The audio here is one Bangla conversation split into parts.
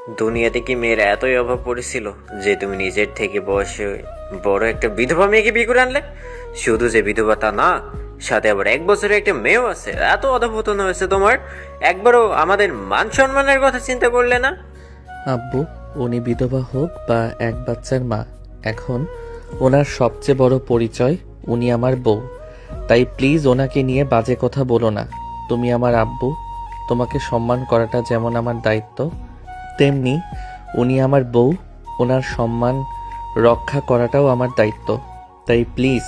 দুনিয়াতে কি মেয়ের এতই অভাব পড়েছিল যে তুমি নিজের থেকে বয়সে বড় একটা বিধবা মেয়েকে বিয়ে করে আনলে? শুধু যে বিধবা তা না, সাথে আবার 1 বছরের একটা মেয়েও আছে। এত অধঃপতন হয়েছে তোমার, একবারও আমাদের মান সম্মানের কথা চিন্তা করলে না? আব্বু, উনি বিধবা হোক বা এক বাচ্চার মা, এখন ওনার সবচেয়ে বড় পরিচয় উনি আমার বউ। তাই প্লিজ ওনাকে নিয়ে বাজে কথা বলো না। তুমি আমার আব্বু, তোমাকে সম্মান করাটা যেমন আমার দায়িত্ব, তেমনি উনি আমার বউ, ওনার সম্মান রক্ষা করাটাও আমার দায়িত্ব। তাই প্লিজ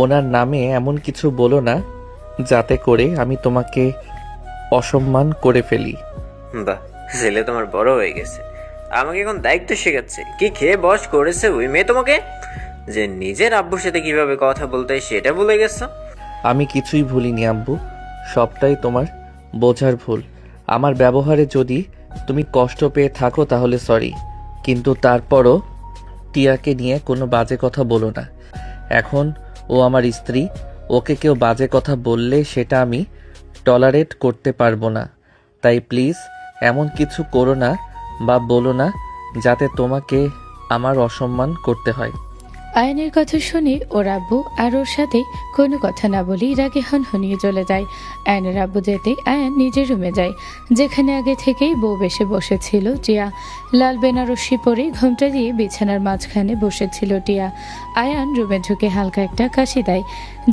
ওনার নামে এমন কিছু বলো না যাতে করে আমি তোমাকে অসম্মান করে ফেলি। বাহ, ছেলে তোমার বড় হয়ে গেছে, আমাকে এখন দায়িত্ব শেখাচ্ছে। কি খেয়ে বস করেছে ওই মেয়ে তোমাকে যে নিজের আব্বুর সাথে কিভাবে কথা বলতে হয় সেটা ভুলে গেছো? আমি কিছুই ভুলিনি আব্বু, সবটাই তোমার বোঝার ভুল। আমার ব্যবহারে যদি তুমি কষ্ট পেয়ে থাকো তাহলে সরি, কিন্তু তারপরও টিয়াকে নিয়ে কোনো বাজে কথা বলো না। এখন ও আমার স্ত্রী, ওকে কেউ বাজে কথা বললে সেটা আমি টলারেট করতে পারবো না। তাই প্লিজ এমন কিছু করো না বা বলো না যাতে তোমাকে আমার অসম্মান করতে হয়। আয়নের কথা শুনে ওর আব্বু আর ওর সাথে কোনো কথা না বলেই রাগে হনহনিয়ে চলে যায়। আয়নের আব্বু যেতে আয়ান নিজের রুমে যায়, যেখানে আগে থেকেই বউ বেশে বসেছিল টিয়া। লাল বেনারসি পরে ঘোমটা দিয়ে বিছানার মাঝখানে বসেছিল টিয়া। আয়ান রুমে ঢুকে হালকা একটা কাশি দেয়,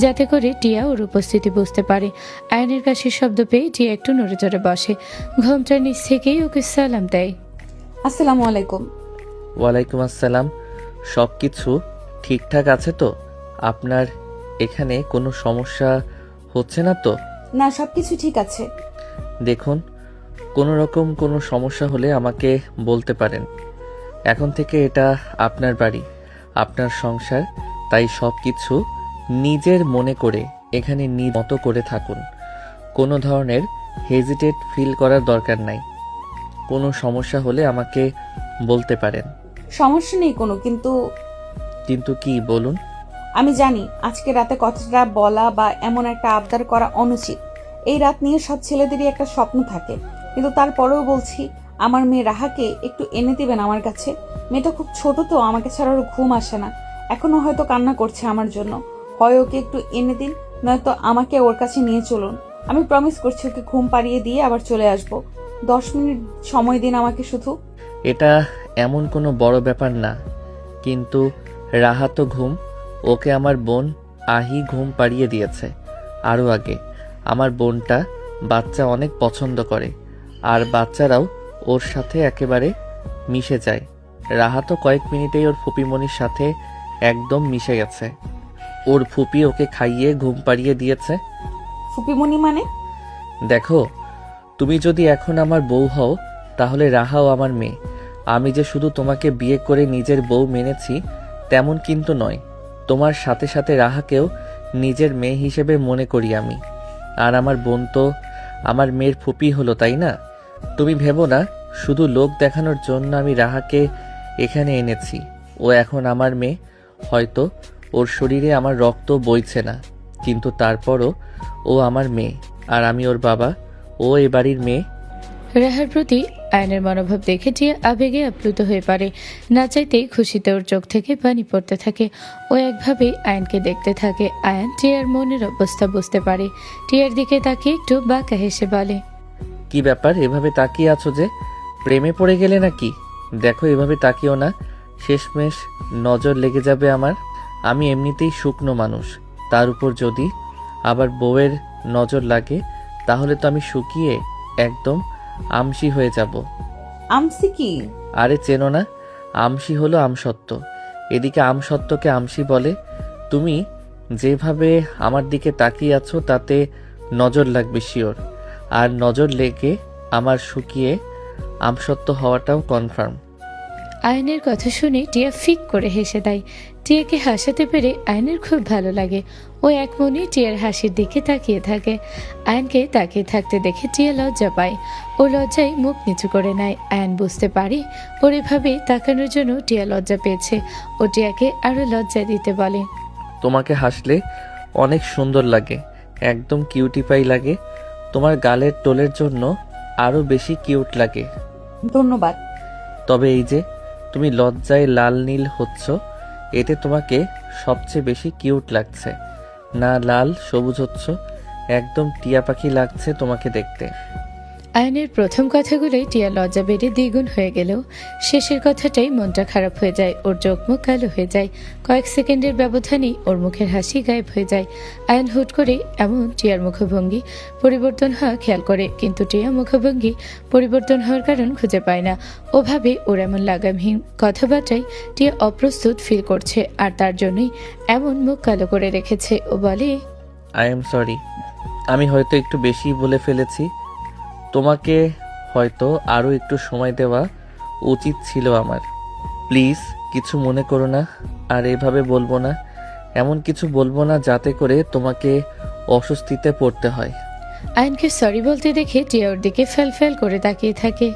যাতে করে টিয়া ওর উপস্থিতি বুঝতে পারে। আয়নের কাশির শব্দ পেয়ে টিয়া একটু নড়ে চড়ে বসে, ঘোমটার নিচ থেকেই ওকে সালাম দেয়। আসসালামু আলাইকুম। ওয়ালাইকুম আসসালাম। সব কিছু ঠিকঠাক আছে তো? আপনার এখানে কোনো সমস্যা হচ্ছে না তো? না, সবকিছু ঠিক আছে। দেখুন, কোনো রকম কোনো সমস্যা হলে আমাকে বলতে পারেন। এখন থেকে এটা আপনার বাড়ি, আপনার সংসার, তাই সব কিছু নিজের মনে করে এখানে মতো করে থাকুন। কোনো ধরনের হেজিটেট ফিল করার দরকার নাই। কোনো সমস্যা হলে আমাকে বলতে পারেন। সমস্যা নেই কোনো, কিন্তু কিন্তু কি বলুন? আমি জানি আজকে রাতে কথাটা বলা বা এমন একটা আবদার করা অনুচিত। এই রাত নিয়ে সব ছেলেদেরই একটা স্বপ্ন থাকে, কিন্তু তারপরেও বলছি, আমার মেয়ে রাহাকে একটু এনে দিবেন আমার কাছে। মেয়েটা খুব ছোট তো, আমাকে ছাড়া ওর ঘুম আসে না। এখনো হয়তো কান্না করছে আমার জন্য। হয় ওকে একটু এনে দিন, নয়তো আমাকে ওর কাছে নিয়ে চলুন। আমি প্রমিস করছি ওকে ঘুম পাড়িয়ে দিয়ে আবার চলে আসবো। 10 মিনিট সময় দিন আমাকে শুধু। এটা এমন কোনো বড় ব্যাপার না, কিন্তু রাহা তো ঘুম, ওকে আমার বোন আহি ঘুম পাড়িয়ে দিয়েছে আরও আগে। আমার বোনটা বাচ্চা অনেক পছন্দ করে, আর বাচ্চারাও ওর সাথে একেবারে মিশে যায়। রাহা তো কয়েক মিনিটেই ওর ফুপিমণির সাথে একদম মিশে গেছে। ওর ফুপি ওকে খাইয়ে ঘুম পাড়িয়ে দিয়েছে। ফুপিমণি মানে? দেখো, তুমি যদি এখন আমার বউ হও তাহলে রাহাও আমার মেয়ে। আমি যে শুধু তোমাকে বিয়ে করে নিজের বউ মেনেছি তেমন কিন্তু নয়, তোমার সাথে সাথে রাহাকেও নিজের মেয়ে হিসেবে মনে করি আমি। আর আমার বোন তো আমার মেয়ের ফুপি হলো, তাই না? তুমি ভেবো না শুধু লোক দেখানোর জন্য আমি রাহাকে এখানে এনেছি। ও এখন আমার মেয়ে। হয়তো ওর শরীরে আমার রক্ত বইছে না, কিন্তু তারপরও ও আমার মেয়ে, আর আমি ওর বাবা। ও এ বাড়ির মেয়ে। রাহার প্রতি আয়নের মনোভাব দেখে টিয়া আবেগে আপ্লুত হয়ে পড়ে। না চাইতেই খুশিতে ওর চোখ থেকে পানি পড়তে থাকে। ও একভাবে আয়নকে দেখতে থাকে। আয়ন টিয়ার মনের অবস্থা বুঝতে পারে। টিয়ার দিকে তাকিয়ে একটু বাঁকা হেসে বলে, কি ব্যাপার, এভাবে তাকিয়ে আছো যে? প্রেমে পড়ে গেলে নাকি? দেখো, এভাবে তাকিও না, শেষমেশ নজর লেগে যাবে আমার। আমি এমনিতেই শুকনো মানুষ, তার উপর যদি আবার বউয়ের নজর লাগে তাহলে তো আমি শুকিয়ে একদম আমসি হয়ে যাব। আমসি কি? আরে চেনো না? আমসি হলো আমসত্ত্ব, এদিকে আমসত্ত্বকে আমসি বলে। তুমি যেভাবে আমার দিকে তাকিয়ে আছো তাতে নজর লাগবে শিওর, আর নজর লেগে আমার শুকিয়ে আমসত্ত্ব হওয়াটাও কনফার্ম। আয়নের কথা শুনে টিয়া ফিক করে হেসে দেয়। টিয়াকে হাসাতে পেরে আয়নের খুব ভালো লাগে। ও এক মনে টিয়ার হাসির দিকে তাকিয়ে থাকে। আয়নকে তাকিয়ে থাকতে দেখে টিয়া লজ্জা পায়। ও লজ্জায় মুখ নিচু করে নেয়। আয়ন বুঝতে পারে ওর এভাবে তাকানোর জন্য টিয়া লজ্জা পেয়েছে। ও টিয়াকে আরো লজ্জা দিতে বলে, তোমাকে হাসলে অনেক সুন্দর লাগে, একদম কিউটিপাই লাগে। তোমার গালের টোলের জন্য আরো বেশি কিউট লাগে। ধন্যবাদ। তবে এই যে তুমি লজ্জায় লাল নীল হচ্ছ, এতে তোমাকে সবচেয়ে বেশি কিউট লাগছে। না লাল সবুজ হচ্ছ, একদম টিয়া পাখি লাগছে তোমাকে দেখতে। আয়নের প্রথম কথাগুলোই টিয়া লজ্জা বেড়ে দ্বিগুণ হয়ে গেলেও শেষের কথাটাই মনটা খারাপ হয়ে যায়। ওর চোখ মুখ কালো হয়ে যায়। কয়েক সেকেন্ডের ব্যবধানেই ওর মুখের হাসি গায়েব হয়ে যায়। আয়ন হুট করে এমন টিয়ার মুখভঙ্গি পরিবর্তন হওয়া খেয়াল করে, কিন্তু টিয়া মুখভঙ্গি পরিবর্তন হওয়ার কারণ খুঁজে পায় না। ওভাবে ওর এমন লাগামহীন কথাবার্তায় টিয়া অপ্রস্তুত ফিল করছে, আর তার জন্যই এমন মুখ কালো করে রেখেছে। ও বলে, আই এম সরি, আমি হয়তো একটু বেশি বলে ফেলেছি। তোমাকে হয়তো আরও একটু সময় দেওয়া উচিত ছিল আমার। প্লিজ কিছু মনে করো না, আর এভাবে বলবো না, এমন কিছু বলবো না যাতে করে তোমাকে অস্বস্তিতে পড়তে হয়। আয়নকে সরি বলতে দেখে টিয়া ওর দিকে ফেল ফেল করে তাকিয়ে থাকে।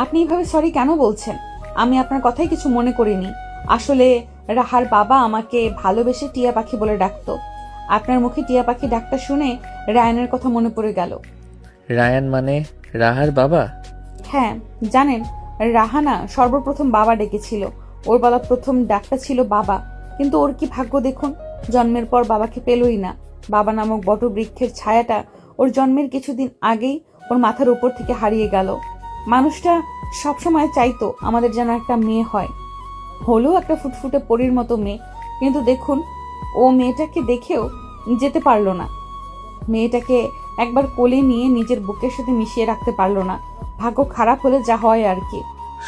আপনি এভাবে সরি কেন বলছেন? আমি আপনার কথাই কিছু মনে করিনি। আসলে রাহার বাবা আমাকে ভালোবেসে টিয়া পাখি বলে ডাকতো। আপনার মুখে টিয়া পাখি ডাকটা শুনে রায়ানের কথা মনে পড়ে গেল। রায়ান মানে রাহার বাবা? হ্যাঁ, জানেন রাহানা সর্বপ্রথম বাবা ডেকেছিল। ওর বলা প্রথম ডাকটা ছিল বাবা। কিন্তু ওর কি ভাগ্য দেখুন, জন্মের পর বাবাকে পেলই না। বাবা নামক বটবৃক্ষের ছায়াটা ওর জন্মের কিছুদিন আগেই ওর মাথার উপর থেকে হারিয়ে গেল। মানুষটা সবসময় চাইতো আমাদের যেন একটা মেয়ে হয়, হলো একটা ফুটফুটে পরীর মতো মেয়ে। কিন্তু দেখুন, ও মেয়েটাকে দেখেও যেতে পারলো না। মেয়েটাকে একবার কোলে নিয়ে নিজের বুকের সাথে মিশিয়ে রাখতে পারলো না। ভাগ্য খারাপ হলে যা হয় আর কি।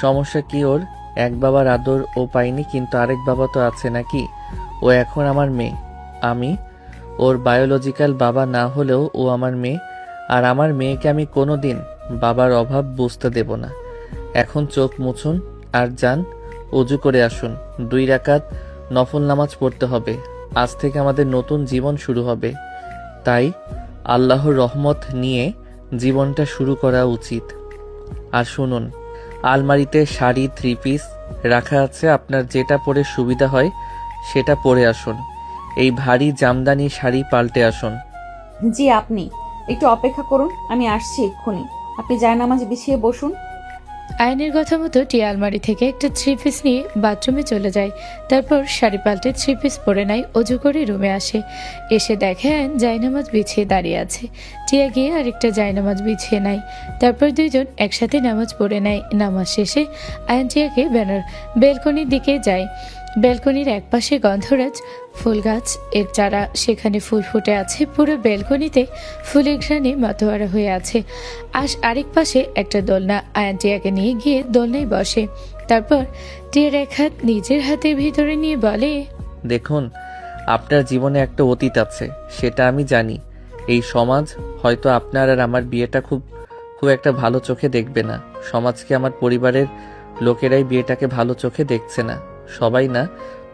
সমস্যা কি ওর? এক বাবার আদর ও পাইনি, কিন্তু আরেক বাবা তো আছে নাকি? ও এখন আমার মেয়ে। আমি ওর বায়োলজিক্যাল বাবা না হলেও ও আমার মেয়ে, আর আমার মেয়েকে আমি কোনো দিন বাবার অভাব বুঝতে দেব না। এখন চোখ মুছুন আর যান, অজু করে আসুন। 2 রাকাত নফল নামাজ পড়তে হবে। আজ থেকে আমাদের নতুন জীবন শুরু হবে, তাই আল্লাহর রহমত নিয়ে জীবনটা শুরু করা উচিত। আর শুনুন, আলমারিতে শাড়ি 3 পিস রাখা আছে, আপনার যেটা পরে সুবিধা হয় সেটা পরে আসুন। এই ভারী জামদানি শাড়ি পাল্টে আসুন। জি, আপনি একটু অপেক্ষা করুন, আমি আসছি এক্ষুনি। আপনি জায়নামাজ বিছিয়ে বসুন। আয়নের কথা মতো টিয়া আলমারি থেকে একটা 3 পিস নিয়ে বাথরুমে চলে যায়। তারপর শাড়ি পাল্টে 3 পিস পরে নেয়, অজু করে রুমে আসে। এসে দেখে আয়ন জায়নামাজ বিছিয়ে দাঁড়িয়ে আছে। টিয়া গিয়ে আরেকটা জায়নামাজ বিছিয়ে নেয়। তারপর দুইজন একসাথে নামাজ পড়ে নেয়। নামাজ শেষে আয়ন টিয়াকে বেলকনির দিকে যায়। বেলকনির একপাশে গন্ধরাজ ফুল গাছ এর চারা, সেখানে ফুল ফুটে আছে। পুরো বেলকনিতে ফুলের ঘ্রাণে মাতোয়ারা হয়ে আছে। আরেক পাশে একটা দোলনা। আয়ান টিয়াকে নিয়ে গিয়ে দোলনায় বসে। তারপর টিয়ার এক হাত নিজের হাতের ভিতরে নিয়ে বলে, দেখুন, আপনার জীবনে একটা অতীত আছে, সেটা আমি জানি। এই সমাজ হয়তো আপনার আর আমার বিয়েটা খুব একটা ভালো চোখে দেখবে না। সমাজকে আমার পরিবারের লোকেরাই বিয়েটাকে ভালো চোখে দেখছে না, সবাই না,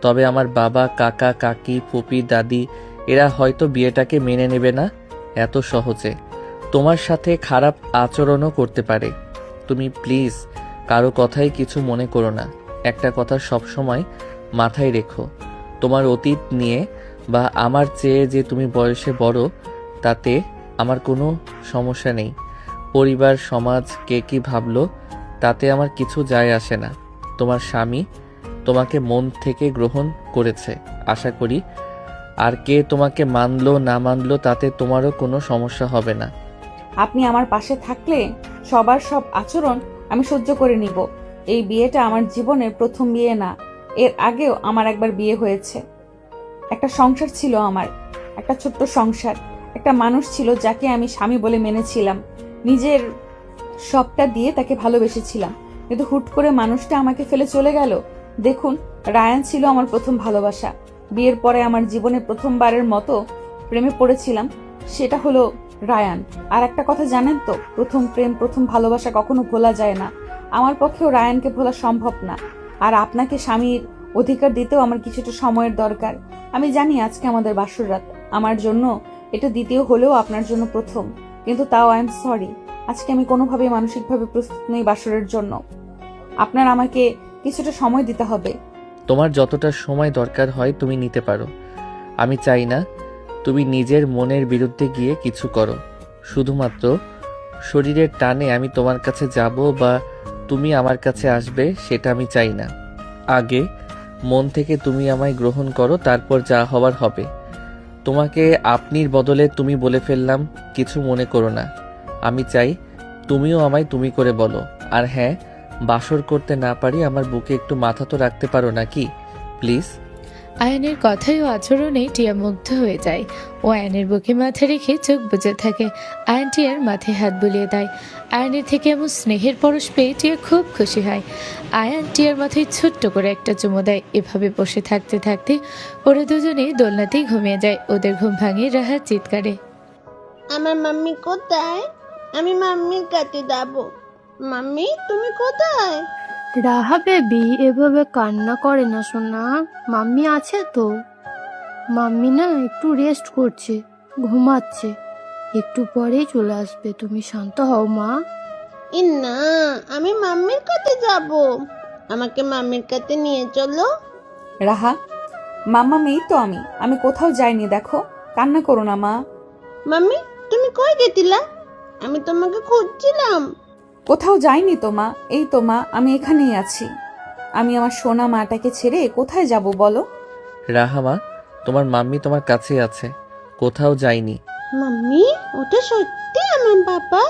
তবে আমার বাবা, কাকা, কাকি, ফুপি, দাদি এরা হয়তো বিয়েটাকে মেনে নেবে না এত সহজে। তোমার সাথে খারাপ আচরণও করতে পারে। তুমি প্লিজ কারো কথাই কিছু মনে করো না। একটা কথা সব সময় মাথায় রেখো, তোমার অতীত নিয়ে বা আমার চেয়ে যে তুমি বয়সে বড় তাতে আমার কোনো সমস্যা নেই। পরিবার, সমাজ কে কি ভাবলো তাতে আমার কিছু যায় আসে না। তোমার স্বামী তোমাকে মন থেকে গ্রহণ করেছে আশা করি, আর কে তোমাকে মানলো না মানলো তাতে তোমারও কোনো সমস্যা হবে না। আপনি আমার পাশে থাকলে সবার সব আচরণ আমি সহ্য করে নিব। এই বিয়েটা আমার জীবনের প্রথম বিয়ে না, এর আগেও আমার একবার বিয়ে হয়েছে। একটা সংসার ছিল আমার, একটা ছোট্ট সংসার। একটা মানুষ ছিল যাকে আমি স্বামী বলে মেনেছিলাম, নিজের সবটা দিয়ে তাকে ভালোবেসেছিলাম। কিন্তু হুট করে মানুষটা আমাকে ফেলে চলে গেল। দেখুন, রায়ান ছিল আমার প্রথম ভালোবাসা। বিয়ের পরে আমার জীবনে প্রথমবারের মতো প্রেমে পড়েছিলাম, সেটা হলো রায়ান। আর একটা কথা জানেন তো, প্রথম প্রেম, প্রথম ভালোবাসা কখনো ভোলা যায় না। আমার পক্ষেও রায়ানকে ভোলা সম্ভব না। আর আপনাকে স্বামীর অধিকার দিতেও আমার কিছুটা সময়ের দরকার। আমি জানি আজকে আমাদের বাসর রাত, আমার জন্য এটা দ্বিতীয় হলেও আপনার জন্য প্রথম। কিন্তু তাও আই এম সরি, আজকে আমি কোনোভাবেই মানসিকভাবে প্রস্তুত নই বাসরের জন্য। আপনার আমাকে কিছুটা সময় দিতে হবে। তোমার যতটা সময় দরকার হয় তুমি নিতে পারো। আমি চাই না তুমি নিজের মনের বিরুদ্ধে গিয়ে কিছু করো। শুধুমাত্র শরীরের টানে আমি তোমার কাছে যাব বা তুমি আমার কাছে আসবে সেটা আমি চাই না। আগে মন থেকে তুমি আমায় গ্রহণ করো, তারপর যা হবার হবে। তোমাকে আপনির বদলে তুমি বলে ফেললাম, কিছু মনে করো না। আমি চাই তুমিও আমায় তুমি করে বলো। আর হ্যাঁ, বাসর করতে না পারি আমার বুকে একটু মাথা তো রাখতে পারো নাকি প্লিজ? আয়নের কথায় ও আচরণে টিয়া মুগ্ধ হয়ে যায়। ও আয়নের বুকে মাথা রেখে চোখ বুজে থাকে। আয়ন টিয়ার মাথায় হাত বুলিয়ে দেয়। আয়নের থেকে এমন স্নেহের পরশ পেয়ে টিয়া খুব খুশি হয়। আয়ান টিয়ার মাথায় ছোট্ট করে একটা চুমু দেয়। এভাবে বসে থাকতে থাকতে ওরা দুজনে দোলনাতেই ঘুমিয়ে যায়। ওদের ঘুম ভাঙে রাহার চিৎকারে। আমার মাম্মি কোথায়? আমি মাম্মির কাছে যাব। মাম্মি তুমি কোথায়? রাহা বেবি এভাবে কান্না করে না সোনা, মাম্মি আছে তো। মাম্মি না একটু রেস্ট করছে, ঘুমাচ্ছে, একটু পরেই চলে আসবে। তুমি শান্ত হও মা। না, আমি মাম্মির কাছে যাব। আমাকে মাম্মির কাছে নিয়ে চলো। রাহা, মাম্মা মেয়ে তো আমি কোথাও যাইনি, দেখো, কান্না করো না মা। মাম্মি তুমি কই গেছিলা? আমি তোমাকে খুঁজছিলাম। কোথাও যাইনি তো মা, এই তো মা, আমি এখানেই আছি। আমি আমার সোনা মাটাকে ছেড়ে কোথায় যাব বলো? রাহামা, তোমার মাম্মি তোমার কাছে আছে, কোথাও যায়নি। মাম্মি ওটা সত্যি আমার বাবা?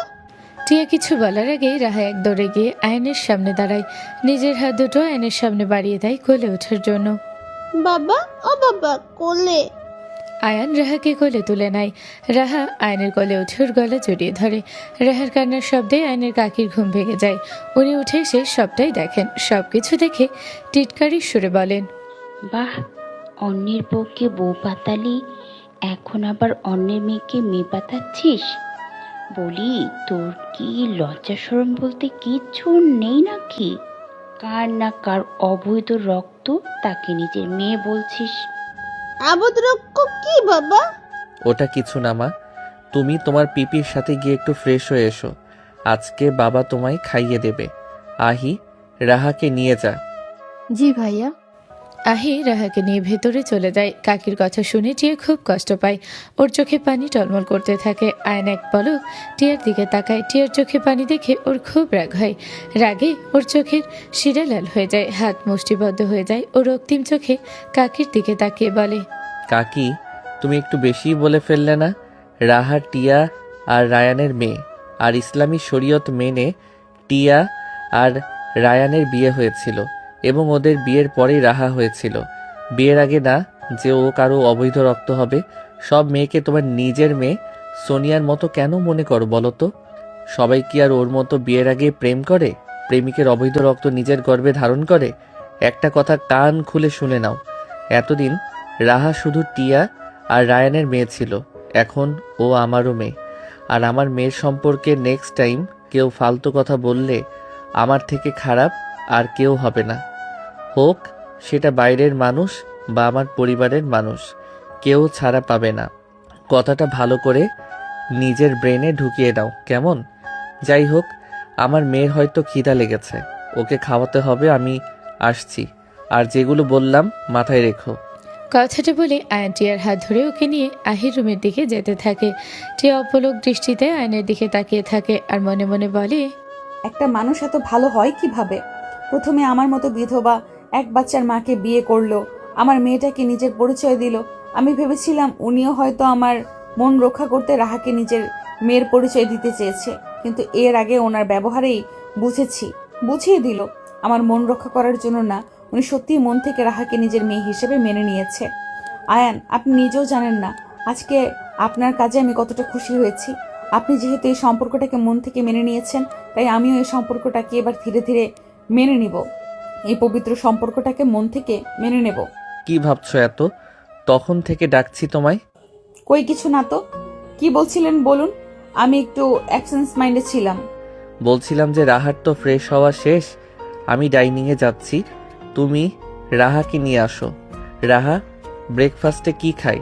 টিয়া কিছু বলার আগেই রাহা এক দৌড়ে গিয়ে আয়নের সামনে দাঁড়ায়। নিজের হাত দুটো আয়নের সামনে বাড়িয়ে দেয় কোলে ওঠার জন্য। বাবা, ও বাবা, কোলে। আয়ান রাহাকে কোলে তুলে নেয়। রাহা আয়নের কোলে উঠে ওর গলা জড়িয়ে ধরে। রাহার কান্নার শব্দে আয়নের কাকির ঘুম ভেঙে যায়। উনি উঠে এসে সবটাই দেখেন। সবকিছু দেখে টিটকারির সুরে বলেন, বাহ, অন্যের বউকে বউ পাতালি, এখন আবার অন্যের মেয়েকে মেয়ে পাতাচ্ছিস? বলি, তোর কি লজ্জা শরম বলতে কিচ্ছু নেই নাকি? কার না কার অবৈধ রক্ত, তাকে নিজের মেয়ে বলছিস? আবদ্রক্ষ কি বাবা? ওটা কিছু না মা, তুমি তোমার পিপির সাথে গিয়ে একটু ফ্রেশ হয়ে এসো। আজকে বাবা তোমায় খাইয়ে দেবে। আহি, রাহাকে নিয়ে যা। জি ভাইয়া। আহি রাহাকে নিয়ে ভেতরে চলে যায়। কাকির কথা শুনে টিয়া খুব কষ্ট পায়। ওর চোখে পানি টলমল করতে থাকে। আয়ন এক পলক টিয়ার দিকে তাকায়। টিয়ার চোখে পানি দেখে ওর খুব রাগ হয়। রাগে ওর চোখের শিরা লাল হয়ে যায়, হাত মুষ্টিবদ্ধ হয়ে যায়। ও রক্তিম চোখে কাকির দিকে তাকিয়ে বলে, কাকি, তুমি একটু বেশিই বলে ফেললে না? রাহা টিয়া আর রায়ানের মেয়ে, আর ইসলামী শরীয়ত মেনে টিয়া আর রায়ানের বিয়ে হয়েছিল এবং ওদের বিয়ের পরেই রাহা হয়েছিল। বিয়ের আগে না যে ও কারো অবৈধ রক্ত হবে। সব মেয়েকে তোমার নিজের মেয়ে সোনিয়ার মতো কেন মনে করো বলো তো? সবাই কি আর ওর মতো বিয়ের আগে প্রেম করে, প্রেমিকের অবৈধ রক্ত নিজের গর্ভে ধারণ করে? একটা কথা কান খুলে শুনে নাও, এতদিন রাহা শুধু টিয়া আর রায়ানের মেয়ে ছিল, এখন ও আমারও মেয়ে। আর আমার মেয়ের সম্পর্কে নেক্সট টাইম কেউ ফালতু কথা বললে আমার থেকে খারাপ আর কেউ হবে না, হোক সেটা বাইরের মানুষ বা আমার পরিবারের মানুষ, কেউ ছাড়া পাবে না। কথাটা ভালো করে নিজের ব্রেনে ঢুকিয়ে নাও, কেমন? যাই হোক, আমার মেয়ের হয়তো খিদা লেগেছে, ওকে খাওয়াতে হবে, আমি আসছি। আর যেগুলো বললাম মাথায় রেখো। কথাটা বলে আয়ন টিয়ার হাত ধরে ওকে নিয়ে আহির রুমের দিকে যেতে থাকে। টিয়া অপলক দৃষ্টিতে আয়নের দিকে তাকিয়ে থাকে আর মনে মনে বলে, একটা মানুষ এত ভালো হয় কিভাবে? প্রথমে আমার মতো বিধবা এক বাচ্চার মাকে বিয়ে করলো, আমার মেয়েটাকে নিজের পরিচয় দিল। আমি ভেবেছিলাম উনিও হয়তো আমার মন রক্ষা করতে রাহাকে নিজের মেয়ের পরিচয় দিতে চেয়েছে, কিন্তু এর আগে ওনার ব্যবহারেই বুঝিয়ে দিল আমার মন রক্ষা করার জন্য না, উনি সত্যিই মন থেকে রাহাকে নিজের মেয়ে হিসেবে মেনে নিয়েছে। আয়ান, আপনি নিজেও জানেন না আজকে আপনার কাজে আমি কতটা খুশি হয়েছি। আপনি যেহেতু এই সম্পর্কটাকে মন থেকে মেনে নিয়েছেন, তাই আমিও এই সম্পর্কটাকে এবার ধীরে ধীরে মেনে নিব। এই পবিত্র সম্পর্কটাকে মন থেকে মেনে নেব। কি ভাবছো এত? তখন থেকে ডাকছি তোমায়। কই কিছু না তো। কি বলছিলেন বলুন? আমি একটু অ্যাবসেন্স মাইন্ডে ছিলাম। বলছিলাম যে রাহার তো ফ্রেশ হওয়া শেষ, আমি ডাইনিংয়ে যাচ্ছি, তুমি রাহাকে নিয়ে আসো। রাহা ব্রেকফাস্টে কি খাই?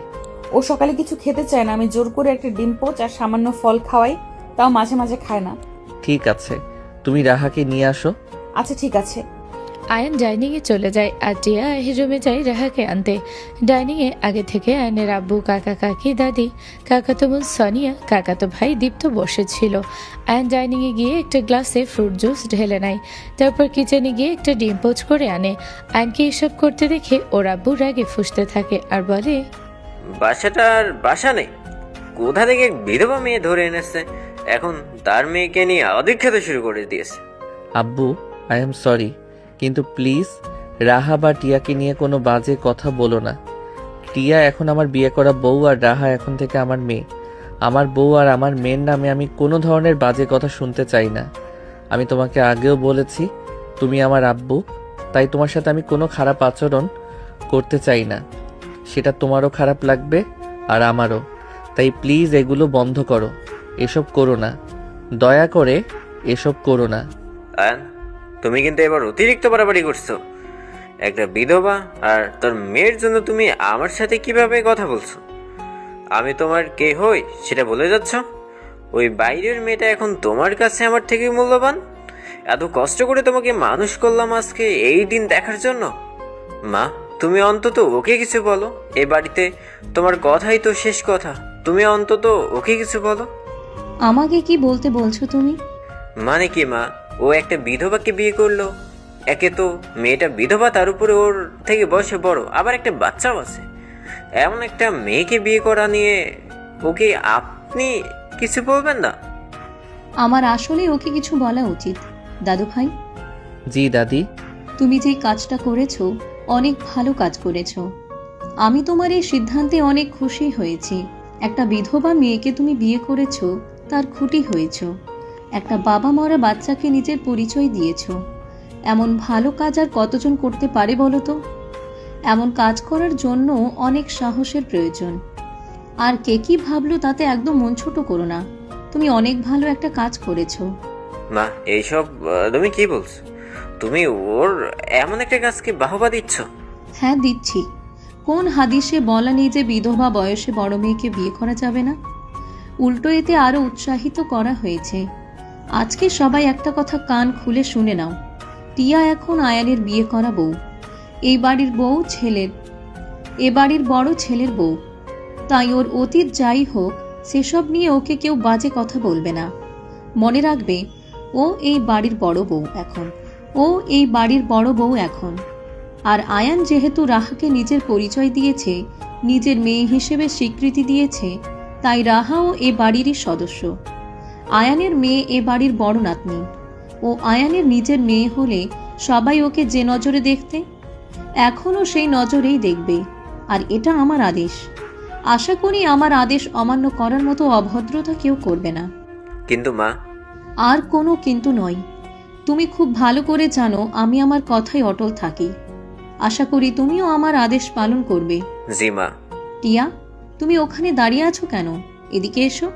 ও সকালে কিছু খেতে চায় না, আমি জোর করে একটা ডিম পোচ আর সামান্য ফল খাওয়াই, তাও মাঝে মাঝে খায় না। ঠিক আছে, তুমি রাহাকে নিয়ে আসো। আচ্ছা ঠিক আছে। আয়ান ডাইনিংয়ে চলে যায় আর টিয়া আহির রুমে যায় রাহাকে আনতে। ডাইনিংয়ে আগে থেকে আয়নের আব্বু, কাকা কাকি, দাদি, কাকাতো বোন সোনিয়া, কাকাতো ভাই দীপ্ত বসেছিল। আয়ন ডাইনিংয়ে গিয়ে একটা গ্লাসে ফ্রুট জুস ঢেলে নেয়, তারপর কিচেনে গিয়ে একটা ডিম পোচ করে আনে। আয়নকে এসব করতে দেখে ওর আব্বু রাগে ফুঁসতে থাকে আর বলে, বাসাটার বাসা নেই, কোথা থেকে এক বিধবা মেয়ে ধরে এনেছে, এখন তার মেয়েকে নিয়ে অধিক খেতে শুরু করে দিয়েছে। আব্বু, আই এম সরি, কিন্তু প্লিজ রাহা বা টিয়াকে নিয়ে কোনো বাজে কথা বলো না। টিয়া এখন আমার বিয়ে করা বউ আর রাহা এখন থেকে আমার মেয়ে। আমার বউ আর আমার মেয়ের নামে আমি কোনো ধরনের বাজে কথা শুনতে চাই না। আমি তোমাকে আগেও বলেছি তুমি আমার আব্বু, তাই তোমার সাথে আমি কোনো খারাপ আচরণ করতে চাই না। সেটা তোমারও খারাপ লাগবে আর আমারও। তাই প্লিজ এগুলো বন্ধ করো, এসব করো না, দয়া করে এসব করো না। আয়ান, তুমি কিন্তু এবার অতিরিক্ত বাড়াবাড়ি করছো। একটা বিধবা আর তোর মেয়ের জন্য তুমি আমার সাথে কিভাবে কথা বলছো? আমি তোমার কে হই সেটা বলে যাচ্ছ? ওই বাইরের মেয়েটা এখন তোমার কাছে আমার থেকে মূল্যবান? এত কষ্ট করে তোমাকে মানুষ করলাম আজকে এই দিন দেখার জন্য। মা, তুমি অন্তত ওকে কিছু বলো। এ বাড়িতে তোমার কথাই তো শেষ কথা, তুমি অন্তত ওকে কিছু বলো। আমাকে কি বলতে বলছো তুমি? মানে কি মা, ও একটা বিধবাকে বিয়ে করলো। একে তো মেয়েটা বিধবা, তার উপরে ওর থেকে বয়সে বড়, আবার একটা বাচ্চাও আছে। এমন একটা মেয়েকে বিয়ে করা নিয়ে ওকে আপনি কিছু বলবেন না? আমার আসলে ওকে কিছু বলা উচিত। দাদু ভাই, জি দাদি। তুমি যে কাজটা করেছো অনেক ভালো কাজ করেছো। আমি তোমার এই সিদ্ধান্তে অনেক খুশি হয়েছি। একটা বিধবা মেয়েকে তুমি বিয়ে করেছো, তার খুঁটি হয়েছো। একটা বাবা মরা বাচ্চাকে নিজের পরিচয় দিয়েছো। এমন ভালো কাজ আর কতজন করতে পারে বলো তো? এমন কাজ করার জন্য অনেক সাহসের প্রয়োজন। আর কে কি ভাবলো তাতে একদম মন ছোট করো না। তুমি অনেক ভালো একটা কাজ করেছো। মা, এইসব তুমি কি বলছো? তুমি ওর এমন একটা কাজকে বাহবা দিচ্ছ? হ্যাঁ, দিচ্ছি। কোন হাদিসে বলা নেই যে বিধবা বয়সে বড় মেয়েকে বিয়ে করা যাবে না? উল্টো এতে আরো উৎসাহিত করা হয়েছে। আজকে সবাই একটা কথা কান খুলে শুনে নাও। টিয়া এখন আয়ানের বিয়ে করা বউ। এই বাড়ির বউ ছেলের, এ বাড়ির বড় ছেলের বউ। তাই ওর অতীত যাই হোক সেসব নিয়ে ওকে কেউ বাজে কথা বলবে না। মনে রাখবে, ও এই বাড়ির বড় বউ এখন। ও এই বাড়ির বড় বউ এখন। আর আয়ান যেহেতু রাহাকে নিজের পরিচয় দিয়েছে, নিজের মেয়ে হিসেবে স্বীকৃতি দিয়েছে, তাই রাহাও এ বাড়িরই সদস্য। আয়ানের মেয়ে এ বাড়ির বড় নাতনি। ও আয়ানের নিজের মেয়ে হলে সবাই ওকে যে নজরে দেখতে, এখনও সেই নজরেই দেখবে। আর এটা আমার আদেশ। আশা করি আমার আদেশ অমান্য করার মতো অভদ্রতা কেউ করবে না। কিন্তু মা। আর কোনো কিন্তু নয়। তুমি খুব ভালো করে জানো আমি আমার কথায় অটল থাকি। আশা করি তুমিও আমার আদেশ পালন করবে। জি মা। টিয়া, তুমি ওখানে দাঁড়িয়ে আছো কেন? এদিকে এসো।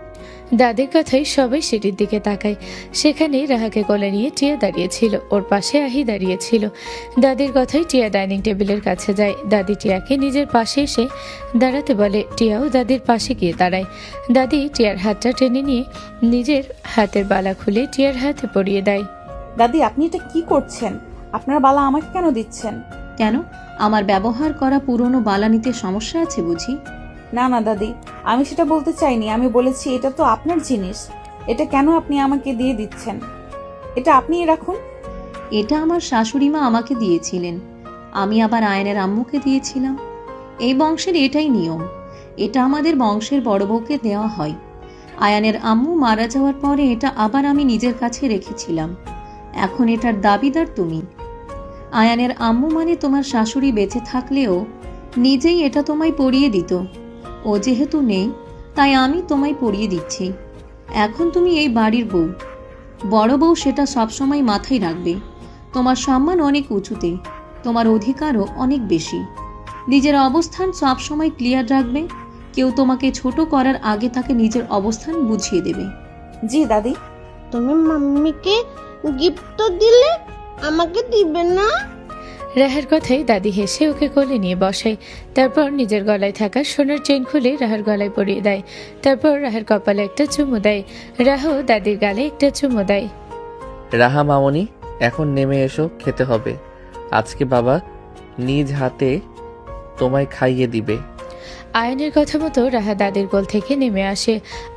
দাদির কথাই সবাই সিঁড়ির দিকে তাকায়। সেখানে রাহাকে কোলে নিয়ে টিয়া দাঁড়িয়েছিল, ওর পাশে আহি দাঁড়িয়েছিল। দাদির কথাই টিয়া ডাইনিং টেবিলের কাছে যায়। দাদি টিয়াকে নিজের পাশে এসে দাঁড়াতে বলে। টিয়াও দাদির পাশে গিয়ে দাঁড়ায়। দাদি টিয়ার হাতটা টেনে নিয়ে নিজের হাতের বালা খুলে টিয়ার হাতে পরিয়ে দেয়। দাদি, আপনি এটা কি করছেন? আপনার বালা আমাকে কেন দিচ্ছেন? কেন, আমার ব্যবহার করা পুরনো বালা নিতে সমস্যা আছে বুঝি? না না দাদি, আমি সেটা বলতে চাইনি। আমি বলেছি এটা তো আপনার জিনিস, এটা কেন আপনি আমাকে দিয়ে দিচ্ছেন? এটা আপনিই রাখুন। এটা আমার শাশুড়ি মা আমাকে দিয়েছিলেন, আমি আবার আয়নের আম্মুকে দিয়েছিলাম। এই বংশের এটাই নিয়ম। এটা আমাদের বংশের বড় বউকে দেওয়া হয়। আয়ানের আম্মু মারা যাওয়ার পরে এটা আবার আমি নিজের কাছে রেখেছিলাম। এখন এটার দাবিদার তুমি। আয়ানের আম্মু মানে তোমার শাশুড়ি বেঁচে থাকলেও নিজেই এটা তোমায় পরিয়ে দিত। ও যেহেতু নেই, তাই আমি তোমায় পরিয়ে দিচ্ছি। এখন তুমি এই বাড়ির বউ, বড় বউ, সেটা সবসময় মাথায় রাখবে। তোমার সম্মান অনেক উঁচুতে, তোমার অধিকারও অনেক বেশি। নিজের অবস্থান সবসময় ক্লিয়ার রাখবে। কেউ তোমাকে ছোট করার আগে তাকে নিজের অবস্থান বুঝিয়ে দেবে। জি দাদি। তুমি মাম্মিকে গিফট দিলে, আমাকে দিবে না? রাহার কথাই দাদি হেসে ওকে কোলে নিয়ে বসায়। তারপর নিজের গলায় থাকা সোনার চেন খুলে রাহার গলায় পরিয়ে দেয়। তারপর রাহার কপালে একটা চুমু দেয়। রাহাও দাদির গালে একটা চুমু দেয়। রাহা মামনি, এখন নেমে এসো, খেতে হবে। আজকে বাবা নিজ হাতে তোমায় খাইয়ে দিবে। আয়নের কথা মতো রাহা দাদির কোল থেকে নেমে আসে।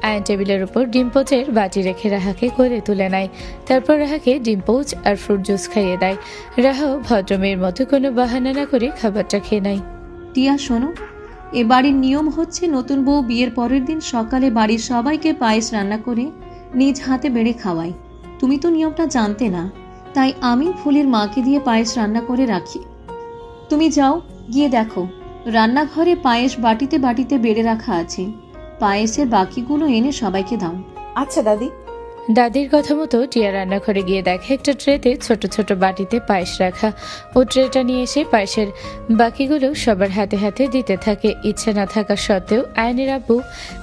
আয়ন টেবিলের উপর ডিম পোচের বাটি রেখে রাহাকে কোলে তুলে নেয়। তারপর রাহাকে ডিম পোচ আর ফ্রুট জুস খাইয়ে দেয়। রাহাও ভদ্রমেয়ের মতো কোনো বাহানা না করে খাবারটা খেয়ে নেয়। টিয়া শোনো, এ বাড়ির নিয়ম হচ্ছে নতুন বউ বিয়ের পরের দিন সকালে বাড়ির সবাইকে পায়েস রান্না করে নিজ হাতে বেড়ে খাওয়ায়। তুমি তো নিয়মটা জানতে না, তাই আমি ফুলের মাকে দিয়ে পায়েস রান্না করে রাখি। তুমি যাও, গিয়ে দেখো রান্নাঘরে পায়েস বাটিতে বাটিতে বেড়ে রাখা আছে। পায়েসের বাকিগুলো এনে সবাইকে দাও। আচ্ছা দাদি। দাদির কথা মতো টিয়া রান্নাঘরে গিয়ে দেখে একটা ট্রেতে ছোট ছোট বাটিতে পায়েস রাখা। ও ট্রেটা নিয়ে এসে পায়েসের বাকিগুলো সবার হাতে হাতে দিতে থাকে। ইচ্ছে না থাকা সত্ত্বেও আয়নের আব্বু,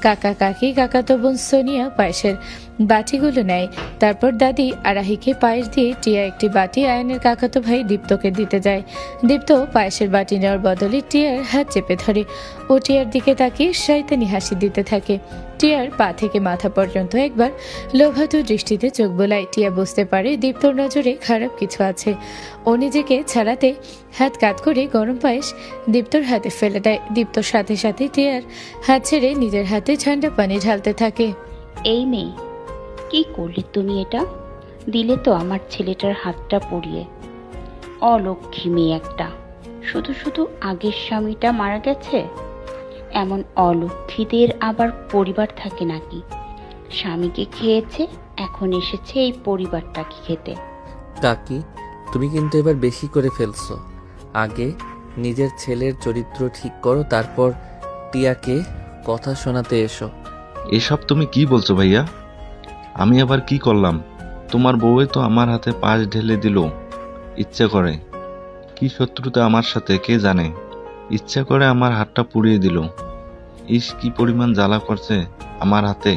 কাকা কাকি, কাকাতো বোন সোনিয়া পায়েসের বাটিগুলো নেয়। তারপর দাদি আরাহিকে পায়েস দিয়ে টিয়া একটি বাটি আয়নের কাকাতো ভাই দীপ্তকে দিতে যায়। দীপ্ত পায়েসের বাটি নেওয়ার বদলে টিয়ার হাত চেপে ধরে। ও টিয়ার দিকে তাকিয়ে শয়তানি হাসি দিতে থাকে। টিয়ার পা থেকে মাথা পর্যন্ত একবার লোভাতু দৃষ্টিতে চোখ বোলায়। টিয়া বুঝতে পারে দীপ্তর নজরে খারাপ কিছু আছে। ও নিজেকে ছাড়াতে হাত কাত করে গরম পায়েস দীপ্তর হাতে ফেলে দেয়। দীপ্তর সাথে সাথে টিয়ার হাত ছেড়ে নিজের হাতে ঠান্ডা পানি ঢালতে থাকে। এই মেয়ে, কি করলে তুমি এটা? দিলে তো আমার ছেলেটার হাতটা পুড়িয়ে। অলক্ষী মেয়ে একটা, শুধু শুধু আগের স্বামীটা মারা গেছে। এমন অলক্ষীদের আবার পরিবার থাকে নাকি? স্বামীকে খেয়েছে, এখন এসেছে এই পরিবারটাকে খেতে। কাকি, তুমি কিন্তু এবার বেশি করে ফেলছো। আগে নিজের ছেলের চরিত্র ঠিক করো, তারপর টিয়াকে কথা শোনাতে এসো। এসব তুমি কি বলছো ভাইয়া? আমি আবার কি করলাম? তোমার বউয়ে তো আমার হাতে পাশ ঢেলে দিল ইচ্ছা করে। কি শত্রুতা আমার সাথে কে জানে? ইচ্ছা করে আমার হাতটা পুড়িয়ে দিল। ইস, কি পরিমাণ জ্বালা করছে আমার হাতে।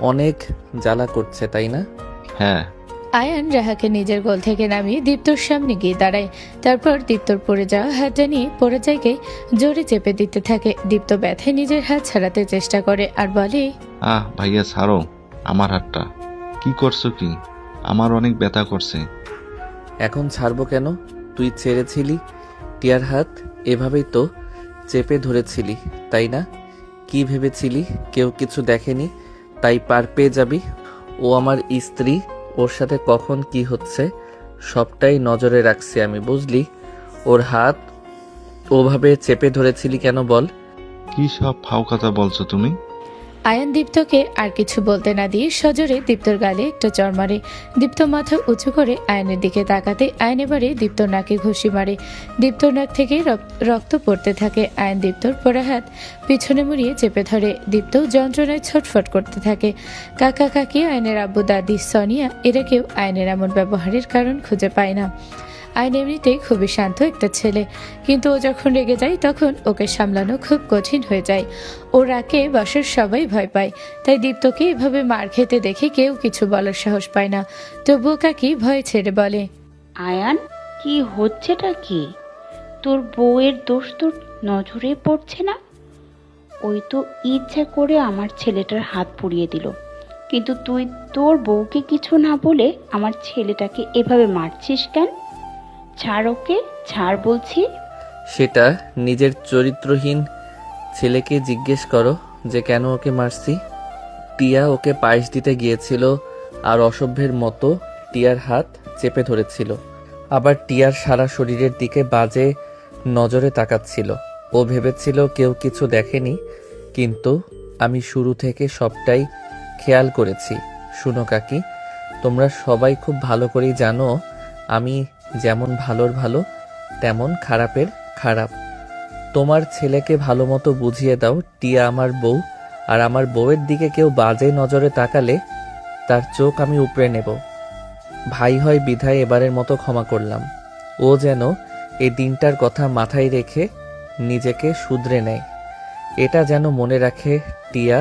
অনেক জ্বালা করছে, তাই না? হ্যাঁ। আয়ান রাহাকে নিজের গোল থেকে নামিয়ে দীপ্তর সামনে গিয়ে দাঁড়ায়। তারপর দীপ্তর পড়ে যাওয়া হাতটা নিয়ে পড়ে জায়গায় জোরে চেপে দিতে থাকে। দীপ্ত ব্যথায় নিজের হাত ছাড়াতে চেষ্টা করে আর বলে, ভাইয়া ছাড়ো আমার হাতটা। কি করছো কি? আমার অনেক ব্যথা করছে। এখন ছাড়বো কেন? তুই ছেড়েছিলি টিয়ার হাত, এভাবেই তো চেপে ধরেছিলি, তাই না? কি ভেবেছিলি কেউ কিছু দেখেনি তাই পার পেয়ে যাবি? ও আমার স্ত্রী, ওর সাথে কখন কি হচ্ছে সবটাই নজরে রাখছি আমি, বুঝলি? ওর হাত ওভাবে চেপে ধরেছিলি কেন বল? কি সব ফাও কথা বলছো তুমি? আয়ান দীপ্তকে আর কিছু বলতে না দিয়ে সজোরে দীপ্তর গালে একটা চড় মারে। দীপ্ত মাথা উঁচু করে আয়নের দিকে তাকাতে আয়ন এবারে দীপ্তর নাকে ঘুষি মারে। দীপ্তর নাক থেকে রক্ত পড়তে থাকে। আয়ন দীপ্তর পোড়া হাত পিছনে মুড়িয়ে চেপে ধরে। দীপ্ত যন্ত্রণায় ছটফট করতে থাকে। কাকা কাকি, আয়নের আব্বু, দাদি, সোনিয়া এরা কেউ আয়নের এমন ব্যবহারের কারণ খুঁজে পায় না। আয়ন এমনিতেই খুবই শান্ত একটা ছেলে, কিন্তু ও যখন রেগে যায় তখন ওকে সামলানো খুব কঠিন হয়ে যায়। ও রাগে বাসার সবাই ভয় পায়, তাই দীপ্তকে এভাবে মার খেতে দেখে কেউ কিছু বলার সাহস পায় না। তবুও কাকি ভয় ছেড়ে বলে, আয়ান, কি হচ্ছেটা কি? তোর বউয়ের দোষ তোর নজরে পড়ছে না? ওই তো ইচ্ছা করে আমার ছেলেটার হাত পুড়িয়ে দিল, কিন্তু তুই তোর বউকে কিছু না বলে আমার ছেলেটাকে এভাবে মারছিস কেন? ছাড় ওকে, ছাড় বলছি। সেটা নিজের চরিত্রহীন ছেলেকে জিজ্ঞেস করো যে কেন ওকে মারছি। টিয়া ওকে পায়েস দিতে গিয়েছিল আর অসভ্যের মতো টিয়ার হাত চেপে ধরেছিল। আবার টিয়ার সারা শরীরের দিকে বাজে নজরে তাকাচ্ছিল। ও ভেবেছিল কেউ কিছু দেখেনি, কিন্তু আমি শুরু থেকে সবটাই খেয়াল করেছি। শুনো কাকি, তোমরা সবাই খুব ভালো করেই জানো আমি যেমন ভালোর ভালো তেমন খারাপের খারাপ। তোমার ছেলেকে ভালো মতো বুঝিয়ে দাও টিয়া আমার বউ, আর আমার বউয়ের দিকে কেউ বাজে নজরে তাকালে তার চোখ আমি উপড়ে নেব। ভাই হয় বিধায় এবারের মতো ক্ষমা করলাম। ও যেন এই দিনটার কথা মাথায় রেখে নিজেকে শুধরে নেয়। এটা যেন মনে রাখে টিয়া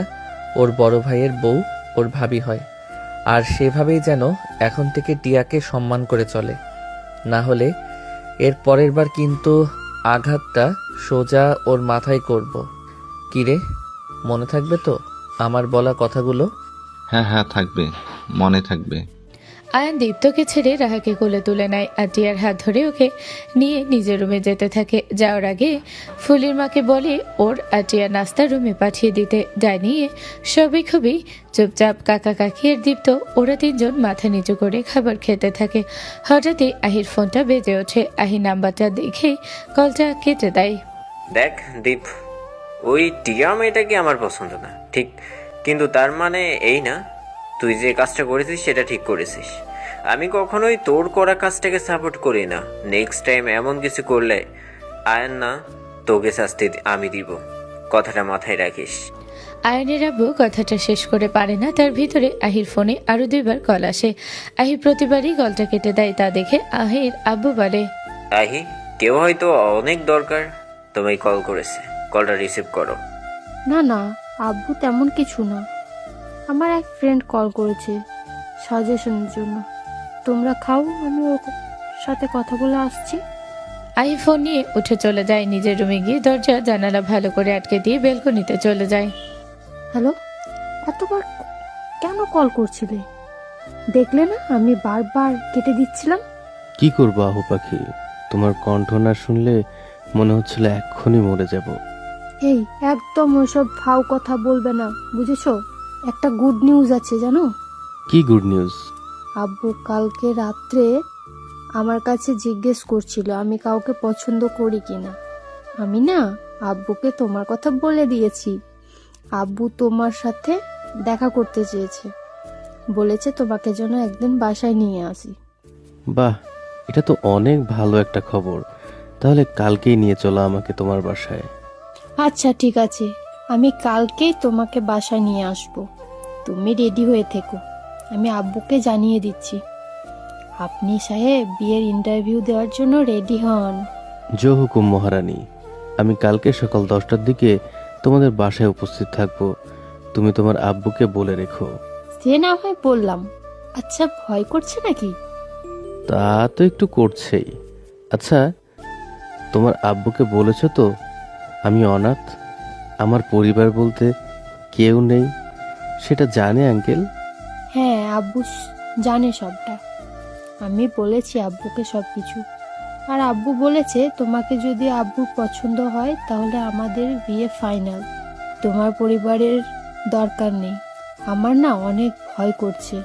ওর বড় ভাইয়ের বউ ওর ভাবি হয়, আর সেভাবেই যেন এখন থেকে টিয়াকে সম্মান করে চলে। না হলে এর পরের বার কিন্তু আঘাতটা সোজা ওর মাথায় করব। কিরে, মনে থাকবে তো আমার বলা কথাগুলো? হ্যাঁ হ্যাঁ, থাকবে, মনে থাকবে। আয়ান দীপ্তকে ছেড়ে রাহাকে কোলে তুলে নেয় আর টিয়ার হাত ধরে ওকে নিয়ে নিজের রুমে যেতে থাকে। যাওয়ার আগে ফুলির মাকে বলে ওর আর টিয়ার নাস্তা রুমে পাঠিয়ে দিতে। নিয়ে সবই খুবই চুপচাপ। কাকা কাকি আর দীপ্ত ওরা তিনজন মাথা নিচু করে খাবার খেতে থাকে। হঠাৎই আহির ফোনটা বেজে ওঠে। আহি নাম্বারটা দেখে কলটা কেটে দেয়। দেখ দীপ, ওই টিয়া মেয়েটাকে আমার পছন্দ না ঠিক, কিন্তু তার মানে এই না তুই যে কাজটা করেছিস সেটা ঠিক করেছিস। আমি কখনোই তোর করা কাজটাকে সাপোর্ট করি না। নেক্সট টাইম এমন কিছু করলে আয়ান না, তোকে শাস্তি আমি দিব, কথাটা মাথায় রাখিস। আয়নের আব্বু কথাটা শেষ করে পারে না, তার ভিতরে আহির ফোনে আরো 2বার কল আসে। আহি প্রতিবারই কলটা কেটে দেয়। তা দেখে আহির আব্বু বলে, আহি, কেউ হয়তো অনেক দরকার তোমায় কল করেছে, কলটা রিসিভ করো। না না, আব্বু তেমন কিছু না। আমার এক ফ্রেন্ড কল করেছে সাজেশনের জন্য। তোমরা খাও, আমি ওর সাথে কথা বলে আসছি। আহি ফোন নিয়ে উঠে চলে যায়। নিজের রুমে গিয়ে দরজা জানালা ভালো করে আটকে দিয়ে বেলকনিতে চলে যায়। হ্যালো, এতবার কেন কল করছিলে? দেখলে না আমি বারবার কেটে দিচ্ছিলাম। কি করবো আহু পাখি, তোমার কণ্ঠ না শুনলে মনে হচ্ছিল এক্ষুনি মরে যাব। এই একদম ওইসব ফাও কথা বলবে না, বুঝেছো? একটা গুড নিউজ আছে জানো? কি গুড নিউজ? আব্বু কালকে রাত্রে আমার কাছে জিজ্ঞেস করছিল আমি কাউকে পছন্দ করি কিনা। আমি না আব্বুকে তোমার কথা বলে দিয়েছি। আব্বু তোমার সাথে দেখা করতে চেয়েছে, বলেছে তোমাকে যেন একদিন বাসায় নিয়ে আসি। বাহ, এটা তো অনেক ভালো একটা খবর। তাহলে কালকেই নিয়ে চলো আমাকে তোমার বাসায়। আচ্ছা ঠিক আছে, আমি কালকেই তোমাকে বাসায় নিয়ে আসব। তুমি রেডি হয়ে থেকো, আমি আব্বুকে জানিয়ে দিচ্ছি। আপনি সাহেব বিয়ের ইন্টারভিউ দেওয়ার জন্য রেডি হন। জো হুকুম মহারানী, আমি কালকে সকাল 10টার দিকে তোমাদের বাসায় উপস্থিত থাকবো। তুমি তোমার আব্বুকে বলে রেখো। সে না হয় বললাম। আচ্ছা, ভয় করছে নাকি? তা তো একটু করছেই। আচ্ছা, তোমার আব্বুকে বলেছো তো আমি অনাথ, আমার পরিবার বলতে কেউ নেই? সেটা জানে আঙ্কেল? হ্যাঁ, আব্বু জানে সবটা। আমি বলেছি আব্বুকে সবকিছু। আর আব্বু বলেছে তোমাকে যদি আব্বুর পছন্দ হয় তাহলে আমাদের বিয়ে ফাইনাল। তোমার পরিবারের দরকার নেই। আমার না অনেক ভয় করছে,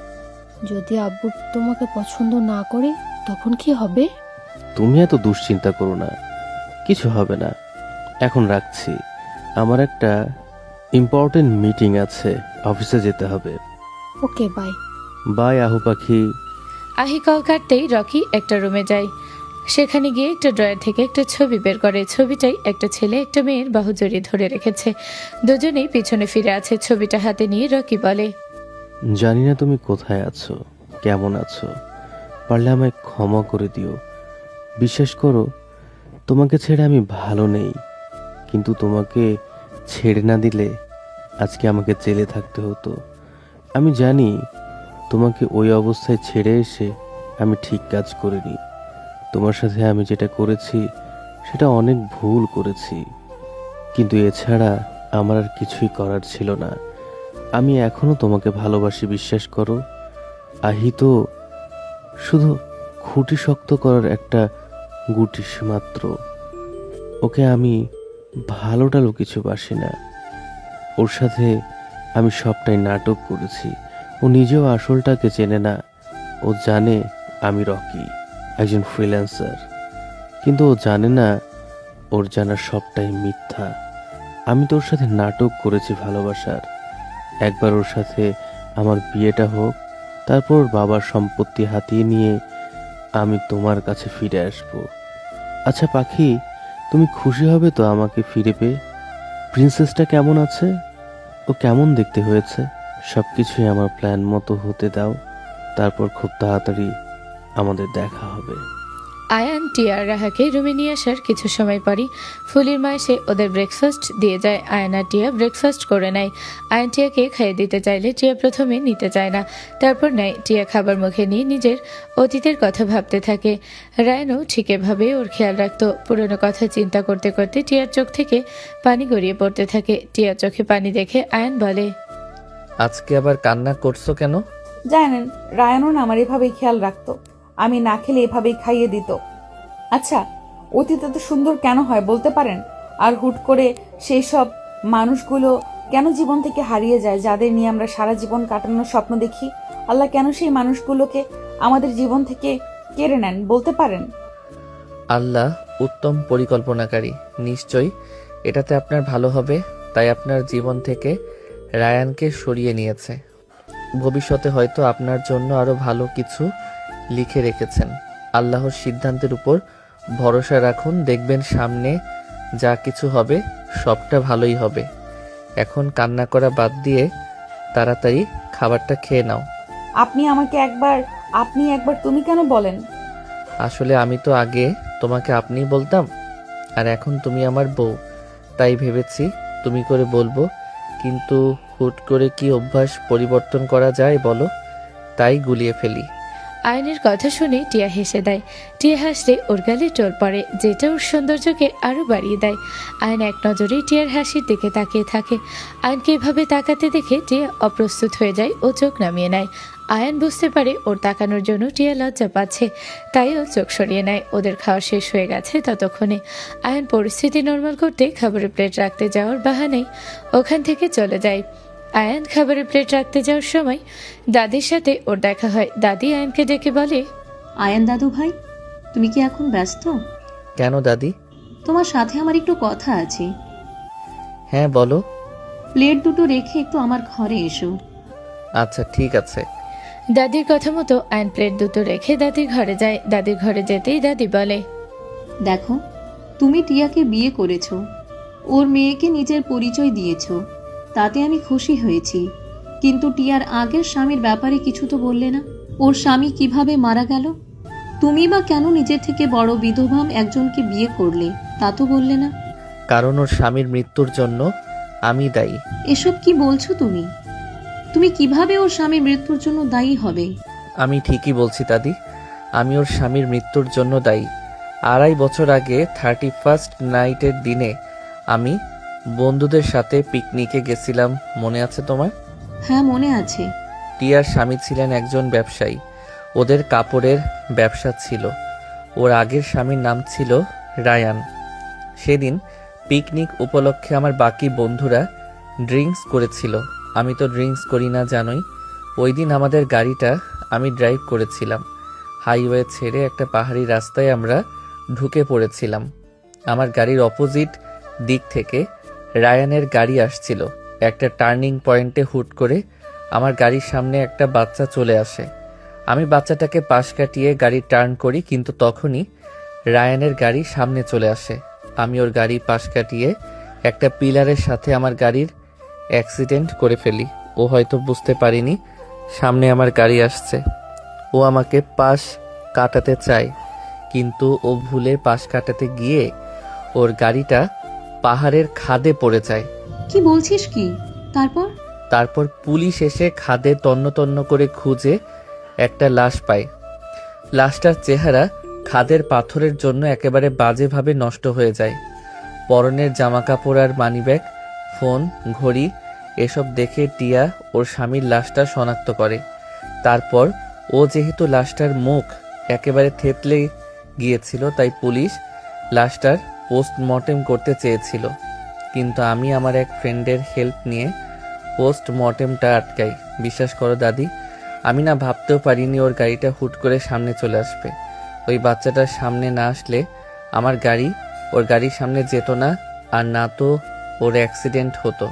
যদি আব্বু তোমাকে পছন্দ না করে তখন কি হবে? তুমি এত দুশ্চিন্তা করো না, কিছু হবে না। এখন রাখছি, আমার একটা ইম্পর্টেন্ট মিটিং আছে, অফিসে যেতে হবে। ওকে, বাই। বাই আহু পাখি। আহি কল কাটতেই রকি একটা রুমে যায়। সেখানে গিয়ে একটা ড্রয়ার থেকে একটা ছবি বের করে। ছবিটাই একটা ছেলে একটা মেয়ের বাহু জড়িয়ে ধরে রেখেছে। দুজনেই পিছনে ফিরে আছে। ছবিটা হাতে নিয়ে রকি বলে, জানি না তুমি কোথায় আছো, কেমন আছো, পারলে আমায় ক্ষমা করে দিও। বিশ্বাস করো, তোমাকে ছেড়ে আমি ভালো নেই, কিন্তু তোমাকে ছেড়ে না দিলে আজকে আমাকে জেলে থাকতে হতো। আমি জানি তোমাকে ওই অবস্থায় ছেড়ে এসে আমি ঠিক কাজ করিনি। তোমার সাথে আমি যেটা করেছি সেটা অনেক ভুল করেছি, কিন্তু এছাড়া আমার আর কিছুই করার ছিল না। আমি এখনো তোমাকে ভালোবাসি, বিশ্বাস করো। আহি তো শুধু খুঁটি শক্ত করার একটা গুটি মাত্র। ওকে আমি ভালোটালও কিছু বাসি না। ওর সাথে আমি সবটাই নাটক করেছি। ও নিজেও আসলটাকে চেনে না। ও জানে আমি রকি, একজন ফ্রিল্যান্সার, কিন্তু ও জানে না ওর জানা সবটাই মিথ্যা। আমি তোর সাথে নাটক করেছি ভালোবাসার। একবার ওর সাথে আমার বিয়েটা হোক, তারপর বাবার সম্পত্তি হাতিয়ে নিয়ে আমি তোমার কাছে ফিরে আসব। আচ্ছা পাখি, তুমি খুশি হবে তো আমাকে ফিরে পেয়ে? প্রিন্সেসটা কেমন আছে? ও কেমন দেখতে হয়েছে? সব কিছুই আমার প্ল্যান মতো হতে দাও, তারপর খুব তাড়াতাড়ি আমাদের দেখা হবে। আয়ান টিয়া রাহাকে রুমে নিয়ে আসার কিছু সময় পরই ফুলির মা এসে ওদের ব্রেকফাস্ট দিয়ে যায়। আয়ান আর টিয়া ব্রেকফাস্ট করে নেয়। আয়ান টিয়াকে খাইয়ে দিতে চাইলে টিয়া প্রথমে নিতে চায় না, তারপর নেয়। টিয়া খাবার মুখে নিয়ে নিজের অতীতের কথা ভাবতে থাকে। রায়নও ঠিক এভাবে ওর খেয়াল রাখতো। পুরনো কথা চিন্তা করতে করতে টিয়ার চোখ থেকে পানি গড়িয়ে পড়তে থাকে। টিয়ার চোখে পানি দেখে আয়ান বলে, আজকে আবার কান্না করছো কেন? জানেন, রায়ানও না আমার এভাবেই খেয়াল রাখতো। আমি না খেলে এভাবেই খাইয়ে দিত। আচ্ছা, অতীত এত সুন্দর কেন হয় বলতে পারেন? আর হুট করে সেই সব মানুষগুলো কেন জীবন থেকে হারিয়ে যায়, যাদের নিয়ে আমরা সারা জীবন কাটানোর স্বপ্ন দেখি? আল্লাহ কেন সেই মানুষগুলোকে আমাদের জীবন থেকে কেড়ে নেন বলতে পারেন? আল্লাহ উত্তম পরিকল্পনাকারী, নিশ্চয়ই এটাতে আপনার ভালো হবে, তাই আপনার জীবন থেকে রায়ানকে সরিয়ে নিয়েছে। ভবিষ্যতে হয়তো আপনার জন্য আরো ভালো কিছু লিখে রেখেছেন। আল্লাহর সিদ্ধান্তের উপর ভরসা রাখুন, দেখবেন সামনে যা কিছু হবে সবটা ভালোই হবে। এখন কান্না করা বাদ দিয়ে তাড়াতাড়ি খাবারটা খেয়ে নাও। আপনি একবার তুমি কেন বলেন? আসলে আমি তো আগে তোমাকে আপনি বলতাম, আর এখন তুমি আমার বউ, তাই ভেবেছি তুমি করে বলবো, কিন্তু হুট করে কি অভ্যাস পরিবর্তন করা যায় বলো, তাই গুলিয়ে ফেলি। আয়নের কথা শুনে টিয়া হেসে দেয়। টিয়া হাসলে ওর গালে টোল পড়ে, যেটা ওর সৌন্দর্যকে আরো বাড়িয়ে দেয়। আয়ন এক নজরে টিয়ার হাসির দিকে তাকিয়ে থাকে। আয়নকে এভাবে তাকাতে দেখে টিয়া অপ্রস্তুত হয়ে যায় ও চোখ নামিয়ে নেয়। আয়ন বুঝতে পারে ওর তাকানোর জন্য টিয়া লজ্জা পাচ্ছে, তাই ও চোখ সরিয়ে নেয়। ওদের খাওয়া শেষ হয়ে গেছে ততক্ষণে। আয়ন পরিস্থিতি নর্মাল করতে খাবারের প্লেট রাখতে যাওয়ার বাহানায় ওখান থেকে চলে যায়। আয়ান খাবারের প্লেট রাখতে যাওয়ার সময় দাদির সাথে ওর দেখা হয়। দাদি আয়ানকে ডেকে বলে, আয়ান দাদু ভাই, তুমি কি এখন ব্যস্ত? কেন দাদি? তোমার সাথে আমার একটু কথা আছে। হ্যাঁ বলো। প্লেট দুটো রেখে একটু আমার ঘরে এসো। আচ্ছা ঠিক আছে। দাদির কথা মতো আয়ন প্লেট দুটো রেখে দাদির ঘরে যায়। দাদির ঘরে যেতেই দাদি বলে, দেখো, তুমি টিয়াকে বিয়ে করেছো, ওর মেয়েকে নিজের পরিচয় দিয়েছো, তাতে আমি খুশি হয়েছি। কিন্তু টিয়ার আগের স্বামীর ব্যাপারে কিছু তো বললে না। ওর স্বামী কিভাবে মারা গেল, তুমি বা কেন নিজের থেকে বড় বিধবাম একজনকে বিয়ে করলে, তা তো বললে না। কারণ ওর স্বামীর মৃত্যুর জন্য আমি দায়ী। এসব কি বলছো তুমি? তুমি কিভাবে ওর স্বামীর মৃত্যুর জন্য দায়ী হবে? আমি ঠিকই বলছি দাদি, আমি ওর স্বামীর মৃত্যুর জন্য দায়ী। 2.5 বছর আগে 31st নাইটের দিনে আমি বন্ধুদের সাথে পিকনিকে গেছিলাম, মনে আছে তোমার? হ্যাঁ মনে আছে। টিয়ার স্বামী ছিলেন একজন ব্যবসায়ী, ওদের কাপড়ের ব্যবসা ছিল। ওর আগের স্বামীর নাম ছিল রায়ান। সেদিন পিকনিক উপলক্ষে আমার বাকি বন্ধুরা ড্রিঙ্কস করেছিল, আমি তো ড্রিঙ্কস করি না জানোই। ওই দিন আমাদের গাড়িটা আমি ড্রাইভ করেছিলাম। হাইওয়ে ছেড়ে একটা পাহাড়ি রাস্তায় আমরা ঢুকে পড়েছিলাম। আমার গাড়ির অপোজিট দিক থেকে রায়ানের গাড়ি আসছিল। একটা টার্নিং পয়েন্টে হুট করে আমার গাড়ির সামনে একটা বাচ্চা চলে আসে। আমি বাচ্চাটাকে পাশ কাটিয়ে গাড়ি টার্ন করি, কিন্তু তখনই রায়ানের গাড়ি সামনে চলে আসে। আমি ওর গাড়ি পাশ কাটিয়ে একটা পিলারের সাথে আমার গাড়ির অ্যাক্সিডেন্ট করে ফেলি। ও হয়তো বুঝতে পারিনি সামনে আমার গাড়ি আসছে। ও আমাকে পাশ কাটাতে চায়, কিন্তু ও ভুলে পাশ কাটাতে গিয়ে ওর গাড়িটা পাহাড়ের খাদে পড়ে যায়। কি বলছিস কি? তারপর পুলিশ এসে খাদে তন্ন তন্ন করে খুঁজে একটা লাশ পায়। লাশটার চেহারা খাদের পাথরের জন্য একেবারে বাজেভাবে নষ্ট হয়ে যায়। পরনের জামাকাপড় আর মানিব্যাগ, ফোন, ঘড়ি এসব দেখে টিয়া ওর স্বামীর লাশটা শনাক্ত করে। তারপর ও যেহেতু লাশটার মুখ একেবারে থেতলে গিয়েছিল, তাই পুলিশ লাশটার পোস্টমর্টেম করতে চেয়েছিল, কিন্তু আমি আমার এক ফ্রেন্ডের হেল্প নিয়ে পোস্টমর্টেমটা আটকাই। বিশ্বাস করো দাদি, আমি না ভাবতেও পারিনি ওর গাড়িটা হুট করে সামনে চলে আসবে। ওই বাচ্চাটার সামনে না আসলে আমার গাড়ি ওর গাড়ির সামনে যেত না, আর না তো ওর অ্যাক্সিডেন্ট হতো।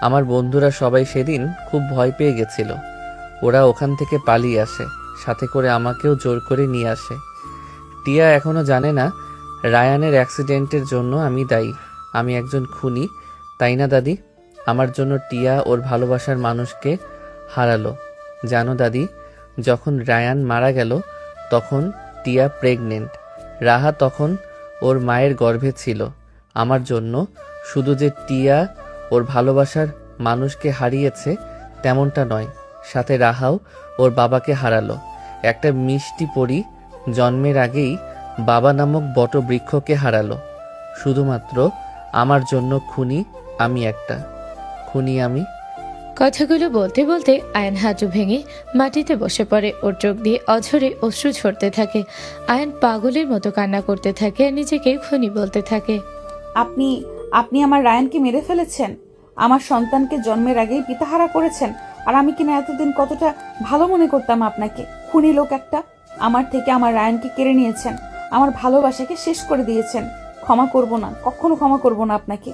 আমার বন্ধুরা সবাই সেদিন খুব ভয় পেয়ে গেছিল। ওরা ওখান থেকে পালিয়ে আসে, সাথে করে আমাকেও জোর করে নিয়ে আসে। টিয়া এখনো জানে না রায়ানের অ্যাক্সিডেন্টের জন্য আমি দায়ী। আমি একজন খুনি, তাই না দাদি? আমার জন্য টিয়া ওর ভালোবাসার মানুষকে হারালো। জানো দাদি, যখন রায়ান মারা গেল তখন টিয়া প্রেগনেন্ট। রাহা তখন ওর মায়ের গর্ভে ছিল। আমার জন্য শুধু যে টিয়া ওর ভালোবাসার মানুষকে হারিয়েছে তেমনটা নয়, সাথে রাহাও ওর বাবাকে হারালো। একটা মিষ্টি পরী জন্মের আগেই বাবা নামক বটবৃক্ষকে হারালো। শুধুমাত্র আমার জন্য খুনি আমি, একটা খুনি আমি। কথাগুলো বলতে বলতে আয়ান হাঁটু ভেঙে মাটিতে বসে পড়ে। ওর চোখ দিয়ে অঝরে অশ্রু ঝরতে থাকে। আয়ান পাগলের মতো কান্না করতে থাকে আর নিজেকে খুনি বলতে থাকে। আপনি আপনি আমার রায়ানকে মেরে ফেলেছেন, আমার সন্তানকে জন্মের আগেই পিতাহারা করেছেন। আর আমি কিনা এতদিন কতটা ভালো মনে করতাম আপনাকে। খুনি লোক একটা, আমার থেকে আমার রায়ানকে কেড়ে নিয়েছেন, আমার ভালোবাসাকে শেষ করে দিয়েছেন। ক্ষমা করব না, কখনো ক্ষমা করব না আপনাকে।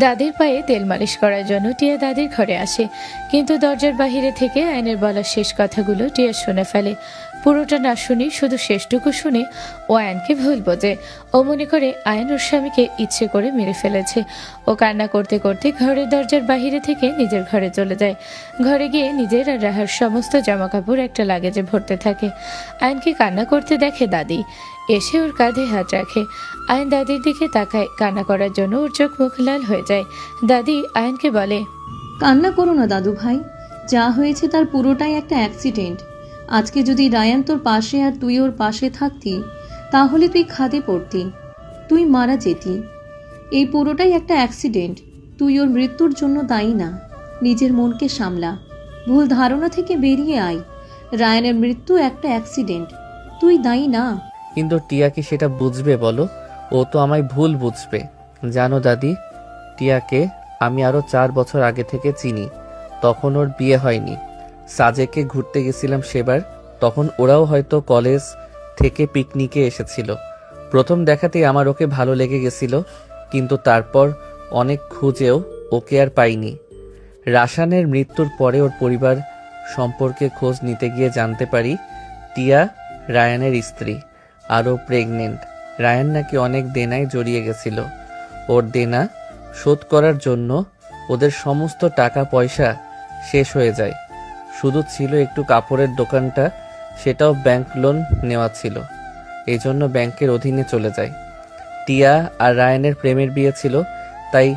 দাদির পায়ে তেল মালিশ করার জন্য টিয়া দাদির ঘরে আসে, কিন্তু দরজার বাহিরে থেকে আয়নের বলা শেষ কথাগুলো টিয়া শুনে ফেলে। পুরোটা না শুনি শুধু শেষটুকু শুনে ও আয়নকে ভুল বোঝে। ও মনে করে আয়ন ওর স্বামীকে ইচ্ছে করে মেরে ফেলেছে। ও কান্না করতে করতে ঘরের দরজার বাহিরে থেকে নিজের ঘরে চলে যায়। ঘরে গিয়ে নিজের আর রাহার সমস্ত জামাকাপড় একটা লাগেজে ভরতে থাকে। আয়নকে কান্না করতে দেখে দাদি, এসে ওর কাঁধে হাত রাখে। আয়ন দাদির দিকে তাকায়, কান্না করার জন্য ওর চোখ মুখ লাল হয়ে যায়। দাদি আয়নকে বলে, কান্না করো না দাদু ভাই, যা হয়েছে তার পুরোটাই একটা অ্যাক্সিডেন্ট। আজকে যদি রায়ান তোর পাশে আর তুই ওর পাশে থাকতি, তাহলে তুই খাদে পড়তি, তুই মারা যেতি। এই পুরোটাই একটা অ্যাক্সিডেন্ট, তুই ওর মৃত্যুর জন্য দায়ী না। নিজের মনকে সামলা, ভুল ধারণা থেকে বেরিয়ে আয়। রায়ানের মৃত্যু একটা অ্যাক্সিডেন্ট, তুই দায়ী না। কিন্তু টিয়া কি সেটা বুঝবে বলো? ও তো আমায় ভুল বুঝবে। জানো দাদি, টিয়াকে আমি আরও 4 বছর আগে থেকে চিনি। তখন ওর বিয়ে হয়নি। সাজেকে ঘুরতে গেছিলাম সেবার, তখন ওরাও হয়তো কলেজ থেকে পিকনিকে এসেছিল। প্রথম দেখাতেই আমার ওকে ভালো লেগে গেছিল, কিন্তু তারপর অনেক খুঁজেও ওকে আর পাইনি। রাশানের মৃত্যুর পরে ওর পরিবার সম্পর্কে খোঁজ নিতে গিয়ে জানতে পারি টিয়া রায়ানের স্ত্রী, আরও প্রেগনেন্ট। রায়ান নাকি অনেক দেনায় জড়িয়ে গেছিল। ওর দেনা শোধ করার জন্য ওদের সমস্ত টাকা পয়সা শেষ হয়ে যায়। শুধু ছিল একটু কাপড়ের দোকানটা, সেটাও ব্যাংক লোন নেওয়া ছিল, এই জন্য ব্যাংকের অধীনে চলে যায়। টিয়া আর রায়ানের প্রেমের বিয়ে ছিল, তাই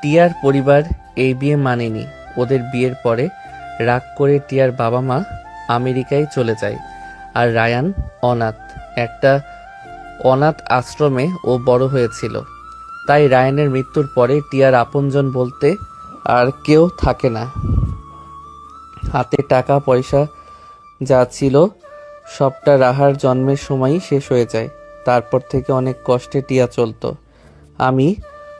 টিয়ার পরিবার এই বিয়ে মানেনি। ওদের বিয়ের পরে রাগ করে টিয়ার বাবা মা আমেরিকায় চলে যায়। আর রায়ান অনাথ, একটা অনাথ আশ্রমে ও বড় হয়েছিল। তাই রায়ানের মৃত্যুর পরে টিয়ার আপনজন বলতে আর কেউ থাকে না। হাতে টাকা পয়সা যা ছিল সবটা রাহার জন্মের সময়ই শেষ হয়ে যায়। তারপর থেকে অনেক কষ্টে টিয়া চলতো। আমি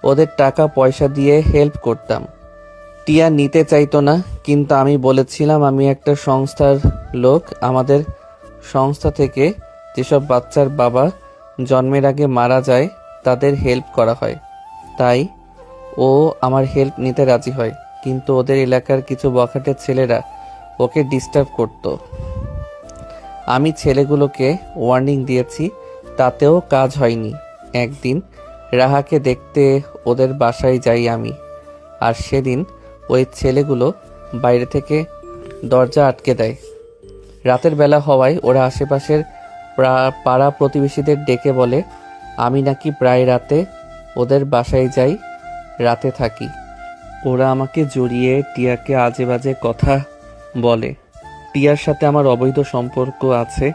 ওদের টাকা পয়সা দিয়ে হেল্প করতাম। টিয়া নিতে চাইতো না, কিন্তু আমি বলেছিলাম আমি একটা সংস্থার লোক। আমাদের সংস্থা থেকে যেসব বাচ্চার বাবা জন্মের আগে মারা যায় তাদের হেল্প করা হয়। তাই ও আমার হেল্প নিতে রাজি হয়, কিন্তু ওদের এলাকার কিছু বখাটের ছেলেরা ওকে ডিস্টার্ব করত। আমি ছেলেগুলোকে ওয়ার্নিং দিয়েছি, তাতেও কাজ হয়নি। একদিন রাহাকে দেখতে ওদের বাসায় যাই আমি, আর সেদিন ওই ছেলেগুলো বাইরে থেকে দরজা আটকে দেয়। রাতের বেলা হওয়ায় ওরা আশেপাশের পাড়া প্রতিবেশীদের ডেকে বলে আমি নাকি প্রায় রাতে ওদের বাসায় যাই, রাতে থাকি। ওরা আমাকে জড়িয়ে টিয়াকে আজে বাজে কথা বলে। টিয়ার সাথে আমার অবৈধ সম্পর্ক আছে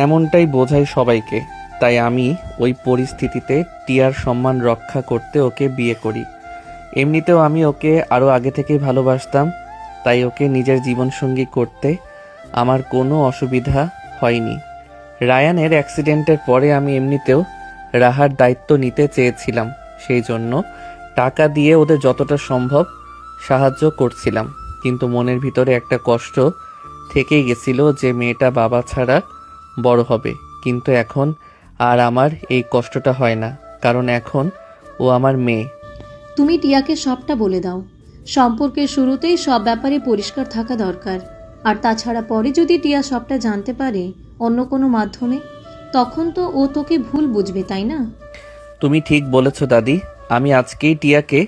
এমনটাই বোঝাই সবাইকে। তাই আমি ওই পরিস্থিতিতে টিয়ার সম্মান রক্ষা করতে ওকে বিয়ে করি। এমনিতেও আমি ওকে আরও আগে থেকেই ভালোবাসতাম, তাই ওকে নিজের জীবনসঙ্গী করতে আমার কোনো অসুবিধা হয়নি। রায়ানের অ্যাক্সিডেন্টের পরে আমি এমনিতেও রাহার দায়িত্ব নিতে চেয়েছিলাম, সেই জন্য টাকা দিয়ে ওদের যতটা সম্ভব সাহায্য করছিলাম। কিন্তু মনের ভিতরে একটা কষ্ট থেকেই গেছিল যে মেয়েটা বাবা ছাড়া বড় হবে। কিন্তু এখন আর আমার এই কষ্টটা হয় না, কারণ এখন ও আমার মেয়ে। তুমি টিয়াকে সবটা বলে দাও। সম্পর্কের শুরুতেই সব ব্যাপারে পরিষ্কার থাকা দরকার। আর তাছাড়া পরে যদি টিয়া সবটা জানতে পারে অন্য কোনো মাধ্যমে, তখন তো ও তোকে ভুল বুঝবে, তাই না? তুমি ঠিক বলেছ দাদি, আমি আজকেই টিয়াকে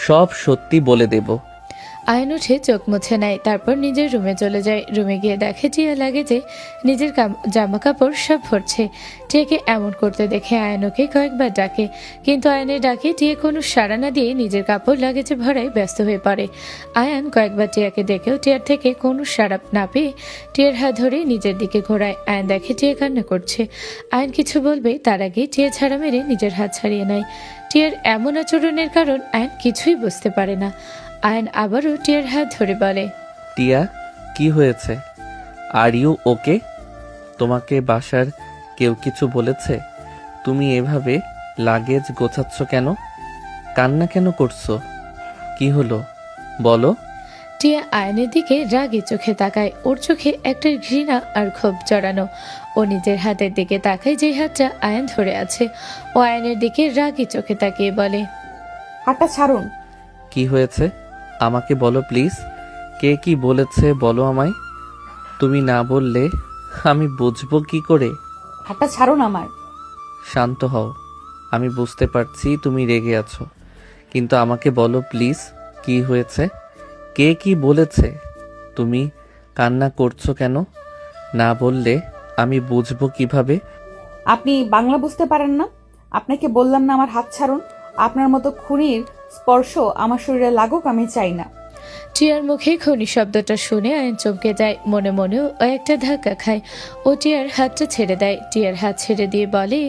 সব সত্যি বলে দেব। আয়ন উঠে চোখ মুছে নেয়, তারপর নিজের রুমে চলে যায়। রুমে গিয়ে দেখে টিয়া লাগেজে নিজের জামা কাপড় সব ভরছে। টিয়াকে এমন করতে দেখে আয়নকে কয়েকবার ডাকে, কিন্তু আয়নের ডাকে টিয়া কোনো সাড়া না দিয়ে নিজের কাপড় লাগেজে ভরায় ব্যস্ত হয়ে পড়ে। আয়ন কয়েকবার টিয়াকে ডেকেও টিয়ার থেকে কোনো সাড়া না পেয়ে টিয়ার হাত ধরে নিজের দিকে ঘোরায়। আয়ন দেখে টিয়া কান্না করছে। আয়ন কিছু বলবে তার আগে টিয়া ছাড়া মেরে নিজের হাত ছাড়িয়ে নেয়। টিয়ার এমন আচরণের কারণ আয়ন কিছুই বুঝতে পারে না। আয়ান আবারও টিয়ার হাত ধরে বলে, টিয়া কি হয়েছে? Are you okay? তোমাকে বাসার কেউ কিছু বলেছে? তুমি এভাবে লাগেজ গোছাচ্ছ কেন? কান্না কেন করছো? কি হলো বলো? টিয়া আয়নের দিকে রাগী চোখে তাকায়। ওর চোখে একটা ঘৃণা আর ক্ষোভ জড়ানো। ও নিজের হাতের দিকে তাকায়, যে হাতটা আয়ন ধরে আছে। ও আয়নের দিকে রাগী চোখে তাকিয়ে বলে, হাতটা ছাড়ুন। কি হয়েছে আমাকে বলো প্লিজ। কে কি বলেছে বলো আমায়। তুমি না বললে আমি বুঝবো কি করে? হাতটা ছাড়ুন আমার। শান্ত হও। আমি বুঝতে পারছি তুমি রেগে আছো, কিন্তু আমাকে বলো প্লিজ, কি হয়েছে? কে কি বলেছে? তুমি কান্না করছো কেন? না বললে আমি বুঝবো কিভাবে? আপনি বাংলা বুঝতে পারেন না? আপনাকে বললাম না আমার হাত ছাড়ুন। আপনার মতো খুনির স্পর্শ আমার শরীরে লাগুক আমি চাই না। টিয়ার মুখে খনি শব্দটা শুনে আয়ন চমকে যায়। মনে মনেও ও একটা ধাক্কা খায়। ও টিয়ার হাতটা ছেড়ে দেয়। টিয়ার হাত ছেড়ে দিয়ে বলে,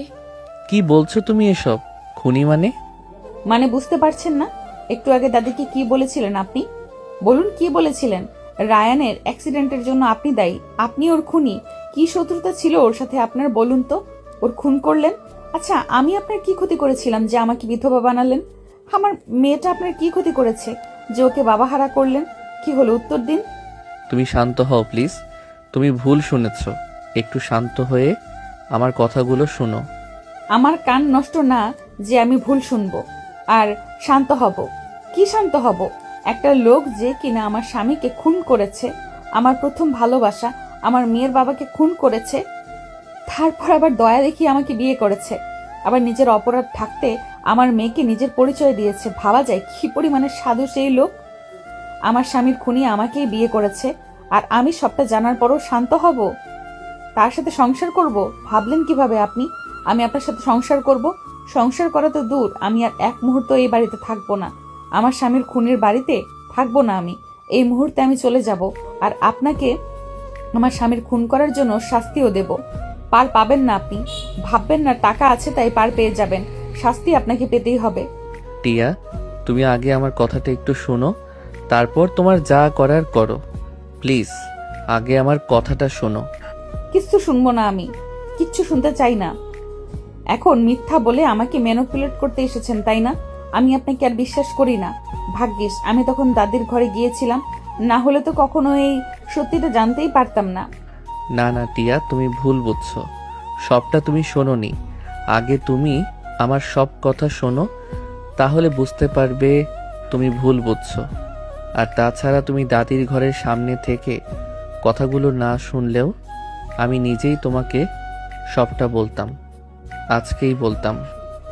কি বলছো তুমি এসব? খুনি মানে? মানে বুঝতে পারছেন না? একটু আগে দাদিকে কি বলেছিলেন আপনি? বলুন কি বলেছিলেন? রায়ানের অ্যাক্সিডেন্টের জন্য আপনি দায়ী, আপনি ওর খুনি। কি শত্রুতা ছিল ওর সাথে আপনার বলুন তো? ওর খুন করলেন। আচ্ছা, আমি আপনার কি ক্ষতি করেছিলাম যে আমাকে বিধবা বানালেন? আমার মেয়েটা আপনার কি ক্ষতি করেছে যে ওকে বাবাহারা করলেন? কি হলো উত্তর দিন। তুমি শান্ত হও প্লিজ। তুমি ভুল শুনেছ। একটু শান্ত হয়ে আমার কথাগুলো শোনো। আমার কান নষ্ট না যে আমি ভুল শুনবো আর শান্ত হব? কি শান্ত হব? একটা লোক যে কিনা আমার স্বামীকে খুন করেছে, আমার প্রথম ভালোবাসা, আমার মেয়ের বাবাকে খুন করেছে, তারপর আবার দয়া দেখিয়ে আমাকে বিয়ে করেছে, আবার নিজের অপরাধ থাকতে আমার মেয়েকে নিজের পরিচয় দিয়েছে। ভাবা যায় কি পরিমাণে সাধু সেই লোক। আমার স্বামীর খুনি আমাকেই বিয়ে করেছে, আর আমি সবটা জানার পরও শান্ত হব? তার সাথে সংসার করব? ভাবলেন কিভাবে আপনি আমি আপনার সাথে সংসার করব? সংসার করা তো দূর, আমি আর এক মুহূর্ত এই বাড়িতে থাকবো না। আমার স্বামীর খুনির বাড়িতে থাকবো না আমি। এই মুহূর্তে আমি চলে যাব, আর আপনাকে আমার স্বামীর খুন করার জন্য শাস্তিও দেব। পার পাবেন না আপনি। ভাববেন না টাকা আছে তাই পার পেয়ে যাবেন। শাস্তি আপনাকে পেতেই হবে। টিয়া, তুমি আগে আমার কথাটা একটু শোনো, তারপর তোমার যা করার করো। প্লিজ আগে আমার কথাটা শোনো। কিচ্ছু শুনবো না আমি, কিচ্ছু শুনতে চাই না। এখন মিথ্যা বলে আমাকে ম্যানিপুলেট করতে এসেছেন তাই না? আমি আপনাকে আর বিশ্বাস করি না। ভাগ্যিস আমি তখন দাদির ঘরে গিয়েছিলাম, না হলে তো কখনো এই সত্যিটা জানতেই পারতাম না। না না টিয়া, তুমি ভুল বুঝছো। সবটা তুমি শোনোনি। আগে তুমি আমার সব কথা শোনো, তাহলে বুঝতে পারবে তুমি ভুল বুঝছো। আর তাছাড়া তুমি দাদির ঘরের সামনে থেকে কথাগুলো না শুনলেও আমি নিজেই তোমাকে সবটা বলতাম। আজকেই বলতাম।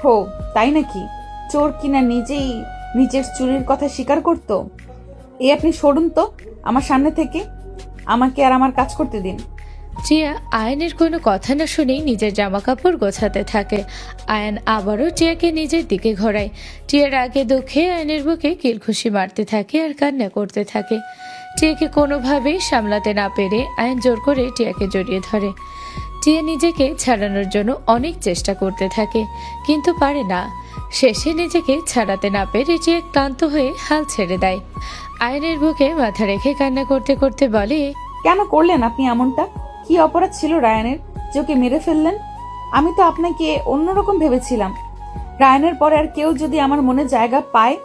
হো তাই নাকি? চোর কিনা নিজেই নিজের চুরির কথা স্বীকার করতো? এই আপনি সরুন তো আমার সামনে থেকে, আমাকে আর আমার কাজ করতে দিন। টিয়া আয়নের কোনো কথা না শুনেই নিজের জামা কাপড় গোছাতে থাকে। আয়ন আবারও টিয়াকে নিজের দিকে ঘোরায়। টিয়ার আগে দুঃখে আয়নের বুকে কিলখুশি মারতে থাকে আর কান্না করতে থাকে। টিয়াকে কোনোভাবেই সামলাতে না পেরে আয়ন জোর করে টিয়াকে জড়িয়ে ধরে। টিয়া নিজেকে ছাড়ানোর জন্য অনেক চেষ্টা করতে থাকে, কিন্তু পারে না। শেষে নিজেকে ছাড়াতে না পেরে টিয়া ক্লান্ত হয়ে হাল ছেড়ে দেয়। আয়নের বুকে মাথা রেখে কান্না করতে করতে বলে, কেন করলেন আপনি এমনটা? কি অপরাধ ছিল রায়ানের যে ওকে মেরে ফেললেন? আমি তো আপনাকে অন্যরকম ভেবেছিলাম। রায়ানের পরে আর কেউ যদি আমার মনে জায়গা পায়,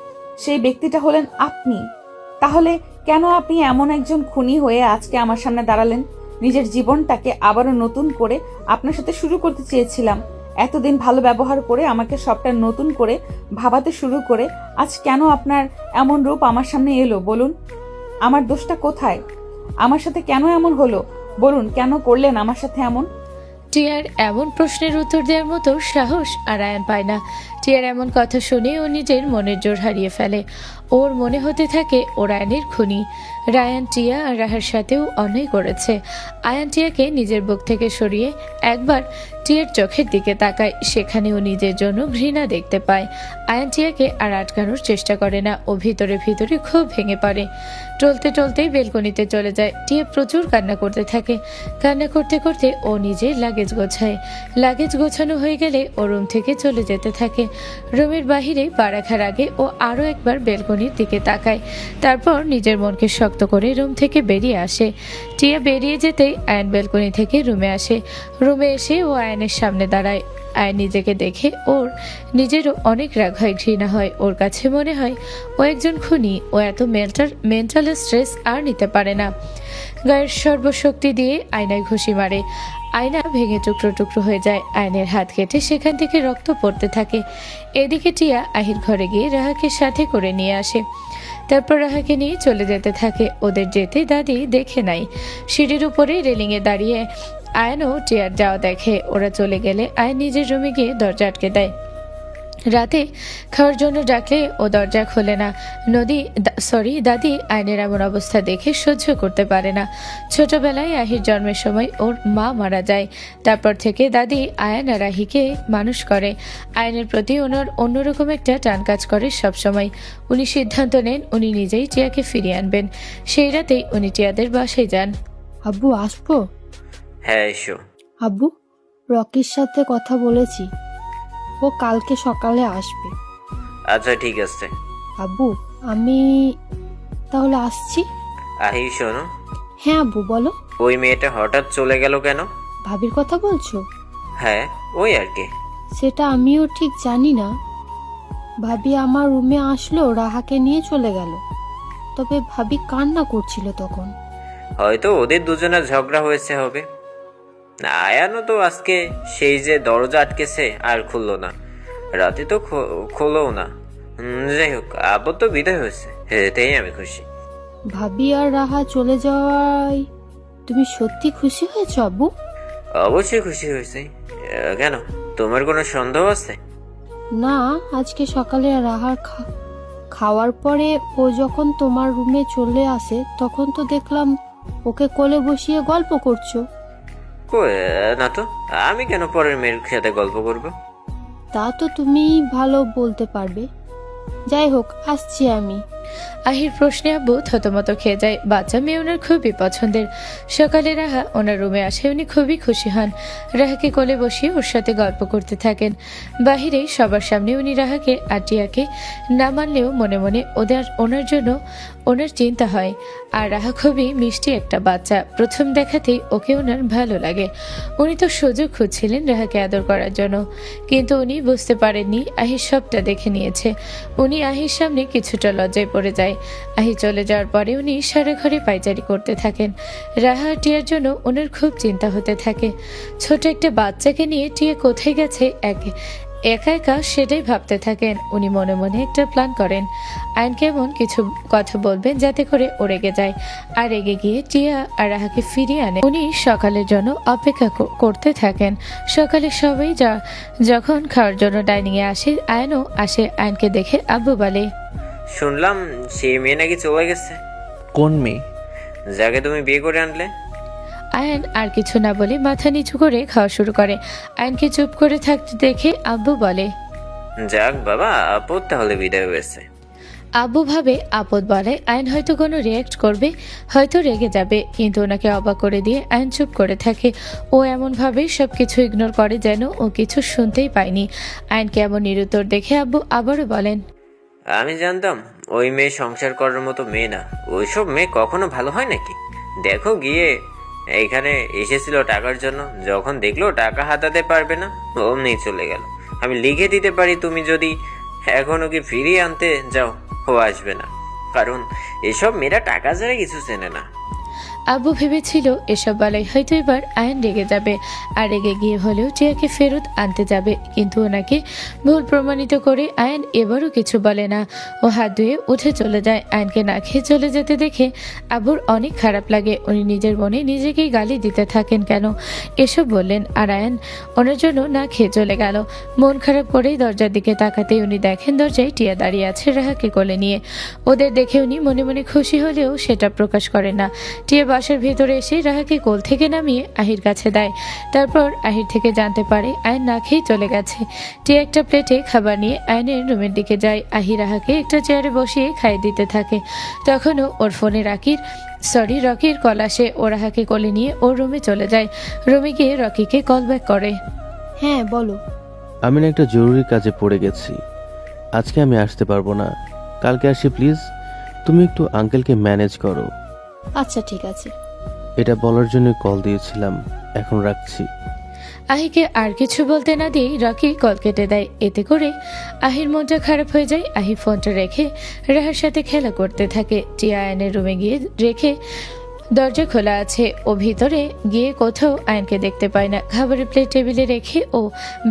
সেই ব্যক্তিটা হলেন আপনি। তাহলে কেন আপনি এমন একজন খুনি হয়ে আজকে আমার সামনে দাঁড়ালেন? নিজের জীবনটাকে আবারও নতুন করে আপনার সাথে শুরু করতে চেয়েছিলাম। এতদিন ভালো ব্যবহার করে আমাকে সবটা নতুন করে ভাবাতে শুরু করে আজ কেন আপনার এমন রূপ আমার সামনে এলো বলুন? আমার দোষটা কোথায়? আমার সাথে কেন এমন হলো বলুন? কেন করলেন আমার সাথে এমন? টিয়ার এমন প্রশ্নের উত্তর দেওয়ার মতো সাহস আর আয়ন পায় না। টিয়ার এমন কথা শুনে ও নিজের মনের জোর হারিয়ে ফেলে। ওর মনে হতে থাকে ও রায়ানের খুনি। রায়ান টিয়া আর রাহার সাথেও অন্যায় করেছে। আয়ান টিয়াকে নিজের বুক থেকে সরিয়ে একবার টিয়ার চোখের দিকে তাকায়, সেখানেও নিজের জন্য ঘৃণা দেখতে পায়। আয়ান টিয়াকে আর আটকানোর চেষ্টা করে না। ও ভিতরে ভিতরে খুব ভেঙে পড়ে। টলতে টলতে বেলকনিতে চলে যায়। টিয়া প্রচুর কান্না করতে থাকে। কান্না করতে করতে ও নিজে লাগেজ গোছায়। লাগেজ গোছানো হয়ে গেলে ও রুম থেকে চলে যেতে থাকে। রুমের বাহিরে পা রাখার আগে ও আরও একবার বেলকনির দিকে তাকায়, তারপর নিজের মনকে শক্ত করে রুম থেকে বেরিয়ে আসে। টিয়া বেরিয়ে যেতেই আয়ন বেলকনি থেকে রুমে আসে। রুমে এসে ও আয়নের সামনে দাঁড়ায়। আয়ন নিজেকে দেখে ওর নিজেরও অনেক রাগ হয়, ঘৃণা হয়। ওর কাছে মনে হয় ও একজন খুনি। ও এত মেন্টাল স্ট্রেস আর নিতে পারে না। গায়ের সর্বশক্তি দিয়ে আয়নায় ঘুষি মারে। আয়না ভেঙে টুকরো টুকরো হয়ে যায়। আয়নের হাত কেটে সেখান থেকে রক্ত পড়তে থাকে। এদিকে টিয়া আহির ঘরে গিয়ে রাহাকে সাথে করে নিয়ে আসে। তারপর রাহাকে নিয়ে চলে যেতে থাকে। ওদের যেতে দাদি দেখে নাই। সিঁড়ির উপরে রেলিংয়ে দাঁড়িয়ে আয়নও টিয়ার যাওয়া দেখে। ওরা চলে গেলে আয়ন নিজের রুমে গিয়ে দরজা আটকে দেয়। রাতে খাওয়ার জন্য ডাকলে ও দরজা খোলে না। দাদি আয়নের এমন অবস্থা দেখে সহ্য করতে পারে না। ছোটবেলায় আহির জন্মের সময় ওর মা মারা যায়। তারপর থেকে দাদি আয়ন আর আহিকে মানুষ করে। আয়নের প্রতি ওনার অন্যরকম একটা টান কাজ করে সবসময়। উনি সিদ্ধান্ত নেন উনি নিজেই টিয়াকে ফিরিয়ে আনবেন। সেই রাতেই উনি টিয়াদের বাসায় যান। আব্বু আসবো? হ্যাঁ এসো। আব্বু, রকির সাথে কথা বলেছি, ও কালকে সকালে আসবে। আচ্ছা ঠিক আছে। আব্বু, আমি তাহলে আসছি। আহি শোনো, হ্যাঁ আব্বু বলো। ওই মেয়েটা হঠাৎ চলে গেল কেন? ভাবির কথা বলছো? হ্যাঁ ওই আর কি। সেটা আমিও ঠিক জানি না। ভাবি আমার রুমে আসলো, রাহাকে নিয়ে চলে গেল। তবে ভাবি কান্না করছিল তখন। হয়তো ওদের দুজনের ঝগড়া হয়েছে হবে। আয়ানও তো আজকে সেই যে দরজা আটকেছে আর খুললো না, রাতে তো খোলো না। যাই হোক, আবার তো বিদায় হয়েছে, এতেই আমি খুশি। ভাবি আর রাহা চলে যাওয়ায় তুমি সত্যি খুশি হয়েছো আব্বু? অবশ্যই খুশি হয়েছে। কেন, তোমার কোনো সন্দেহ আছে? না, আজকে সকালে রাহার খাওয়ার পরে ও যখন তোমার রুমে চলে আসে তখন তো দেখলাম ওকে কোলে বসিয়ে গল্প করছো। না তো, আমি কেন পরের মেয়ের সাথে গল্প করব? তা তো তুমি ভালো বলতে পারবে। যাই হোক, আসছি আমি। আহির প্রশ্নে আব্বু থতমত খেয়ে যায়। বাচ্চা মেয়ে ওনার খুবই পছন্দের। সকালে রাহা ওনার রুমে আসে, উনি খুবই খুশি হন। রাহাকে কোলে বসিয়ে ওর সাথে গল্প করতে থাকেন। বাহিরে সবার সামনে উনি রাহাকে আর টিয়াকে না মানলেও মনে মনে ওনার জন্য ওনার চিন্তা হয়। আর রাহা খুবই মিষ্টি একটা বাচ্চা। প্রথম দেখাতেই ওকে ওনার ভালো লাগে। উনি তো সুযোগ খুঁজছিলেন রাহাকে আদর করার জন্য, কিন্তু উনি বুঝতে পারেননি আহির সবটা দেখে নিয়েছে। উনি আহির সামনে কিছুটা লজ্জায় পড়ে যায়। আহি চলে যাওয়ার পরে উনি সারা ঘরে পায়চারি করতে থাকেন। রাহা টিয়ার জন্য ওনার খুব চিন্তা হতে থাকে। ছোট একটা বাচ্চাকে নিয়ে টিয়া কোথায় গেছে একা একা সেটাই ভাবতে থাকেন। উনি মনে মনে একটা প্ল্যান করেন আয়নকে এমন কিছু কথা বলবেন যাতে করে ও রেগে যায়, আর রেগে গিয়ে টিয়া আর রাহাকে ফিরিয়ে আনে। উনি সকালের জন্য অপেক্ষা করতে থাকেন। সকালে সবাই যখন খাওয়ার জন্য ডাইনিং এ আসে, আয়নও আসে। আয়নকে দেখে আব্বু বলে, শুনলাম সেই মেয়ে নাকি চলে গেছে। কোন মেয়ে? যাকে তুমি বিয়ে করে আনলে। আয়ন আর কিছু না বলে মাথা নিচু করে খাওয়া শুরু করে। আয়নকে চুপ করে থাকতে দেখে আব্বু বলে, যাক বাবা, আপদ তাহলে বিদায় হয়েছে। আব্বু ভাবে আপদ বলে আয়ন হয়তো কোনো রিয়াক্ট করবে, হয়তো রেগে যাবে, কিন্তু ওনাকে অবাক করে দিয়ে আয়ন চুপ করে থাকে। ও এমনভাবে সবকিছু ইগনোর করে যেন ও কিছু শুনতেই পায়নি। আয়নকে এমন নিরুত্তর দেখে আব্বু আবারও বলেন, আমি জানতাম ওই মেয়ে সংসার করার মতো মেয়ে না। ওইসব মেয়ে কখনো ভালো হয় নাকি? দেখো গিয়ে এইখানে এসেছিল টাকার জন্য, যখন দেখলো টাকা হাতাতে পারবে না অমনি চলে গেল। আমি লিখে দিতে পারি, তুমি যদি এখন ওকে ফিরিয়ে আনতে যাও ও আসবে না, কারণ এসব মেয়েরা টাকা ছাড়া কিছু চেনে না। আব্বু ভেবেছিল এসব বেলায় হয়তো এবার আয়ন রেগে যাবে, আর রেগে গিয়ে হলেও টিয়াকে ফেরত আনতে যাবে, কিন্তু ওনাকে ভুল প্রমাণিত করে আয়ন এবারও কিছু বলে না। ও হাত ধুয়ে উঠে চলে যায়। আয়নকে না খেয়ে চলে যেতে দেখে আব্বুর অনেক খারাপ লাগে। উনি নিজের মনে নিজেকেই গালি দিতে থাকেন, কেন এসব বললেন। আর আয়ন ওনার জন্য না খেয়ে চলে গেল। মন খারাপ করেই দরজার দিকে তাকাতেই উনি দেখেন দরজায় টিয়া দাঁড়িয়ে আছে রাহাকে কোলে নিয়ে। ওদের দেখে উনি মনে মনে খুশি হলেও সেটা প্রকাশ করেন না। টিয়া বাসার ভেতরে এসে রাহাকে কোল থেকে নামিয়ে আহির কাছে দেয়। তারপর আহির থেকে জানতে পারে আয়ন না খেয়ে চলে গেছে। টিয়া একটা প্লেটে খাবার নিয়ে আয়নের রুমের দিকে যায়। আহি রাহাকে একটা চেয়ারে বসিয়ে খাইয়ে দিতে থাকে। তখনও ওর ফোনে রকির কল আসে। ও রাহাকে কোলে নিয়ে ওর রুমে চলে যায়। রুমে গিয়ে রকিকে কল ব্যাক করে। হ্যাঁ বলো। আমি না একটা জরুরি কাজে পড়ে গেছি, আজকে আমি আসতে পারবো না, কালকে আসি প্লিজ। তুমি একটু আঙ্কেলকে ম্যানেজ করো। আচ্ছা ঠিক আছে। এটা বলার জন্য কল দিয়েছিলাম, এখন রাখছি। আহিকে আর কিছু বলতে না দিয়ে রকি কল কেটে দেয়। এতে করে আহির মনটা খারাপ হয়ে যায়। আহি ফোনটা রেখে রাহার সাথে খেলা করতে থাকে। টিয়া আয়নের রুমে গিয়ে রেখে দরজা খোলা আছে। ও ভিতরে গিয়ে কোথাও আয়নকে দেখতে পায় না। খাবারের প্লেট টেবিলে রেখে ও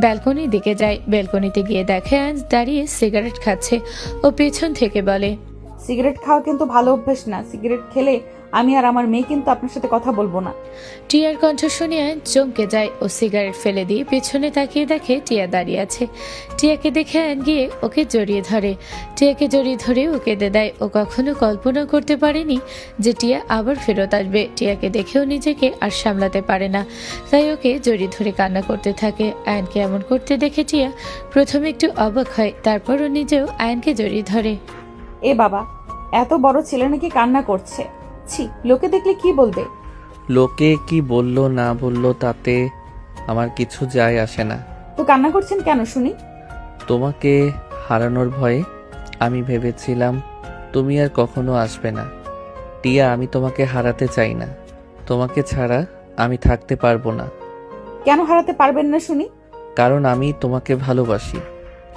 ব্যালকনির দিকে যায়। ব্যালকনিতে গিয়ে দেখে আয়ন দাঁড়িয়ে সিগারেট খাচ্ছে। ও পেছন থেকে বলে, সিগারেট খাওয়া কিন্তু ভালো অভ্যেস না। সিগারেট খেলে আমি আর আমার মেয়ে কিন্তু আপনার সাথে কথা বলবো না। টিয়ার কণ্ঠ শুনে আয়ন চমকে যায়। ও সিগারেট ফেলে দিয়ে পেছনে তাকিয়ে দেখে টিয়া দাঁড়িয়ে আছে। টিয়াকে দেখে আয়ন গিয়ে ওকে জড়িয়ে ধরে। টিয়াকে জড়িয়ে ধরে ও কেঁদে দেয়। ও কখনো কল্পনা করতে পারেনি যে টিয়া আবার ফেরত আসবে। টিয়াকে দেখেও নিজেকে আর সামলাতে পারে না, তাই ওকে জড়িয়ে ধরে কান্না করতে থাকে। আয়নকে এমন করতে দেখে টিয়া প্রথমে একটু অবাক হয়, তারপর ও নিজেও আয়নকে জড়িয়ে ধরে। এ বাবা, এত বড় ছেলে নাকি কান্না করছে? ছি, লোকে দেখলে কি বলবে? লোকে কি বললো না বললো তাতে আমার কিছু যায় আসে না। তো কান্না করছেন কেন শুনি? তোমাকে হারানোর ভয়ে আমি ভেবেছিলাম তুমি আর কখনো আসবে না। টিয়া, আমি তোমাকে হারাতে চাই না। তোমাকে ছাড়া আমি থাকতে পারবো না। কেন হারাতে পারবেন না শুনি? কারণ আমি তোমাকে ভালোবাসি।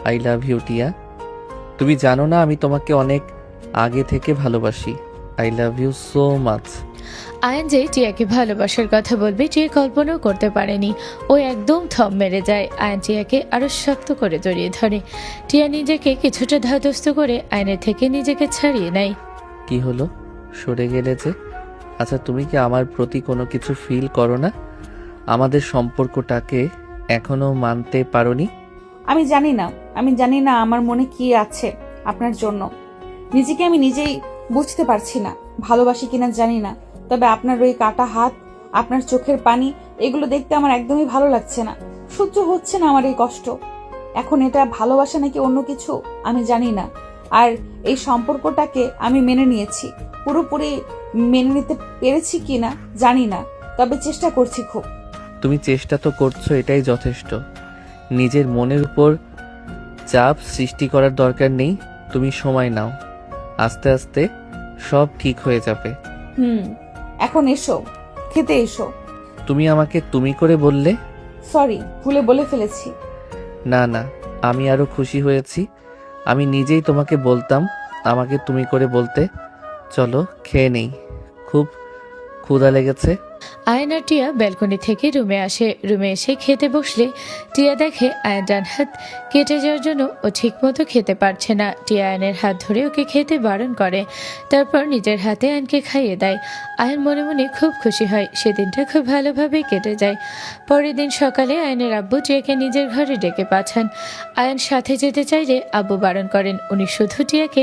আই লাভ ইউ টিয়া। তুমি জানো না আমি তোমাকে অনেক আগে থেকে ভালোবাসি। I love you so much. Ayan যে টিয়াকে ভালোবাসার কথা বলবে টিয়া কল্পনাও করতে পারেনি। ও একদম থম মেরে যায়। আয়ন টিয়াকে আরো শক্ত করে জড়িয়ে ধরে। টিয়া নিজেকে কিছুটা ধাতস্থ করে আয়নের থেকে নিজেকে ছাড়িয়ে নেয়। কি হলো, সরে গেলে যে? আচ্ছা, তুমি কি আমার প্রতি কোনো কিছু ফিল করো না? আমাদের সম্পর্কটাকে এখনো মানতে পারোনি? আমি জানি না আমার মনে কি আছে আপনার জন্য। নিজেকে আমি নিজেই বুঝতে পারছি না। ভালোবাসি কিনা জানি না, তবে আপনার ওই কাটা হাত, আপনার চোখের পানি, এগুলো দেখতে আমার একদমই ভালো লাগছে না। সহ্য হচ্ছে না আমার এই কষ্ট। এখন এটা ভালোবাসা নাকি অন্য কিছু আমি জানি না। আর এই সম্পর্কটাকে আমি মেনে নিয়েছি, পুরোপুরি মেনে নিতে পেরেছি কিনা জানি না, তবে চেষ্টা করছি খুব। তুমি চেষ্টা তো করছো, এটাই যথেষ্ট। নিজের মনের উপর চাপ সৃষ্টি করার দরকার নেই। তুমি সময় নাও, আস্তে আস্তে সব ঠিক হয়ে যাবে। এখন এসো, খেতে এসো। তুমি আমাকে তুমি করে বললে? সরি, ভুলে বলে ফেলেছি। না না, আমি আরো খুশি হয়েছি। আমি নিজেই তোমাকে বলতাম আমাকে তুমি করে বলতে। চলো খেয়ে নেই, খুব ক্ষুধা লেগেছে। আয়ন আর টিয়া ব্যালকনি থেকে রুমে আসে। রুমে এসে খেতে বসলে টিয়া দেখে আয়ন ডান হাত কেটে যাওয়ার জন্য ও ঠিক মতো খেতে পারছে না। টিয়া আয়নের হাত ধরে ওকে খেতে বারণ করে, তারপর নিজের হাতে আয়নকে খাইয়ে দেয়। আয়ন মনে মনে খুব খুশি হয়। সেদিনটা খুব ভালোভাবে কেটে যায়। পরের দিন সকালে আয়নের আব্বু টিয়াকে নিজের ঘরে ডেকে পাঠান। আয়ন সাথে যেতে চাইলে আব্বু বারণ করেন। উনি শুধু টিয়াকে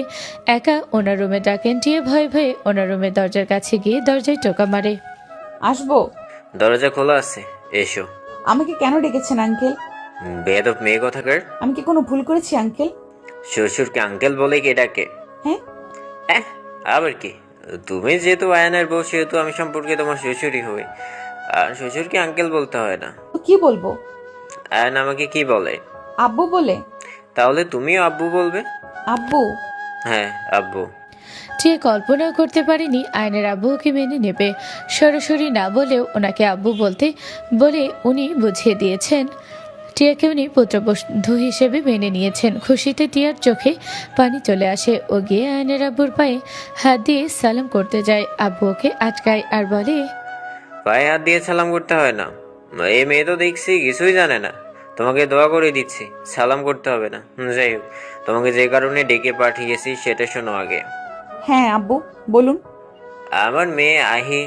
একা ওনার রুমে ডাকেন। টিয়া ভয়ে ভয়ে ওনার রুমের দরজার কাছে গিয়ে দরজায় টোকা মারে। আসবো? দরজা খোলা আছে, এসো। আমাকে কেন ডেকেছেন আঙ্কেল? বেয়াদব মেয়ে কথাকার। আমি কি কোনো ভুল করেছি আঙ্কেল? শ্বশুরকে আঙ্কেল বলে কে ডাকে? হ্যাঁ, আবার কি? তুমি যেহেতু আয়নের বউ, সেহেতু আমি সম্পর্কে তোমার শ্বশুরই হই। আর শ্বশুরকে আঙ্কেল বলতে হয় না। তো কি বলবো? আয়ন আমাকে কি বলে? আব্বু বলে। তাহলে তুমিও আব্বু বলবে। আব্বু? হ্যাঁ, আব্বু। টিয়া কল্পনাও করতে পারেনি আয়নের আব্বু ওকে মেনে নেবে। সরাসরি না বলেও ওনাকে আব্বু বলে উনি বুঝিয়ে দিয়েছেন। টিয়াকে উনি পুত্রবধূ হিসেবে মেনে নিয়েছেন। খুশিতে টিয়ার চোখে পানি চলে আসে। ও গিয়ে আয়নের আব্বুর পায়ে হাত দিয়ে সালাম করতে যায়। আব্বু ওকে আটকায় আর বলে, পায়ে হাত দিয়ে সালাম করতে হয় না। এই মেয়ে তো দেখছি কিছুই জানে না। তোমাকে দোয়া করে দিচ্ছি, সালাম করতে হবে না। যাই হোক, তোমাকে যে কারণে ডেকে পাঠিয়েছি সেটা শোনো আগে। হ্যাঁ আব্বু, বলুন। আমার মেয়ে আহি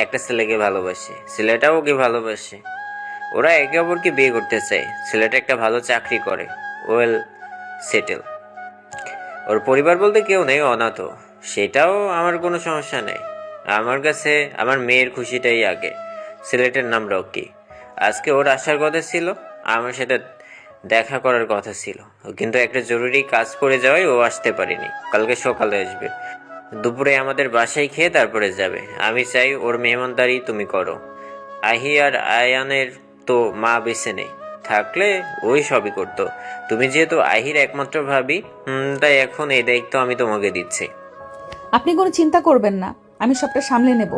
একটা ছেলেকে ভালোবাসে, ছেলেটাও ওকে ভালোবাসে। ওরা একে অপরকে বিয়ে করতে চায়। ছেলেটা একটা ভালো চাকরি করে, ওয়েল সেটেল। ওর পরিবার বলতে কেউ নেই, অনাথ। সেটাও আমার কোনো সমস্যা নেই। আমার কাছে আমার মেয়ের খুশিটাই আগে। ছেলেটার নাম রকি। আজকে ওর আসার কথা ছিল, আমার সাথে দেখা করার কথা ছিল, কিন্তু একটা জরুরি কাজ পড়ে যাওয়ায় ও আসতে পারেনি। কালকে সকালে আসবে। দুপুরে আমাদের বাসায় খেয়ে তারপরে যাবে। আমি চাই ওর মেহমানদারি তুমি করো। আহি আর আয়ানের তো মা বেঁচে নেই, থাকলে ওই সবই করতো। তুমি যেহেতু আহির একমাত্র ভাবি, তাই এখন এই দায়িত্ব আমি তোমাকে দিচ্ছি। আপনি কোনো চিন্তা করবেন না, আমি সবটা সামলে নেব।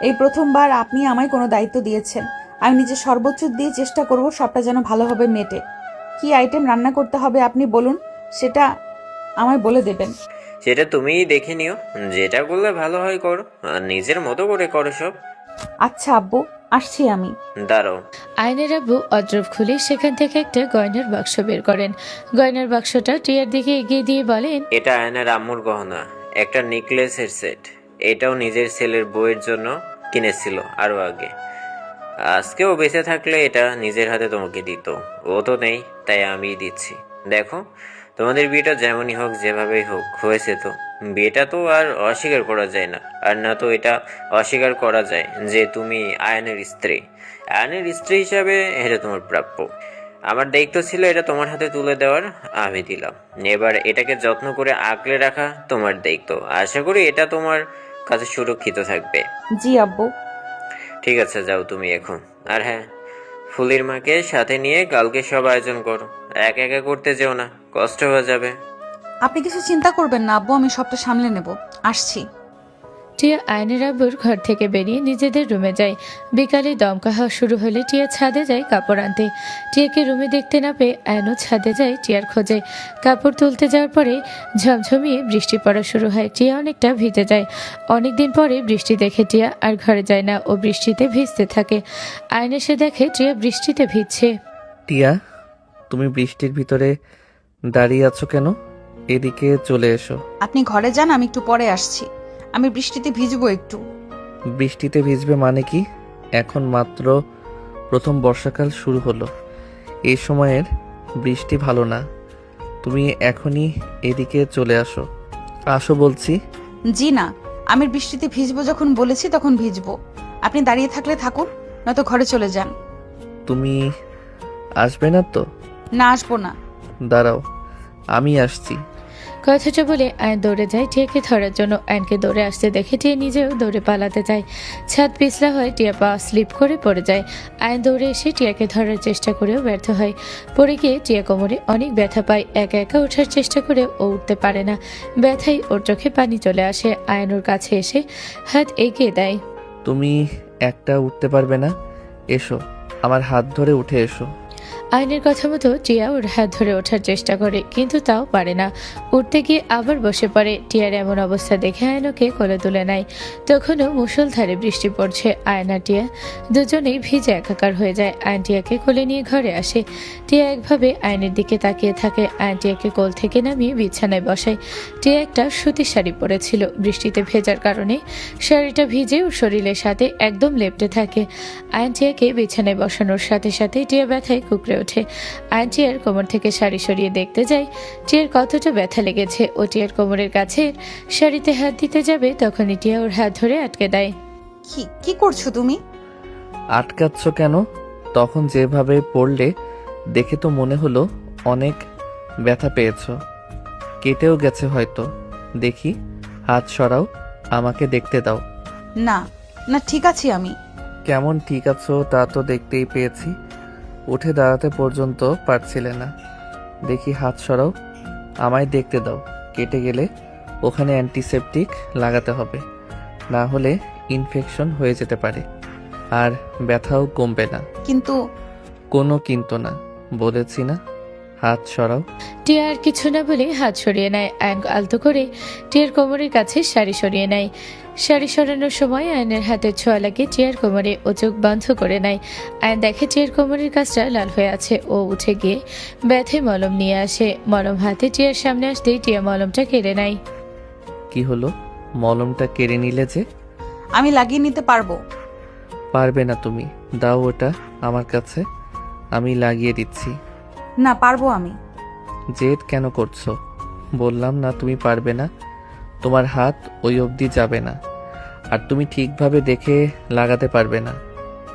এই প্রথমবার আপনি আমায় কোনো দায়িত্ব দিয়েছেন। আমি নিজের সর্বোচ্চ দিয়ে চেষ্টা করব সবটা যেন ভালোভাবে মেটে। কি আইটেম রান্না করতে হবে আপনি বলুন, সেটা আমায় বলে দেবেন। সেটা তুমিই দেখে নিও, যেটা করলে ভালো হয় করো, আর নিজের মতো করে করো সব। আচ্ছা আব্বু, আসছি আমি। দাঁড়াও। আয়নের আব্বু অদ্রব খুলে সেখান থেকে একটা গয়নার বাক্স বের করেন। গয়নার বাক্সটা টিয়ার দিকে এগিয়ে দিয়ে বলেন, এটা আয়নার আম্মুর গহনা, একটা নেকলেসের সেট। এটাও নিজের ছেলের বউয়ের জন্য কিনেছিল আরো আগে। আজকেও বেঁচে থাকলে এটা নিজের হাতে তোমাকে দিত। ও তো নেই, তাই আমিই দিচ্ছি। দেখো, তোমাদের বিয়েটা যেমনই হোক, যেভাবেই হোক, হয়েছে তো। বিয়েটা তো আর অস্বীকার করা যায় না, আর না তো এটা অস্বীকার করা যায় যে তুমি আয়নের স্ত্রী। আয়নের স্ত্রী হিসাবে এটা তোমার প্রাপ্য। আমার দায়িত্ব ছিল এটা তোমার হাতে তুলে দেওয়ার, আমি দিলাম। এবার এটাকে যত্ন করে আগলে রাখা তোমার দায়িত্ব। আশা করি এটা তোমার কাছে সুরক্ষিত থাকবে। জি আব্বু। ঠিক আছে, যাও তুমি এখন। আর হ্যাঁ, ফুলির মাকে সাথে নিয়ে কালকে সব আয়োজন করো। একা একা করতে যেও না, কষ্ট হয়ে যাবে। আপনি কিছু চিন্তা করবেন না আব্বু, আমি সবটা সামলে নেব। আসছি। টিয়া আয়নের আব্বুর ঘর থেকে বেরিয়ে নিজেদের রুমে যায়। বিকালে দমকা হাওয়া শুরু হলে টিয়া ছাদে যায় কাপড় আনতে। টিয়াকে রুমে দেখতে না পেয়ে আয়নও ছাদে যায় টিয়ার খোঁজে। কাপড় তুলতে যাওয়ার পরে ঝমঝমিয়ে বৃষ্টি পড়া শুরু হয়। টিয়া অনেকটা ভিজে যায়। অনেকদিন পরে বৃষ্টি দেখে টিয়া আর ঘরে যায় না, ও বৃষ্টিতে ভিজতে থাকে। আয়ন এসে দেখে টিয়া বৃষ্টিতে ভিজছে। টিয়া, তুমি বৃষ্টির ভিতরে দাঁড়িয়ে আছো কেন? এদিকে চলে এসো। আপনি ঘরে যান, আমি একটু পরে আসছি। আমি বৃষ্টিতে ভিজবো একটু। বৃষ্টিতে ভিজবে মানে কি? এখন মাত্র প্রথম বর্ষাকাল শুরু হলো, এই সময়ের বৃষ্টি ভালো না। তুমি এখনই এদিকে চলে আসো। আসো বলছি। জি না, আমি বৃষ্টিতে ভিজবো যখন বলেছি তখন ভিজবো। আপনি দাঁড়িয়ে থাকলে থাকুন, নয়তো ঘরে চলে যান। তুমি আসবে না তো? না, আসবো না। দাঁড়াও, আমি আসছি। কথাটা বলে আয়ন দৌড়ে যায় টিয়াকে ধরার জন্য। আয়নকে দৌড়ে আসতে দেখে টিয়া নিজেও দৌড়ে পালাতে যায়। ছাদ পিছলা হয়, টিয়া পা স্লিপ করে পড়ে যায়। আয়ন দৌড়ে এসে টিয়াকে ধরার চেষ্টা করেও ব্যর্থ হয়। পড়ে গিয়ে টিয়া কোমরে অনেক ব্যথা পায়। একা একা ওঠার চেষ্টা করে ও উঠতে পারে না। ব্যথায় ওর চোখে পানি চলে আসে। আয়ন ওর কাছে এসে হাত এগিয়ে দেয়। তুমি একটা উঠতে পারবে না? এসো, আমার হাত ধরে উঠে এসো। আয়নের কথা মতো টিয়া ওর হাত ধরে ওঠার চেষ্টা করে, কিন্তু তাও পারে না। উঠতে গিয়ে আবার বসে পড়ে। টিয়ার এমন অবস্থা দেখে আয়ন ওকে কোলে তুলে নেয়। তখনও মুষলধারে বৃষ্টি পড়ছে। আয়ন আর টিয়া দুজনেই ভিজে একাকার হয়ে যায়। আয়ন টিয়াকে কোলে নিয়ে ঘরে আসে। টিয়া একভাবে আয়নের দিকে তাকিয়ে থাকে। আয়ন টিয়াকে কোল থেকে নামিয়ে বিছানায় বসায়। টিয়া একটা সুতির শাড়ি পরেছিল। বৃষ্টিতে ভেজার কারণে শাড়িটা ভিজে ওর শরীরের সাথে একদম লেপ্টে থাকে। আয়ন টিয়াকে বিছানায় বসানোর সাথে সাথে টিয়া ব্যথায় কুকড়ে ওঠে। আয়ন টিয়ার কোমর থেকে শাড়ি সরিয়ে দেখতে যায় টিয়ার কতটা ব্যথা লেগেছে। ও টিয়ার কোমরের কাছে শাড়িতে হাত দিতে যাবে, তখনই টিয়া ওর হাত ধরে আটকে দেয়। কি করছো তুমি? আটকাচ্ছ কেন? তখন যেভাবে পড়লে দেখে তো মনে হলো অনেক ব্যথা পেয়েছো, কেটেও গেছে হয়তো। দেখি, হাত সরাও, আমাকে দেখতে দাও। না না, ঠিক আছি আমি। কেমন ঠিক আছো তা তো দেখতেই পেয়েছি। উঠে দাঁড়াতে পর্যন্ত পারছিলে না। দেখি, হাত সরাও, আমায় দেখতে দাও। কেটে গেলে ওখানে অ্যান্টিসেপটিক লাগাতে হবে, না হলে ইনফেকশন হয়ে যেতে পারে, আর ব্যথাও কমবে না। কিন্তু কোনো কিন্তু না, বলেছি না। হাত সরাও। টিয়া আর কিছু না বলে হাত সরিয়ে নেয়। আয়ন আলতো করে টিয়ার কোমরের কাছে শাড়ি সরিয়ে নেয়। শাড়ি সরানোর সময় আয়নের হাতের ছোঁয়া লাগে টিয়ার কোমরে। ও চোখ বন্ধ করে নেয়। আয়ন দেখে টিয়ার কোমরের কাছটা লাল হয়ে আছে। ও উঠে গিয়ে ব্যথে মলম নিয়ে আসে। মলম হাতে টিয়ার সামনে আসতেই টিয়া মলমটা কেড়ে নেয়। কি হলো? মলমটা কেড়ে নিলে যে? আমি লাগিয়ে নিতে পারবো। পারবে না তুমি। দাও ওটা আমার কাছে, আমি লাগিয়ে দিচ্ছি। না, পারবো আমি। জেদ কেন করছো? বললাম না তুমি পারবে না। তোমার হাত ওই অবধি যাবে না, আর তুমি ঠিকভাবে দেখে লাগাতে পারবে না।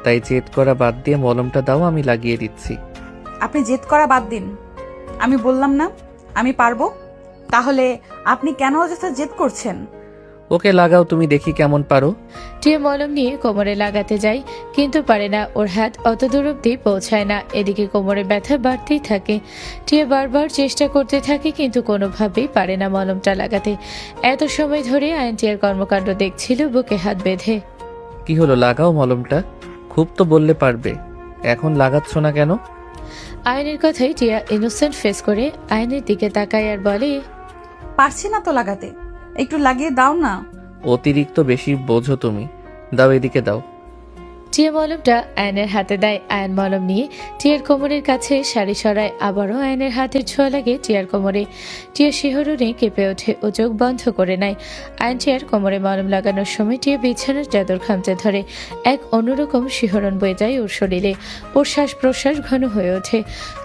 তাই জেদ করা বাদ দিয়ে মলমটা দাও, আমি লাগিয়ে দিচ্ছি। আপনি জেদ করা বাদ দিন। আমি বললাম না আমি পারবো। তাহলে আপনি কেন অযথা জেদ করছেন? ওকে লাগাও, তুমি দেখি কেমন পারো। টিয়া মলম নিয়ে কোমরে লাগাতে যায়, কিন্তু পারে না, ওর হাত অত দূর অব্দি পৌঁছায় না। এদিকে কোমরে ব্যথা বাড়তেই থাকে। টিয়া বারবার চেষ্টা করতে থাকে, কিন্তু কোনোভাবেই পারে না মলমটা লাগাতে। এত সময় ধরে আয়ন টিয়ার কর্মকাণ্ড দেখছিল বুকে হাত বেঁধে। কি হলো, লাগাও মলমটা। খুব তো বললে পারবে, এখন লাগাচ্ছ না কেন? আয়নের কথাই টিয়া ইনোসেন্ট ফেস করে আয়নের দিকে তাকায় আর বলে, পারছি না তো লাগাতে, একটু লাগিয়ে দাও না। অতিরিক্ত বেশি বোঝো তুমি, দাও এদিকে দাও। টিয়া মলমটা আয়নের হাতে দেয়। আয়ন মলম নিয়ে টিয়ার কোমরের কাছে সারি সরায়। আবারও আয়নের হাতের ছোঁয়া লাগে টিয়ার কোমরে। টিয়া শিহরণে কেঁপে ওঠে ও চোখ বন্ধ করে নেয়। আয়ন টিয়ার কোমরে মলম লাগানোর সময় টিয়া বিছানার চাদর খামচে ধরে। এক অন্যরকম শিহরণ বয়ে যায় ওর শরীরে। ওর শ্বাস প্রশ্বাস ঘন হয়ে ওঠে।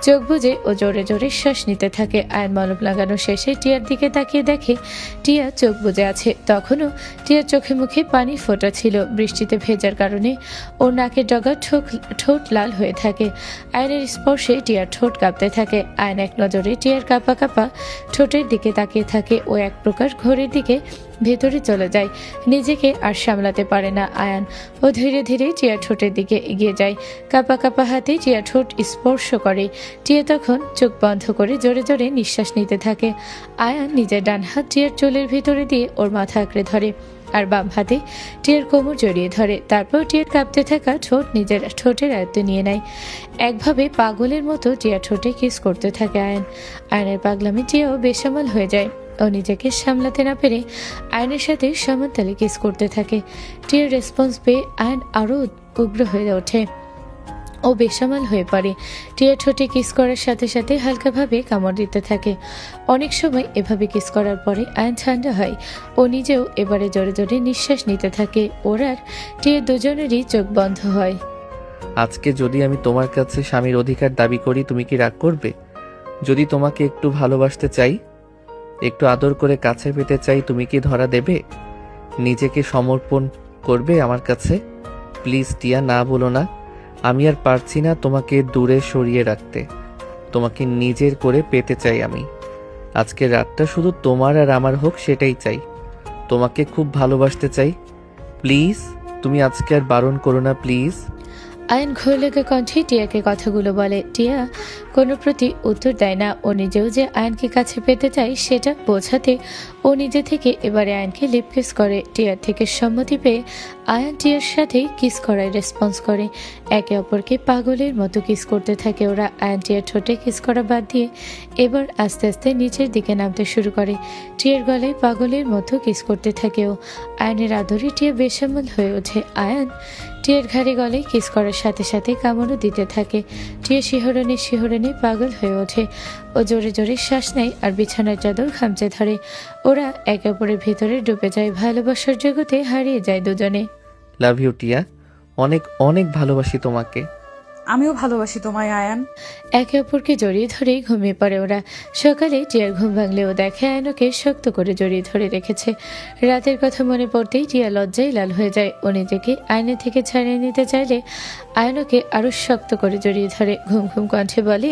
চোখ বুজে ও জোরে জোরে শ্বাস নিতে থাকে। আয়ন মলম লাগানো শেষে টিয়ার দিকে তাকিয়ে দেখে টিয়া চোখ বুজে আছে। তখনও টিয়ার চোখে মুখে পানি ফোটা ছিল। বৃষ্টিতে ভেজার কারণে ওর নাকের ডগা ঠোঁট লাল হয়ে থাকে। আয়নের স্পর্শে টিয়ার ঠোঁট কাঁপতে থাকে। আয়ন এক নজরে টিয়ার কাঁপা কাঁপা ঠোঁটের দিকে তাকিয়ে থাকে। ও এক প্রকার ঘরের দিকে ভেতরে চলে যায়। নিজেকে আর সামলাতে পারে না আয়ান। ও ধীরে ধীরে টিয়ার ঠোঁটের দিকে এগিয়ে যায়। কাঁপা কাঁপা হাতে টিয়ার ঠোঁট স্পর্শ করে। টিয়া তখন চোখ বন্ধ করে জোরে জোরে নিঃশ্বাস নিতে থাকে। আয়ান নিজের ডান হাত টিয়ার চুলের ভিতরে দিয়ে ওর মাথা আঁকড়ে ধরে, আর বাম হাতে টিয়ার কোমর জড়িয়ে ধরে। তারপর টিয়ার কাঁপতে থাকা ঠোঁট নিজের ঠোঁটের আয়ত্তে নিয়ে নেয়। একভাবে পাগলের মতো টিয়ার ঠোঁটে কিস করতে থাকে আয়ন। আয়নের পাগলামি টিয়াও বেসামাল হয়ে যায়। ও নিজেকে সামলাতে না পেরে আয়নের সাথে সমানতালে কিস করতে থাকে। টিয়ার রেসপন্স পেয়ে আয়ন আরও উগ্র হয়ে ওঠে। ও বেসামাল হয়ে পড়ে। টিয়ার ঠোঁটে কিস করার সাথে সাথে হালকাভাবে কামড় দিতে থাকে। অনেক সময় এভাবে কিস করার পরে আয়ন ঠান্ডা হয়। ও নিজেও এবারে জোরে জোরে নিঃশ্বাস নিতে থাকে। ওর আর টিয়ার দুজনেরই চোখ বন্ধ হয়। আজকে যদি আমি তোমার কাছে স্বামীর অধিকার দাবি করি, তুমি কি রাগ করবে? যদি তোমাকে একটু ভালোবাসতে চাই, একটু আদর করে কাছে পেতে চাই, তুমি কি ধরা দেবে? নিজেকে সমর্পণ করবে আমার কাছে? প্লিজ টিয়া, না বলো না। আমি আর পারছি না তোমাকে দূরে সরিয়ে রাখতে। তোমাকে নিজের করে পেতে চাই আমি। আজকের রাতটা শুধু তোমার আর আমার হোক, সেটাই চাই। তোমাকে খুব ভালোবাসতে চাই। প্লিজ, তুমি আজকে আর বারণ করো না, প্লিজ। আয়ন ঘোর লেগে কণ্ঠে টিয়াকে কথাগুলো বলে। টিয়া কোনো প্রতি উত্তর দেয় না। ও নিজেও যে আয়নকে কাছে পেতে চায় সেটা বোঝাতে ও নিজে থেকে এবারে আয়নকে লিপ কিস করে। টিয়ার থেকে সম্মতি পেয়ে আয়ন টিয়ার সাথে কিস করায় রেসপন্স করে। একে অপরকে পাগলের মতো কিস করতে থাকে ওরা। আয়ন টিয়ার ঠোঁটে কিস করা বাদ দিয়ে এবার আস্তে আস্তে নিচের দিকে নামতে শুরু করে। টিয়ার গলায় পাগলের মতো কিস করতে থাকে ও। আয়নের আদরে টিয়া বেসামাল হয়ে ওঠে। আয়ন টিয়ার ঘাড়ে গলায় কিস করার সাথে সাথে কামড়ও দিতে থাকে। টিয়া শিহরণে পাগল হয়ে ওঠে। ও জোরে জোরে শ্বাস নেয় আর বিছানার চাদর খামচে ধরে। ওরা একে অপরের ভেতরে ডুবে যায়। ভালোবাসার জগতে হারিয়ে যায় দুজনে। লাভ ইউ টিয়া, অনেক অনেক ভালোবাসি তোমাকে। আমিও ভালোবাসি তোমায় আয়ান। একে অপরকে জড়িয়ে ধরেই ঘুমিয়ে পড়ে ওরা। সকালে টিয়ার ঘুম ভাঙলেও দেখে আয়নকে শক্ত করে জড়িয়ে ধরে রেখেছে। রাতের কথা মনে পড়তেই টিয়া লজ্জায় লাল হয়ে যায়। ও নিজেকে আয়নের থেকে ছাড়িয়ে নিতে চাইলে আয়নকে আরো শক্ত করে জড়িয়ে ধরে। ঘুম ঘুম কণ্ঠে বলে,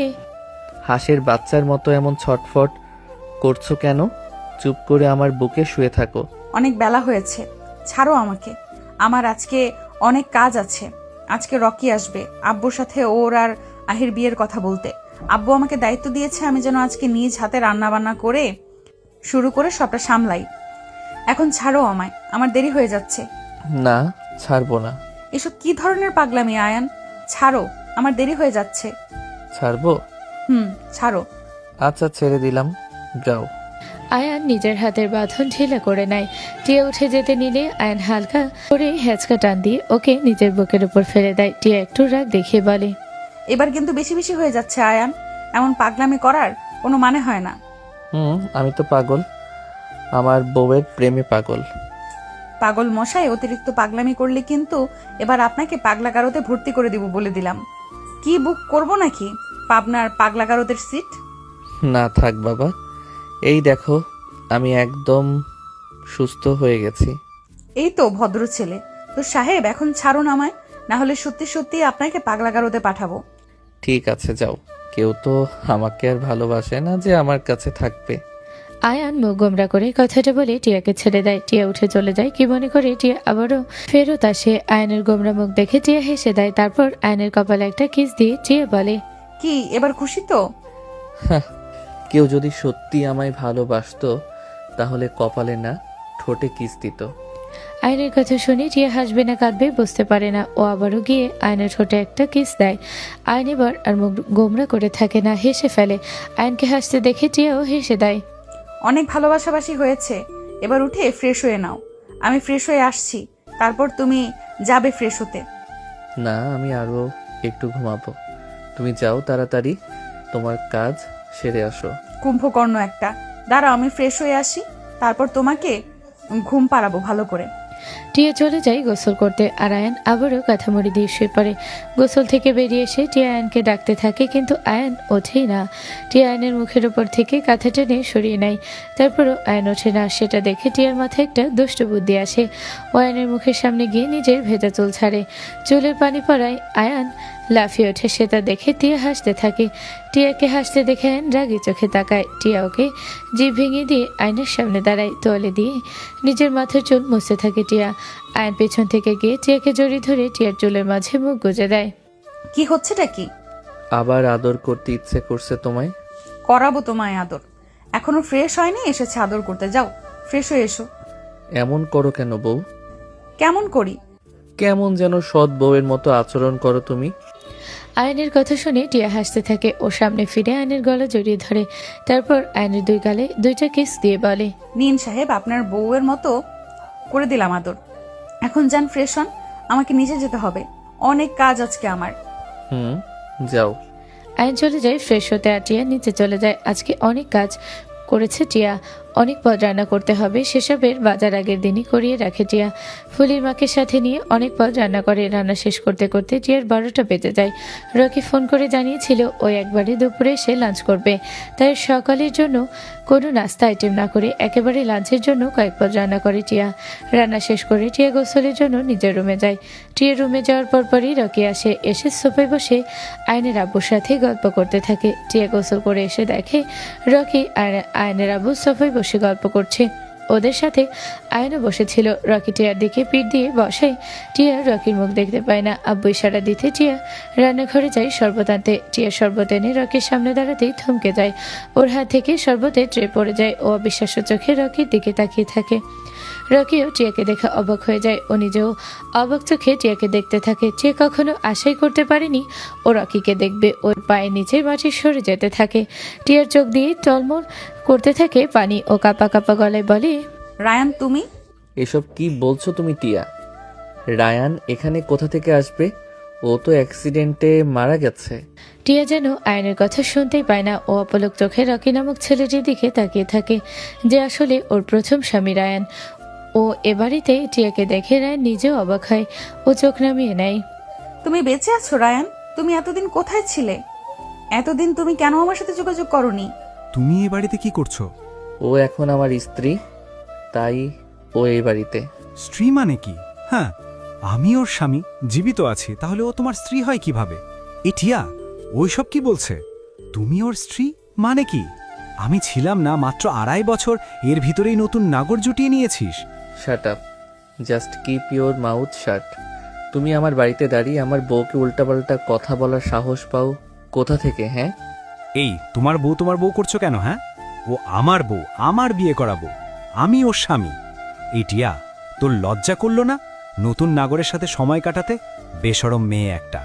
হাঁসের বাচ্চার মতো এমন ছটফট করছো কেন? চুপ করে আমার বুকে শুয়ে থাকো। অনেক বেলা হয়েছে, ছাড়ো আমাকে। আমার আজকে অনেক কাজ আছে। আজকে রকি আসবে আব্বুর সাথে ওর আর আহির বিয়ের কথা বলতে। আব্বু আমাকে দায়িত্ব দিয়েছে আমি যেন আজকে নিজ হাতে রান্না বান্না করে শুরু করে সবটা সামলাই। এখন ছাড়ো আমায়, আমার দেরি হয়ে যাচ্ছে। না, ছাড়বো না। এসব কি ধরনের পাগলামি আয়ান? ছাড়ো, আমার দেরি হয়ে যাচ্ছে। ছাড়বো? ছাড়ো। আচ্ছা, ছেড়ে দিলাম, যাও। আয়ান নিজের হাতের বাঁধন ঢিলা করে নেয়। টিয়া উঠে যেতে নিলে আয়ান হালকা করে হ্যাচকা টান দিয়ে ওকে নিজের বুকের উপর ফেলে দেয়। টিয়া একটু রাগ দেখিয়ে বলে, এবার কিন্তু বেশি বেশি হয়ে যাচ্ছে আয়ান। এমন পাগলামি করার কোনো মানে হয় না। আমি তো পাগল, আমার বউয়ের প্রেমে পাগল। পাগল মশাই, অতিরিক্ত পাগলামি করলে কিন্তু এবার আপনাকে পাগলাগারোতে ভর্তি করে দিব বলে দিলাম। কি বুক করব নাকি পাবনার পাগলাগারোদের সিট? না থাক বাবা, এই দেখো আমি একদম সুস্থ হয়ে গেছি। এই তো ভদ্র ছেলে। তো সাহেব, এখন ছাড়ুন আমায়, না হলে সত্যি সত্যি আপনাকে পাগলাগারোতে পাঠাবো। ঠিক আছে, যাও। কেউ তো আমাকে আর ভালোবাসে না যে আমার কাছে থাকবে। আয়ান মুখ গোমরা করে কথাটা বলে টিয়াকে ছেড়ে দেয়। টিয়া উঠে চলে যায়। কি মনে করে টিয়া আবারও ফেরত আসে। আয়নের গোমরা মুখ দেখে টিয়া হেসে দেয়। তারপর আয়নের কপালে একটা কিস দিয়ে টিয়া বলে, কি এবার খুশি তো? কেউ যদি সত্যি আমায় ভালোবাসতো তাহলে কপালে না ঠোঁটে কিস দিত। আয়নের কথা শুনে টিয়া হাসবে না কাঁদবে বুঝতে পারে না। ও আবারও গিয়ে আয়নের ঠোঁটে একটা কিস দেয়। আয়ন এবার আর মুখ গোমরা করে থাকে না, হেসে ফেলে। আয়নকে হাসতে দেখে টিয়াও হেসে দেয়। অনেক ভালোবাসাবাসি হয়েছে, এবার উঠে ফ্রেশ হয়ে নাও। আমি ফ্রেশ হয়ে আসছি, তারপর তুমি যাবে ফ্রেশ হতে। না, আমি আরো একটু ঘুমাবো। তুমি যাও তাড়াতাড়ি, তোমার কাজ সেরে আসো। কুম্ভকর্ণ একটা, দাঁড়াও আমি ফ্রেশ হয়ে আসি, তারপর তোমাকে ঘুম পাড়াবো ভালো করে। টিয়া চলে যায় গোসল করতে, আর আয়ান আবারও কাঁথামুড়ি দিয়ে শুয়ে পড়ে। গোসল থেকে বেরিয়ে এসে টিয়া আয়ানকে ডাকতে থাকে, কিন্তু আয়ান ওঠেই না। টিয়া আয়নের মুখের উপর থেকে কাঁথা টেনে সরিয়ে নেয়। তারপরও আয়ান ওঠে না। সেটা দেখে টিয়ার মাথায় একটা দুষ্ট বুদ্ধি আসে। ও আয়নের মুখের সামনে গিয়ে নিজের ভেজা চুল ছাড়ে। চুলের পানি পড়ায় আয়ান লাফিয়ে ওঠে। সেটা দেখে টিয়া হাসতে থাকে। টিয়াকে হাসতে দেখে আয়ন রাগি চোখে তাকায়। টিয়া ওকে জিভ ভেঙে দিয়ে আয়নের সামনে দাঁড়ায়। তোয়ালে দিয়ে নিজের মাথার চুল মুছতে থাকে টিয়া। আয়ন পেছন থেকে গিয়ে টিয়াকে জড়িয়ে ধরে টিয়ার চুলের মাঝে মুখ গুজে দেয়। কি হচ্ছেটা কি? আবার আদর করতে ইচ্ছে করছে তোমায়? করাবো তোমায় আদর। এখনো ফ্রেশ হয়নি, এসেছে আদর করতে। যাও ফ্রেশ হয়ে এসো। এমন করো কেন বউ? কেমন করি? কেমন যেন সৎ বউয়ের মতো আচরণ করো তুমি। আয়নের কথা শুনে টিয়া হাসতে থাকে। ও সামনে ফিরে আয়নের গলা জড়িয়ে ধরে। তারপর আয়নের দুই গালে দুইটা কিস দিয়ে বলে, নিন সাহেব, আপনার বউয়ের মতো করে দিলাম আদর। এখন যান ফ্রেশ হন, আমাকে নিচে যেতে হবে, অনেক কাজ আজকে আমার। যাও। আয়ন চলে যায় ফ্রেশ হতে, আর টিয়া নিচে চলে যায়। আজকে অনেক কাজ করেছে টিয়া, অনেক পদ রান্না করতে হবে। সেসবের বাজার আগের দিনই করিয়ে রাখে টিয়া। ফুলির মাকে সাথে নিয়ে অনেক পদ রান্না করে। রান্না শেষ করতে করতে টিয়ার 12টা বেজে যায়। রকি ফোন করে জানিয়েছিল ও একবারে দুপুরে এসে লাঞ্চ করবে। তাই সকালের জন্য কোনো নাস্তা আইটেম না করে একেবারে লাঞ্চের জন্য কয়েক পদ রান্না করে টিয়া। রান্না শেষ করে টিয়া গোসলের জন্য নিজের রুমে যায়। টিয়া রুমে যাওয়ার পরপরই রকি আসে। এসে সোফায় বসে আয়নের আব্বুর সাথে গল্প করতে থাকে। টিয়া গোসল করে এসে দেখে রকি আর আয়নের আব্বু সোফায় বসে গল্প করছে। ওদের সাথে আয়নও বসেছিল। রকি টিয়ার দিকে পিঠ দিয়ে বসায়। টিয়া রকির মুখ দেখতে পায় না। আব্বু ইশারা দিতে টিয়া রান্নাঘরে যায় শরবত আনতে। টিয়া শরবত এনে রকির সামনে দাঁড়াতেই থমকে যায়। ওর হাত থেকে শরবতে ট্রে পড়ে যায়। ও অবিশ্বাস্য চোখে রকির দিকে তাকিয়ে থাকে। রকিও টিয়াকে দেখে অবাক হয়ে যায়। ও নিজেও অবাক চোখে টিয়াকে দেখতে থাকে। টিয়া কখনো আশাই করতে পারেনি ও রকিকে দেখবে। ওর পায়ের নিচে মাটি সরে যেতে থাকে। টিয়ার চোখ দিয়ে টলমল করতে থাকে পানি। ও কাপা কাপা গলায় বলে, রায়ান তুমি? এসব কি বলছো তুমি টিয়া? রায়ান এখানে কোথা থেকে আসবে? ও তো অ্যাক্সিডেন্টে মারা গেছে। টিয়া যেন আয়নের কথা শুনতেই পায় না। ও অপলক চোখে রকি নামক ছেলেটির দিকে তাকিয়ে থাকে, যে আসলে ওর প্রথম স্বামী রায়ান। ও এ বাড়িতে টিয়াকে দেখে রায়ান নিজেও অবাক হয়। ও চোখ নামিয়ে নেয়। তুমি বেঁচে আছো রায়ান? তুমি এতদিন কোথায় ছিলে? এতদিন তুমি কেন আমার সাথে যোগাযোগ করনি? তুমি এ বাড়িতে কি করছো? ও এখন আমার স্ত্রী, তাই ও এই বাড়িতে। স্ত্রী মানে কি? হ্যাঁ, আমি ওর স্বামী, জীবিত আছি, তাহলে ও তোমার স্ত্রী হয় কিভাবে? এ টিয়া, ওইসব কি বলছে? তুমি ওর স্ত্রী মানে কি? আমি ছিলাম না মাত্র 2.5 বছর, এর ভিতরেই নতুন নাগর জুটিয়ে নিয়েছিস। Shut up, just keep your mouth শাট। তুমি আমার বাড়িতে দাঁড়িয়ে আমার বউকে উল্টাপাল্টা কথা বলার সাহস পাও কোথা থেকে? হ্যাঁ, এই তোমার বউ করছো কেন? হ্যাঁ, ও আমার বউ, আমার বিয়ে করাবো, আমি ওর স্বামী। এই টিয়া, তোর লজ্জা করলো না নতুন নাগরের সাথে সময় কাটাতে? বেশরম মেয়ে একটা।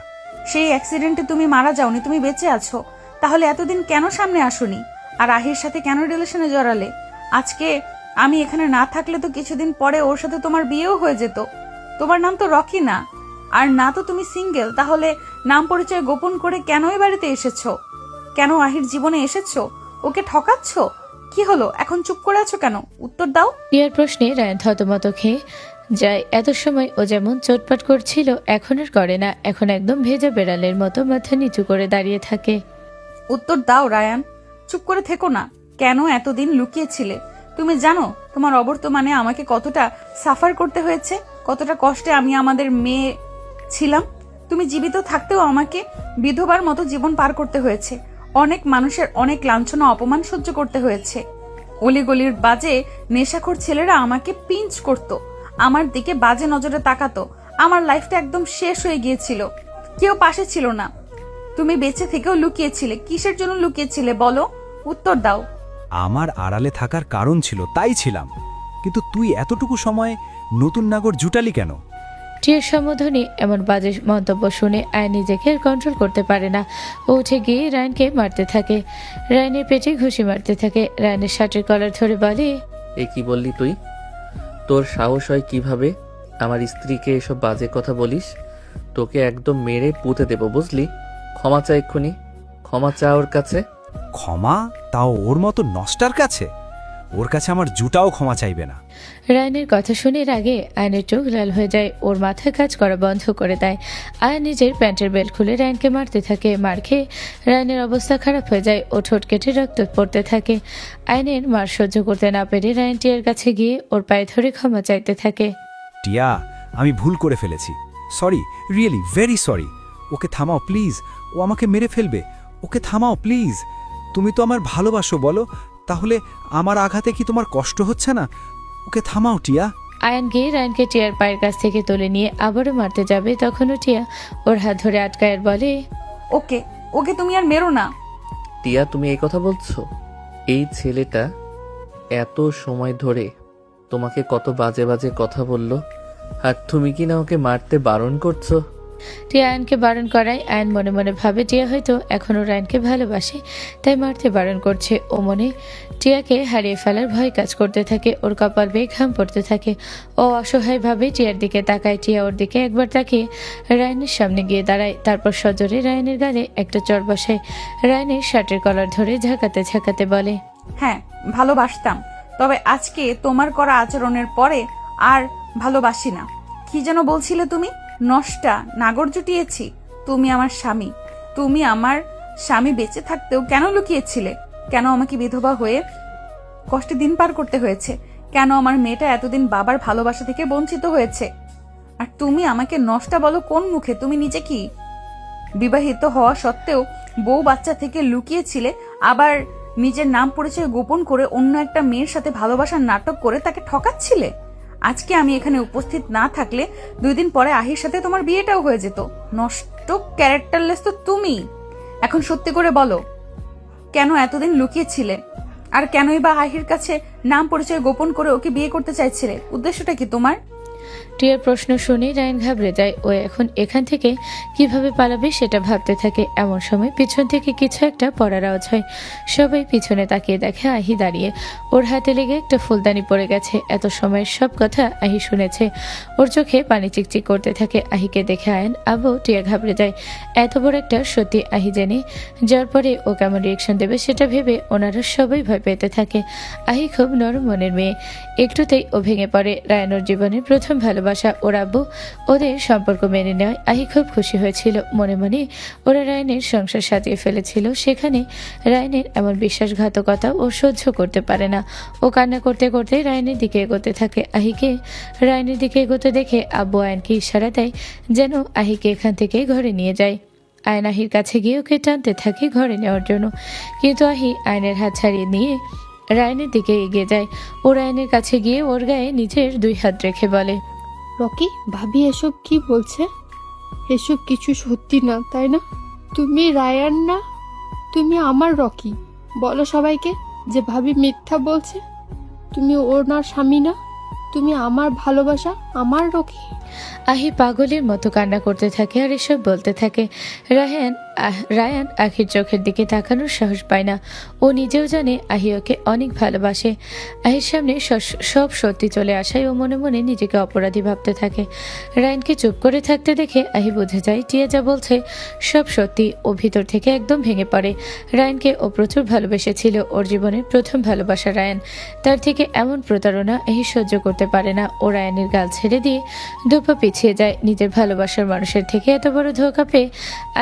সেই অ্যাক্সিডেন্টে তুমি মারা যাওনি, তুমি বেঁচে আছো। তাহলে এতদিন কেন সামনে আসোনি? আর আহির সাথে কেন রিলেশনে জড়ালে? আজকে আমি এখানে না থাকলে তো কিছুদিন পরে ওর সাথে তোমার বিয়েও হয়ে যেত। তোমার নাম তো রকি না, আর না তো তুমি সিঙ্গেল। তাহলে নাম পরিচয় গোপন করে কেন এই বাড়িতে এসেছো? কেন আহির জীবনে এসেছো? ওকে ঠকাচ্ছ? কি হলো, এখন চুপ করে আছো কেন? উত্তর দাও। টিয়ার প্রশ্নে রায়ান থতমত খেয়ে যায়। এত সময় ও যেমন চটপট করছিল, এখন আর করে না। এখন একদম ভেজা বেড়ালের মতো মাথা নিচু করে দাঁড়িয়ে থাকে। উত্তর দাও রায়ান, চুপ করে থেকো না। কেন এতদিন লুকিয়েছিলে? তুমি জানো তোমার অবর্তমানে আমাকে কতটা সাফার করতে হয়েছে, কতটা কষ্টে আমি আমাদের মেয়ে ছিলাম। তুমি জীবিত থাকতেও আমাকে বিধবার মতো জীবন পার করতে হয়েছে। অনেক মানুষের অনেক লাঞ্ছনা অপমান সহ্য করতে হয়েছে। অলিগলির বাজে নেশাখোর ছেলেরা আমাকে পিঞ্চ করত, আমার দিকে বাজে নজরে তাকাতো। আমার লাইফটা একদম শেষ হয়ে গিয়েছিল, কেউ পাশে ছিল না। তুমি বেঁচে থেকেও লুকিয়েছিলে, কিসের জন্য লুকিয়েছিলে বলো, উত্তর দাও। আমার আড়ালে থাকার কারণ ছিল, তাই ছিলাম। কিন্তু তুই এতটুকু সময় নতুন নাগর জুটালি কেন? টিয়ার সম্বোধনে এমন বাজে মন্তব্য শুনে আয়ন নিজেকে কন্ট্রোল করতে পারে না। ও উঠে গিয়ে রায়নকে মারতে থাকে, রায়নের পেটে ঘুষি মারতে থাকে। রায়নের শার্টের কলার ধরে বলে, এ কি বললি তুই? তোর সাহস হয় কিভাবে আমার স্ত্রীকে এসব বাজে কথা বলিস? তোকে একদম মেরে পুঁতে দেব, বুঝলি? ক্ষমা চা এক্ষুনি, ক্ষমা চা ওর কাছে। ক্ষমা? তাও ওর মতো নষ্টার কাছে? ওর কাছে আমার জুটাও ক্ষমা চাইবে না। রায়নের কথা শুনে আগে আয়নের চোখ লাল হয়ে যায়, ওর মাথায় কাজ করা বন্ধ করে দেয়। আয়ন নিজের প্যান্টের বেল্ট খুলে রায়নকে মারতে থাকে। মার খেয়ে রায়নের অবস্থা খারাপ হয়ে যায়, ও ঠোঁট কেটে রক্ত পড়তে থাকে। আয়নের মার সহ্য করতে না পেরে রায়ন টিয়ার কাছে গিয়ে ওর পায়ে ধরে ক্ষমা চাইতে থাকে। টিয়া, আমি ভুল করে ফেলেছি, সরি, রিয়েলি ভেরি সরি। ওকে থামাও প্লিজ, ও আমাকে মেরে ফেলবে। ওকে থামাও প্লিজ। তুমি তো আমার ভালোবাসো, বলো তাহলে আমার আঘাতে কি তোমার কষ্ট হচ্ছে না? ওকে থামাও টিয়া। আয়ন গিয়ে রায়নকে টিয়ার পায়ের কাছ থেকে তুলে নিয়ে আবারও মারতে যাবে, তখনও টিয়া ওর হাত ধরে আটকায় আর বলে, ওকে ওকে তুমি আর মেরো না। টিয়া, তুমি এই কথা বলছো? এই ছেলেটা এত সময় ধরে তোমাকে কত বাজে বাজে কথা বললো, আর তুমি কি না ওকে মারতে বারণ করছো? টিয়া আয়নকে বারণ করায় আয়ন মনে মনে ভাবে টিয়া হয়তো এখনও রায়নকে ভালোবাসে, তাই মারতে বারণ করছে। ও মনে টিয়াকে হারিয়ে ফেলার ভয় কাজ করতে থাকে, ওর কপাল বেয়ে ঘাম পড়তে থাকে। ও অসহায়ভাবে টিয়ার দিকে তাকায়। টিয়া ওর দিকে একবার তাকিয়ে রায়নের সামনে গিয়ে দাঁড়ায়, তারপর সজোরে রায়নের গালে একটা চড় বসায়। রায়নের শার্টের কলার ধরে ঝাঁকাতে ঝাঁকাতে বলে, হ্যাঁ ভালোবাসতাম, তবে আজকে তোমার করা আচরণের পরে আর ভালোবাসি না। কি যেন বলছিলে তুমি? নষ্টা, নাগর জুটিয়েছি। তুমি আমার স্বামী, তুমি আমার স্বামী বেঁচে থাকতেও কেন লুকিয়েছিলে? কেন আমাকে বিধবা হয়ে কষ্টে দিন পার করতে হয়েছে? কেন আমার মেয়েটা এতদিন বাবার ভালোবাসা থেকে বঞ্চিত হয়েছে? আর তুমি আমাকে নষ্টা বলো কোন মুখে? তুমি নিজে কি বিবাহিত হওয়া সত্ত্বেও বউ বাচ্চা থেকে লুকিয়েছিলে, আবার নিজের নাম পরিচয় গোপন করে অন্য একটা মেয়ের সাথে ভালোবাসার নাটক করে তাকে ঠকাচ্ছিলে। আজকে আমি এখানে উপস্থিত না থাকলে 2 দিন পরে আহির সাথে তোমার বিয়েটাও হয়ে যেত। নষ্ট ক্যারেক্টারলেস তো তুমি। এখন সত্যি করে বলো, কেন এতদিন লুকিয়েছিলে? আর কেনই বা আহির কাছে নাম পরিচয় গোপন করে ওকে বিয়ে করতে চাইছিলে? উদ্দেশ্যটা কি তোমার? টিয়ার প্রশ্ন শুনে রায়ন ঘাবড়ে যায়। ও এখন এখান থেকে কিভাবে পালাবে সেটা ভাবতে থাকে। এমন সময় পিছন থেকে কিছু একটা পড়ার আওয়াজ হয়। সবাই পিছনে তাকিয়ে দেখে আহি দাঁড়িয়ে, ওর হাতে লেগে একটা ফুলদানি পড়ে গেছে। এত সময়ের সব কথা আহি শুনেছে। ওর চোখে পানি চিকচিক করতে থাকে। আহিকে দেখে আয়ন আবু টিয়া ঘাবড়ে যায়। এত বড় একটা সত্যি আহি জেনে যার পরে ও কেমন রিয়েকশন দেবে সেটা ভেবে ওনারা সবাই ভয় পেতে থাকে। আহি খুব নরম মনের মেয়ে, একটুতেই ও ভেঙে পড়ে। রায়ন ওর জীবনের প্রথম ভালোবাসা, ওর আব্বু ওদের সম্পর্ক মেনে নেয়। আহি খুব খুশি হয়েছিল। মনে মনে ওরা রায়নের সংসার সাজিয়ে ফেলেছিল, সেখানে রায়নের এমন বিশ্বাসঘাতকতা ও সহ্য করতে পারে না। ও কান্না করতে করতে রায়নের দিকে এগোতে থাকে। আহিকে রায়নের দিকে এগোতে দেখে আব্বু আয়নকে ইশারা দেয় যেন আহিকে এখান থেকে ঘরে নিয়ে যায়। আয়ন আহির কাছে গিয়ে ওকে টানতে থাকে ঘরে নেওয়ার জন্য, কিন্তু আহি আয়নের হাত ছাড়িয়ে নিয়ে রায়নের দিকে এগিয়ে যায়। ও রায়নের কাছে গিয়ে ওর গায়ে নিজের 2 হাত রেখে বলে, রকি, ভাবি এসব কি বলছে? এসব কিছু সত্যি না, তাই না? তুমি রায়ান না, তুমি আমার রকি। বলো সবাইকে যে ভাবি মিথ্যা বলছে। তুমি ওনার স্বামী না, তুমি আমার ভালোবাসা, আমার রকি। আহি পাগলের মতো কান্না করতে থাকে আর এসব বলতে থাকে। রায়ান আখির চোখের দিকে তাকানোর সাহস পায় না। ও নিজেও জানে আহি ওকে অনেক ভালোবাসে। আহির সামনে সব সত্যি চলে আসায় ও মনে মনে নিজেকে অপরাধী ভাবতে থাকে। রায়ানকে চুপ করে থাকতে দেখে আহি বুঝে যায় টিয়া যা বলছে সব সত্যি। ও ভিতর থেকে একদম ভেঙে পড়ে। রায়ানকে ও প্রচুর ভালোবেসেছিল, ওর জীবনের প্রথম ভালোবাসা রায়ান। তার থেকে এমন প্রতারণা আহি সহ্য করতে পারে না। ও রায়ানের গাল ছেড়ে দিয়ে দুপা পিছিয়ে যায়। নিজের ভালোবাসার মানুষের থেকে এত বড় ধোঁকা পেয়ে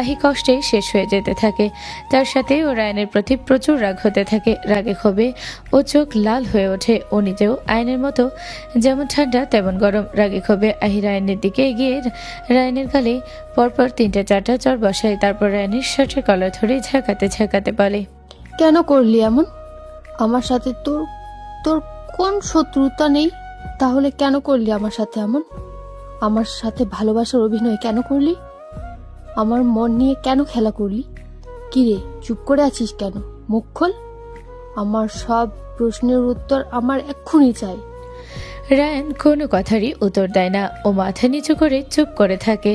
আহি কষ্টে শেষ হয়ে যেতে থাকে। তার সাথে ও রায়নের প্রতি প্রচুর রাগ হতে থাকে। রাগে ক্ষোভে ও চোখ লাল হয়ে ওঠে। ও নিজেও আয়নের মতো যেমন ঠান্ডা তেমন গরম। রাগে ক্ষোভে আহি রায়নের দিকে এগিয়ে রায়নের গালে পরপর 3-4টা চড় বসায়। তারপর রায়নের শার্টের কলার ধরে ঝাঁকাতে ঝাঁকাতে বলে, কেন করলি এমন? আমার সাথে তোর তোর কোন শত্রুতা নেই? তাহলে কেন করলি আমার সাথে এমন? আমার সাথে ভালোবাসার অভিনয় কেন করলি? আমার মন নিয়ে কেন খেলা করলি? কি রে, চুপ করে আছিস কেন? মুখ খোল। আমার সব প্রশ্নের উত্তর আমার এক্ষুনি চাই। রায়ান কোনো কথারই উত্তর দেয় না। ও মাথা নিচু করে চুপ করে থাকে।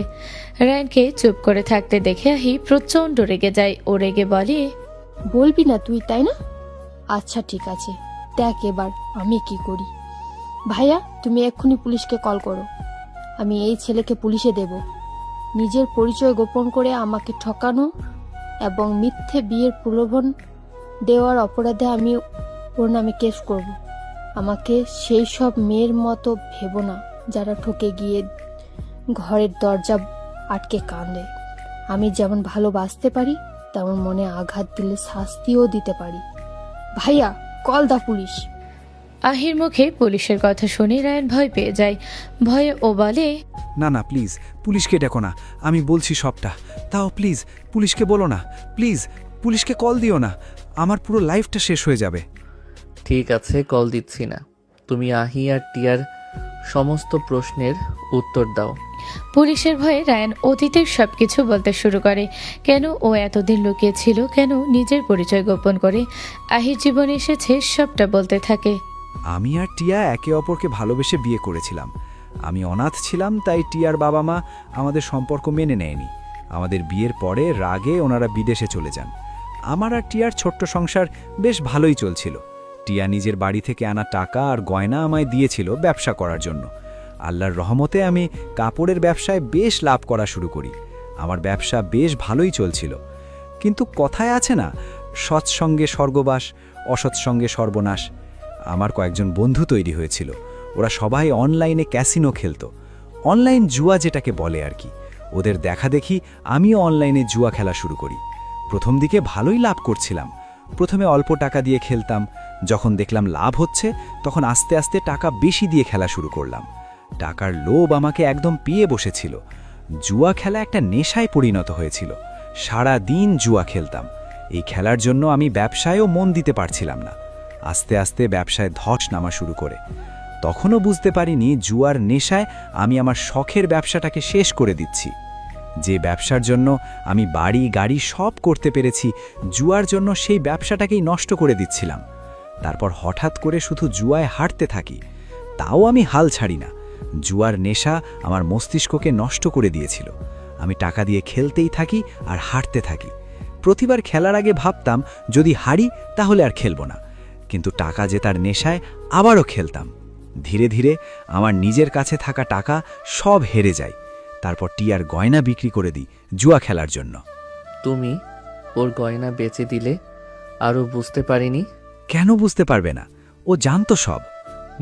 রায়ানকে চুপ করে থাকতে দেখে আহি প্রচণ্ড রেগে যায়। ও রেগে বলে, বলবি না তুই, তাই না? আচ্ছা ঠিক আছে, দেখ এবার আমি কি করি। ভাইয়া, তুমি এক্ষুনি পুলিশকে কল করো। আমি এই ছেলেকে পুলিশে দেব। নিজের পরিচয় গোপন করে আমাকে ঠকানো এবং মিথ্যে বিয়ের প্রলোভন দেওয়ার অপরাধে আমি ওর নামে কেস করব। আমাকে সেই সব মেয়ের মতো ভেবো না যারা ঠকে গিয়ে ঘরের দরজা আটকে কাঁদে। আমি যেমন ভালোবাসতে পারি তেমন মনে আঘাত দিলে শাস্তিও দিতে পারি। ভাইয়া, কল দা পুলিশ। আহির মুখে পুলিশের কথা শুনে রায়ান ভয় পেয়ে যায়। ভয়ে ও বলে, না না প্লিজ, পুলিশকে ডেকো না, আমি বলছি সবটা। তাও প্লিজ পুলিশকে বলো না, প্লিজ পুলিশকে কল দিও না, আমার পুরো লাইফটা শেষ হয়ে যাবে। ঠিক আছে, কল দিচ্ছি না। তুমি আহি আর টিয়ার সমস্ত প্রশ্নের উত্তর দাও। পুলিশের ভয়ে রায়ান অতীতের সবকিছু বলতে শুরু করে। কেন ও এতদিন লুকিয়েছিল, কেন নিজের পরিচয় গোপন করে আহির জীবনে এসেছে, সবটা বলতে থাকে। আমি আর টিয়া একে অপরকে ভালোবেসে বিয়ে করেছিলাম। আমি অনাথ ছিলাম, তাই টিয়ার বাবা মা আমাদের সম্পর্ক মেনে নেয়নি। আমাদের বিয়ের পরে রাগে ওনারা বিদেশে চলে যান। আমার আর টিয়ার ছোট্ট সংসার বেশ ভালোই চলছিল। টিয়া নিজের বাড়ি থেকে আনা টাকা আর গয়না আমায় দিয়েছিল ব্যবসা করার জন্য। আল্লাহর রহমতে আমি কাপড়ের ব্যবসায় বেশ লাভ করা শুরু করি। আমার ব্যবসা বেশ ভালোই চলছিল। কিন্তু কথায় আছে না, সৎসঙ্গে স্বর্গবাস, অসৎসঙ্গে সর্বনাশ। আমার কয়েকজন বন্ধু তৈরি হয়েছিল। ওরা সবাই অনলাইনে ক্যাসিনো খেলতো, অনলাইন জুয়া যেটাকে বলে আর কি। ওদের দেখা দেখি আমিও অনলাইনে জুয়া খেলা শুরু করি। প্রথম দিকে ভালোই লাভ করছিলাম। প্রথমে অল্প টাকা দিয়ে খেলতাম। যখন দেখলাম লাভ হচ্ছে, তখন আস্তে আস্তে টাকা বেশি দিয়ে খেলা শুরু করলাম। টাকার লোভ আমাকে একদম পেয়ে বসেছিল। জুয়া খেলা একটা নেশায় পরিণত হয়েছিল। সারা দিন জুয়া খেলতাম। এই খেলার জন্য আমি ব্যবসায়ও মন দিতে পারছিলাম না। আস্তে আস্তে ব্যবসায় ধস নামা শুরু করে। তখনও বুঝতে পারিনি জুয়ার নেশায় আমি আমার শখের ব্যবসাটাকে শেষ করে দিচ্ছি। যে ব্যবসার জন্য আমি বাড়ি গাড়ি সব করতে পেরেছি, জুয়ার জন্য সেই ব্যবসাটাকেই নষ্ট করে দিচ্ছিলাম। তারপর হঠাৎ করে শুধু জুয়ায় হারতে থাকি। তাও আমি হাল ছাড়ি না। জুয়ার নেশা আমার মস্তিষ্ককে নষ্ট করে দিয়েছিল। আমি টাকা দিয়ে খেলতেই থাকি আর হারতে থাকি। প্রতিবার খেলার আগে ভাবতাম যদি হারি তাহলে আর খেলব না, কিন্তু টাকা জেতার নেশায় আবারও খেলতাম। ধীরে ধীরে আমার নিজের কাছে থাকা টাকা সব হেরে যায়। তারপর টিয়ার গয়না বিক্রি করে দিই জুয়া খেলার জন্য। তুমি ওর গয়না বেচে দিলে, আরও বুঝতে পারিনি। কেন বুঝতে পারবে না? ও জানতো সব।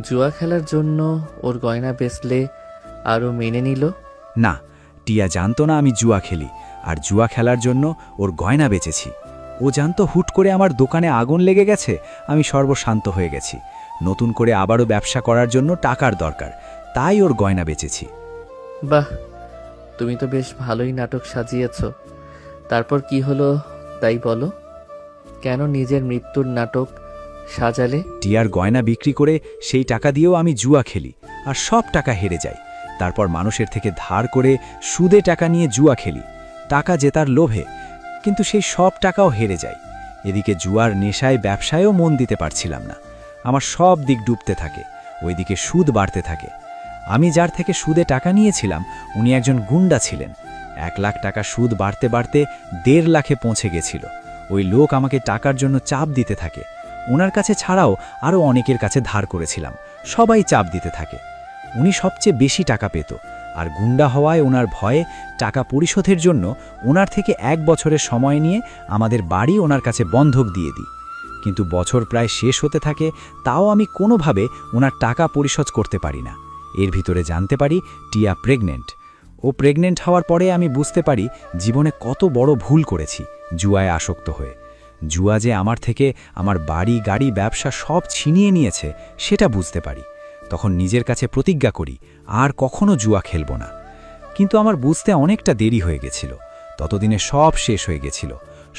জুয়া খেলার জন্য ওর গয়না বেচলে আরও মেনে নিল? না, টিয়া জানতো না আমি জুয়া খেলি আর জুয়া খেলার জন্য ওর গয়না বেচেছি। ও জানতো হুট করে আমার দোকানে আগুন লেগে গেছে, আমি সর্বশান্ত হয়ে গেছি। নতুন করে আবারও ব্যবসা করার জন্য টাকার দরকার, তাই ওর গয়না বেচেছি। বাহ, তুমি তো বেশ ভালোই নাটক সাজিয়েছ। তারপর কি হলো তাই বলো। কেন নিজের মৃত্যুর নাটক সাজালে? টিয়ার গয়না বিক্রি করে সেই টাকা দিয়েও আমি জুয়া খেলি আর সব টাকা হেরে যাই। তারপর মানুষের থেকে ধার করে সুদে টাকা নিয়ে জুয়া খেলি, টাকা জেতার লোভে, কিন্তু সেই সব টাকাও হেরে যায়। এদিকে জুয়ার নেশায় ব্যবসায়ও মন দিতে পারছিলাম না। আমার সব দিক ডুবতে থাকে, ওইদিকে সুদ বাড়তে থাকে। আমি যার থেকে সুদে টাকা নিয়েছিলাম উনি একজন গুন্ডা ছিলেন। 1 লাখ টাকা সুদ বাড়তে বাড়তে 1.5 লাখে পৌঁছে গেছিল। ওই লোক আমাকে টাকার জন্য চাপ দিতে থাকে। ওনার কাছে ছাড়াও আরও অনেকের কাছে ধার করেছিলাম, সবাই চাপ দিতে থাকে। উনি সবচেয়ে বেশি টাকা পেত, আর গুন্ডা হওয়ায় ওনার ভয়ে টাকা পরিশোধের জন্য ওনার থেকে 1 বছরের সময় নিয়ে আমাদের বাড়ি ওনার কাছে বন্ধক দিয়ে দিই। কিন্তু বছর প্রায় শেষ হতে থাকে, তাও আমি কোনোভাবে ওনার টাকা পরিশোধ করতে পারি না। এর ভিতরে জানতে পারি টিয়া প্রেগনেন্ট। ও প্রেগনেন্ট হওয়ার পরে আমি বুঝতে পারি জীবনে কত বড় ভুল করেছি জুয়ায় আসক্ত হয়ে। জুয়া যে আমার থেকে আমার বাড়ি গাড়ি ব্যবসা সব ছিনিয়ে নিয়েছে সেটা বুঝতে পারি। তখন নিজের কাছে প্রতিজ্ঞা করি আর কখনো জুয়া খেলব না। কিন্তু আমার বুঝতে অনেকটা দেরি হয়ে গেছিল। ততদিনে সব শেষ হয়ে গেছিল।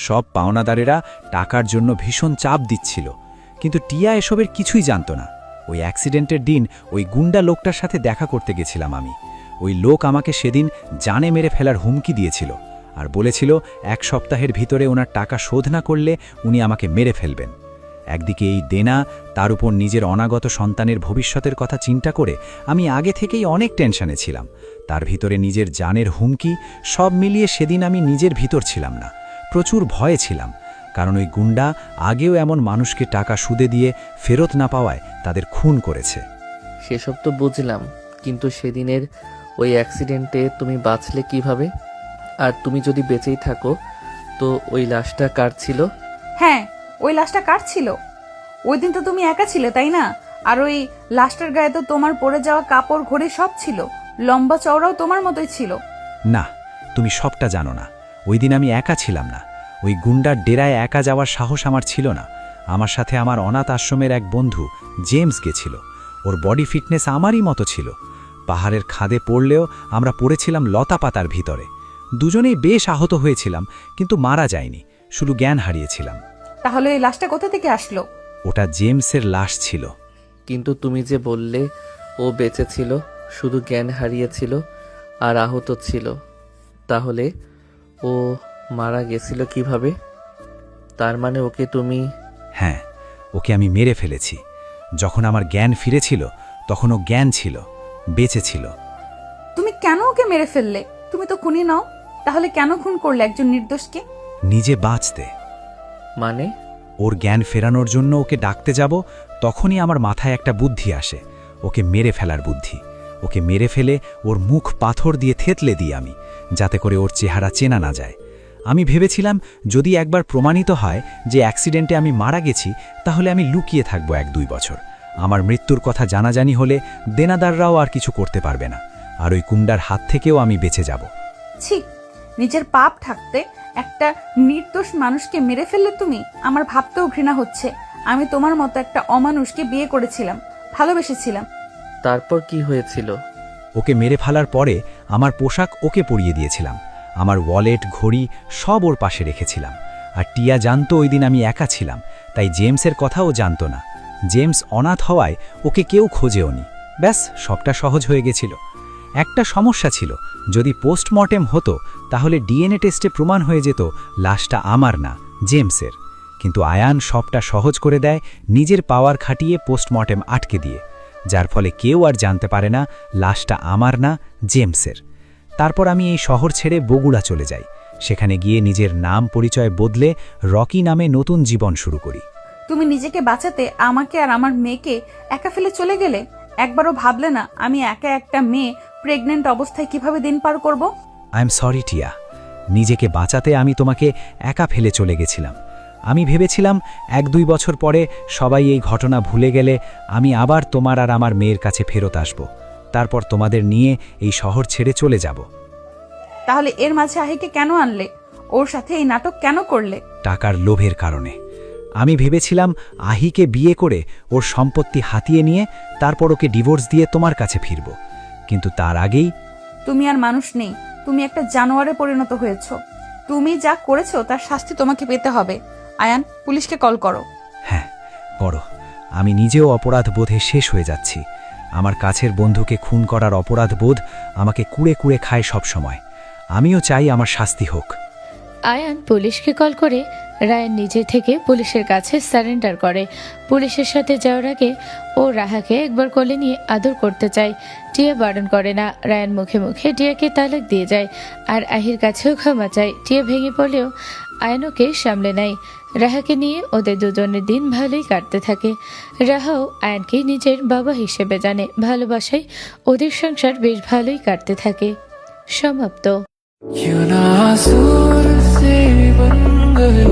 সব পাওনাদারেরা টাকার জন্য ভীষণ চাপ দিচ্ছিল। কিন্তু টিয়া এসবের কিছুই জানতো না। ওই অ্যাক্সিডেন্টের দিন ওই গুন্ডা লোকটার সাথে দেখা করতে গেছিলাম আমি। ওই লোক আমাকে সেদিন জানে মেরে ফেলার হুমকি দিয়েছিল আর বলেছিল 1 সপ্তাহের ভিতরে ওনার টাকা শোধ না করলে উনি আমাকে মেরে ফেলবেন। একদিকে এই দেনা, তার উপর নিজের অনাগত সন্তানের ভবিষ্যতের কথা চিন্তা করে আমি আগে থেকেই অনেক টেনশনে ছিলাম। তার ভিতরে নিজের জানের হুমকি, সব মিলিয়ে সেদিন আমি নিজের ভিতর ছিলাম না, প্রচুর ভয়ে ছিলাম। কারণ ওই গুন্ডা আগেও এমন মানুষকে টাকা সুদে দিয়ে ফেরত না পাওয়ায় তাদের খুন করেছে। সেসব তো বুঝলাম, কিন্তু সেদিনের ওই অ্যাক্সিডেন্টে তুমি বাঁচলে কিভাবে? আর তুমি যদি বেঁচেই থাকো তো ওই লাশটা কার ছিল? হ্যাঁ, ওই লাশটা কার ছিল? ওই দিন তো তুমি একা ছিলে, তাই না? আর ওই লাশটার গায়ে তো তোমার পরে যাওয়া কাপড় ঘড়ি সব ছিল, লম্বা চওড়াও তোমার মতোই ছিল। না, তুমি সবটা জানো না। ওই দিন আমি একা ছিলাম না। ওই গুন্ডার ডেরায় একা যাওয়ার সাহস আমার ছিল না। আমার সাথে আমার অনাথ আশ্রমের এক বন্ধু জেমস গেছিল। ওর বডি ফিটনেস আমারই মতো ছিল। পাহাড়ের খাদে পড়লেও আমরা পড়েছিলাম লতা পাতার ভিতরে। দুজনেই বেশ আহত হয়েছিলাম, কিন্তু মারা যায়নি, শুধু জ্ঞান হারিয়েছিলাম। তাহলে এই লাশটা কোথা থেকে আসলো? ওটা জেমসের লাশ ছিল। কিন্তু তুমি যে বললে ও বেঁচে ছিল, শুধু জ্ঞান হারিয়েছিল আর আহত ছিল, তাহলে ও মারা গেছিল কিভাবে? তার মানে ওকে তুমি... হ্যাঁ, ওকে আমি মেরে ফেলেছি। যখন আমার জ্ঞান ফিরেছিল তখন ও জ্ঞান ছিল, বেঁচে ছিল। তুমি কেন ওকে মেরে ফেললে? তুমি তো খুনি নও, তাহলে কেন খুন করলে একজন নির্দোষকে? নিজে বাঁচতে। মানে? ওর জ্ঞান ফেরানোর জন্য ওকে ডাকতে যাব, তখনই আমার মাথায় একটা বুদ্ধি আসে, ওকে মেরে ফেলার বুদ্ধি। ওকে মেরে ফেলে ওর মুখ পাথর দিয়ে থেতলে দিই আমি, যাতে করে ওর চেহারা চেনা না যায়। আমি ভেবেছিলাম যদি একবার প্রমাণিত হয় যে অ্যাক্সিডেন্টে আমি মারা গেছি, তাহলে আমি লুকিয়ে থাকবো 1-2 বছর। আমার মৃত্যুর কথা জানাজানি হলে দেনাদাররাও আর কিছু করতে পারবে না, আর ওই কুন্ডার হাত থেকেও আমি বেঁচে যাব। ছি, নিজের পাপ থাকতে একটা নির্দোষ মানুষকে মেরে ফেললে তুমি? আমার ভাবতেও ঘৃণা হচ্ছে। আমি তোমার মতো একটা অমানুষকে বিয়ে করেছিলাম, ভালোবেসেছিলাম। তারপর কি হয়েছিল? ওকে মেরে ফেলার পরে আমার পোশাক ওকে পরিয়ে দিয়েছিলাম, আমার ওয়ালেট, ঘড়ি সব ওর পাশে রেখেছিলাম। আর টিয়া জানতো ওই দিন আমি একা ছিলাম, তাই জেমসের কথাও জানতো না। জেমস অনাথ হওয়ায় ওকে কেউ খোঁজেও নি। ব্যাস, সবটা সহজ হয়ে গেছিল। একটা সমস্যা ছিল, যদি পোস্টমর্টেম হতো তাহলে ডিএনএ টেস্টে প্রমাণ হয়ে যেত লাশটা আমার না, জেমসের। কিন্তু আয়ান সবটা সহজ করে দেয় নিজের পাওয়ার খাটিয়ে পোস্টমর্টেম আটকে দিয়ে, যার ফলে কেউ আর জানতে পারে না লাশটা আমার না, জেমসের। তারপর আমি এই শহর ছেড়ে বগুড়া চলে যাই। সেখানে গিয়ে নিজের নাম পরিচয় বদলে রকি নামে নতুন জীবন শুরু করি। তুমি নিজেকে বাঁচাতে আমাকে আর আমার মেয়েকে একা ফেলে চলে গেলে? একবারও ভাবলে না আমি একা একটা মেয়ে প্রেগনেন্ট অবস্থায় কিভাবে দিন পার করব? আই এম সরি টিয়া, নিজেকে বাঁচাতে আমি তোমাকে একা ফেলে চলে গেছিলাম। আমি ভেবেছিলাম 1-2 বছর পরে সবাই এই ঘটনা ভুলে গেলে আমি আবার তোমার আর আমার মেয়ের কাছে ফেরত আসব, তারপর তোমাদের নিয়ে এই শহর ছেড়ে চলে যাব। তাহলে এর মাঝে আহিকে কেন আনলে? ওর সাথে এই নাটক কেন করলে? টাকার লোভের কারণে। আমি ভেবেছিলাম আহিকে বিয়ে করে ওর সম্পত্তি হাতিয়ে নিয়ে তারপর ওকে ডিভোর্স দিয়ে তোমার কাছে ফিরব, কিন্তু তার আগেই... তুমি আর মানুষ নেই, তুমি একটা জানোয়ারে পরিণত হয়েছো। তুমি যা করেছো তার শাস্তি তোমাকে পেতে হবে। আয়ান, পুলিশকে কল করো। হ্যাঁ, করো। আমি নিজেও অপরাধ বোধে শেষ হয়ে যাচ্ছি। আমার কাছের বন্ধুকে খুন করার অপরাধ বোধ আমাকে কুড়ে কুড়ে খায় সব সময়। আমিও চাই আমার শাস্তি হোক। আয়ান পুলিশকে কল করে রায়ান নিজে থেকে পুলিশের কাছে সারেন্ডার করে। পুলিশের সাথে যাওয়ার আগে ও রাহাকে একবার কোলে নিয়ে আদর করতে চায়। টিয়া বারণ করে না। রায়ান মুখে মুখে টিয়াকে তালাক দিয়ে যায় আর আহির কাছেও ক্ষমা চায়। টিয়া ভেঙে পড়লেও আয়ান ওকে সামলে নেয়। রাহাকে নিয়ে ওদের দুজনের দিন ভালোই কাটতে থাকে। রাহাও আয়ানকে নিজের বাবা হিসেবে জানে। ভালোবাসায় ওদের সংসার বেশ ভালোই কাটতে থাকে। সমাপ্ত। क्यों ना आंसू से बन गए